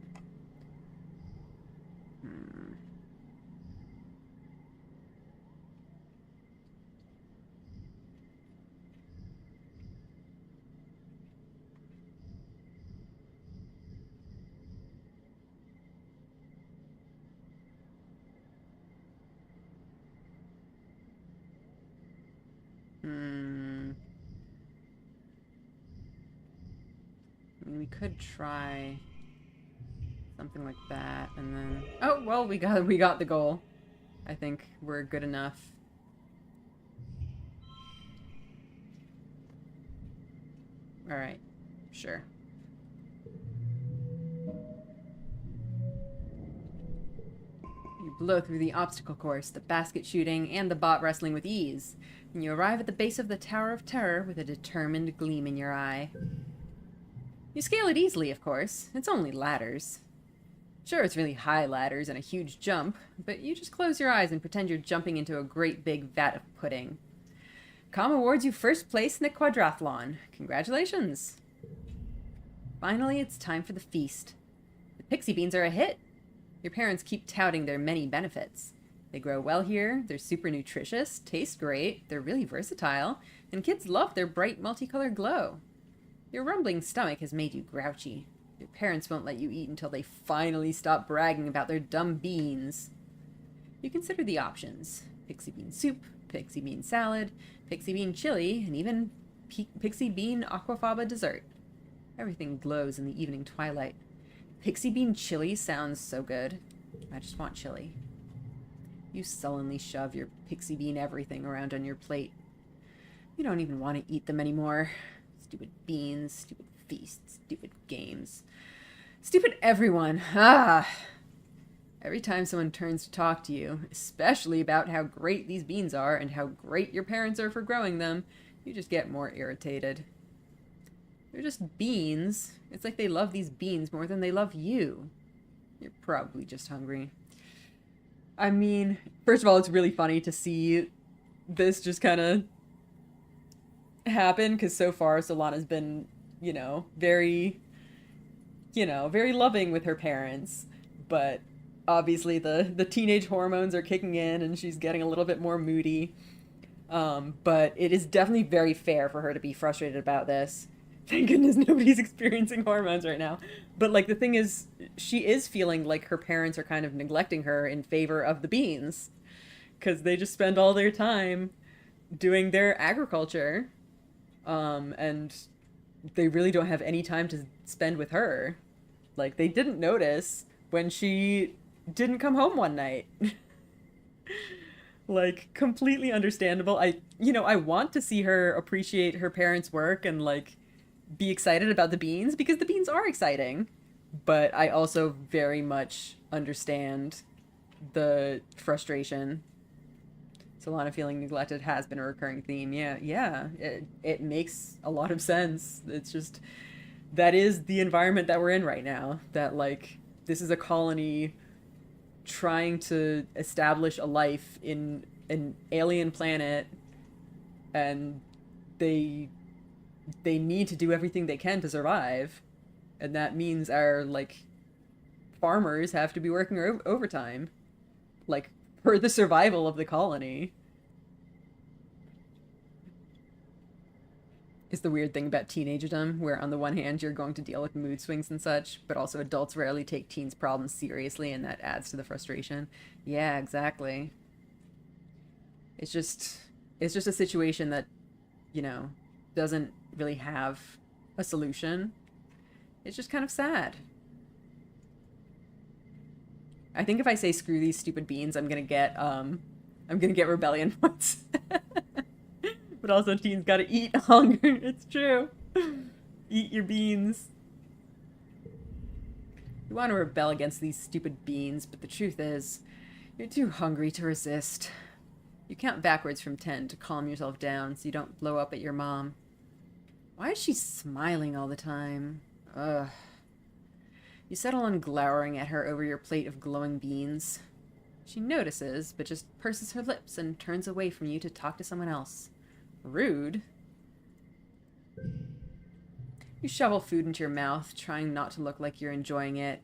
I mean, we could try something like that, and then... Oh, well, we got the goal. I think we're good enough. Alright. Sure. You blow through the obstacle course, the basket shooting, and the bot wrestling with ease, and you arrive at the base of the Tower of Terror with a determined gleam in your eye. You scale it easily, of course. It's only ladders. Sure, it's really high ladders and a huge jump, but you just close your eyes and pretend you're jumping into a great big vat of pudding. Com awards you first place in the quadrathlon. Congratulations! Finally, it's time for the feast. The pixie beans are a hit. Your parents keep touting their many benefits. They grow well here, they're super nutritious, taste great, they're really versatile, and kids love their bright multicolored glow. Your rumbling stomach has made you grouchy. Your parents won't let you eat until they finally stop bragging about their dumb beans. You consider the options. Pixie bean soup, pixie bean salad, pixie bean chili, and even pixie bean aquafaba dessert. Everything glows in the evening twilight. Pixie bean chili sounds so good. I just want chili. You sullenly shove your pixie bean everything around on your plate. You don't even want to eat them anymore. Stupid beans, stupid feasts, stupid games. Stupid everyone. Ah! Every time someone turns to talk to you, especially about how great these beans are and how great your parents are for growing them, you just get more irritated. They're just beans. It's like they love these beans more than they love you. You're probably just hungry. I mean, first of all, it's really funny to see this just kind of happen, because so far Solana's been, very loving with her parents, but obviously the teenage hormones are kicking in and she's getting a little bit more moody. But it is definitely very fair for her to be frustrated about this. Thank goodness nobody's experiencing hormones right now. But, the thing is, she is feeling like her parents are kind of neglecting her in favor of the beans. Because they just spend all their time doing their agriculture. And they really don't have any time to spend with her. They didn't notice when she didn't come home one night. Completely understandable. I want to see her appreciate her parents' work and, be excited about the beans, because the beans are exciting. But I also very much understand the frustration. Solana feeling neglected has been a recurring theme. Yeah, it makes a lot of sense. It's just, that is the environment that we're in right now. That, this is a colony trying to establish a life in an alien planet, and they need to do everything they can to survive, and that means our farmers have to be working overtime for the survival of the colony. Is the weird thing about teenagerdom, where on the one hand you're going to deal with mood swings and such, but also adults rarely take teens' problems seriously, and that adds to the frustration. Yeah, exactly. It's just a situation that, doesn't really have a solution. It's just kind of sad. I think if I say screw these stupid beans, I'm gonna get rebellion points. But also, teens gotta eat hunger. It's true. Eat your beans. You want to rebel against these stupid beans, but the truth is, you're too hungry to resist. You count backwards from 10 to calm yourself down so you don't blow up at your mom. Why is she smiling all the time? Ugh. You settle on glowering at her over your plate of glowing beans. She notices, but just purses her lips and turns away from you to talk to someone else. Rude. You shovel food into your mouth, trying not to look like you're enjoying it.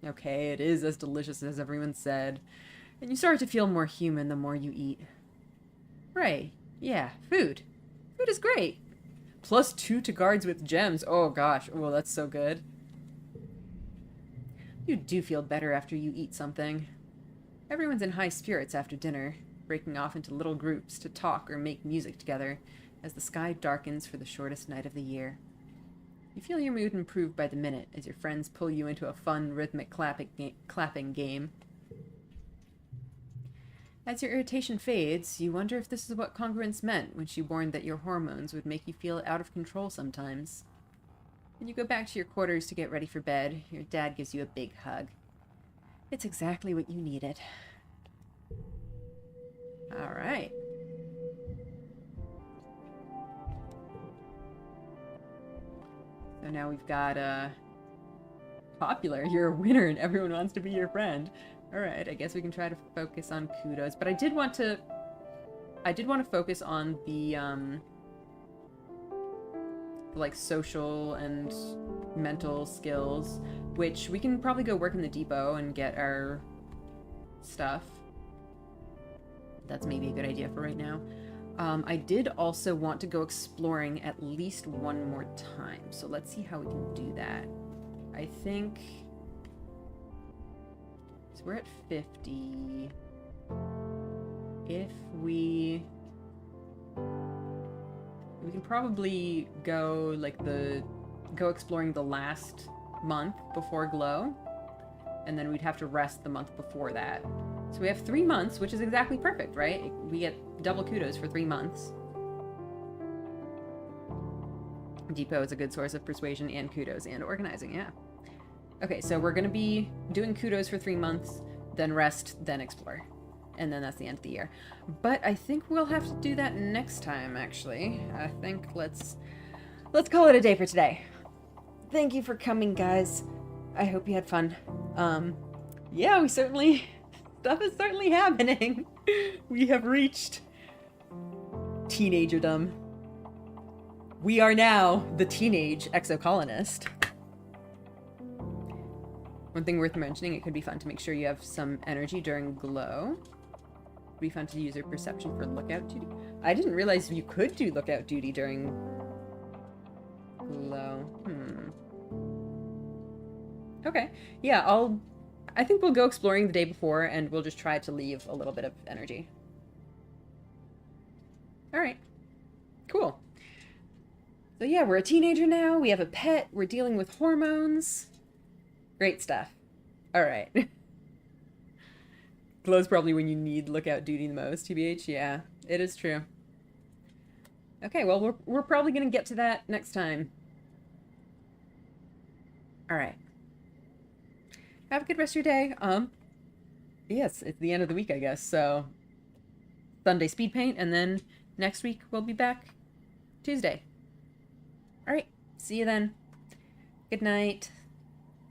Okay, it is as delicious as everyone said. And you start to feel more human the more you eat. Right. Yeah, food. Food is great. +2 to guards with gems. Oh gosh. Oh, that's so good. You do feel better after you eat something. Everyone's in high spirits after dinner, breaking off into little groups to talk or make music together as the sky darkens for the shortest night of the year. You feel your mood improve by the minute as your friends pull you into a fun, rhythmic clapping game. As your irritation fades, you wonder if this is what congruence meant when she warned that your hormones would make you feel out of control sometimes. When you go back to your quarters to get ready for bed, your dad gives you a big hug. It's exactly what you needed. Alright. So now we've got, popular. You're a winner and everyone wants to be your friend. Alright, I guess we can try to focus on kudos. But I did want to focus on the, like, social and mental skills, which we can probably go work in the depot and get our stuff. That's maybe a good idea for right now. I did also want to go exploring at least one more time, so let's see how we can do that. I think... so we're at 50. If we can probably go, like, go exploring the last month before Glow, and then we'd have to rest the month before that. So we have 3 months, which is exactly perfect, right? We get double kudos for 3 months. Depot is a good source of persuasion and kudos and organizing, yeah. Okay, so we're gonna be doing kudos for 3 months, then rest, then explore. And then that's the end of the year. But I think we'll have to do that next time, actually. I think let's call it a day for today. Thank you for coming, guys. I hope you had fun. Yeah, we certainly... stuff is certainly happening. We have reached teenagerdom. We are now the teenage exocolonist. One thing worth mentioning, it could be fun to make sure you have some energy during Glow. It'd be fun to use your perception for lookout duty. I didn't realize you could do lookout duty during Glow. Okay. Yeah, I think we'll go exploring the day before, and we'll just try to leave a little bit of energy. Alright. Cool. So yeah, we're a teenager now, we have a pet, we're dealing with hormones. Great stuff. Alright. Glow's probably when you need lookout duty the most, TBH. Yeah, it is true. Okay, well, we're probably gonna get to that next time. Alright. Have a good rest of your day. Yes, it's the end of the week, I guess, so... Sunday Speedpaint, and then next week we'll be back Tuesday. Alright, see you then. Good night.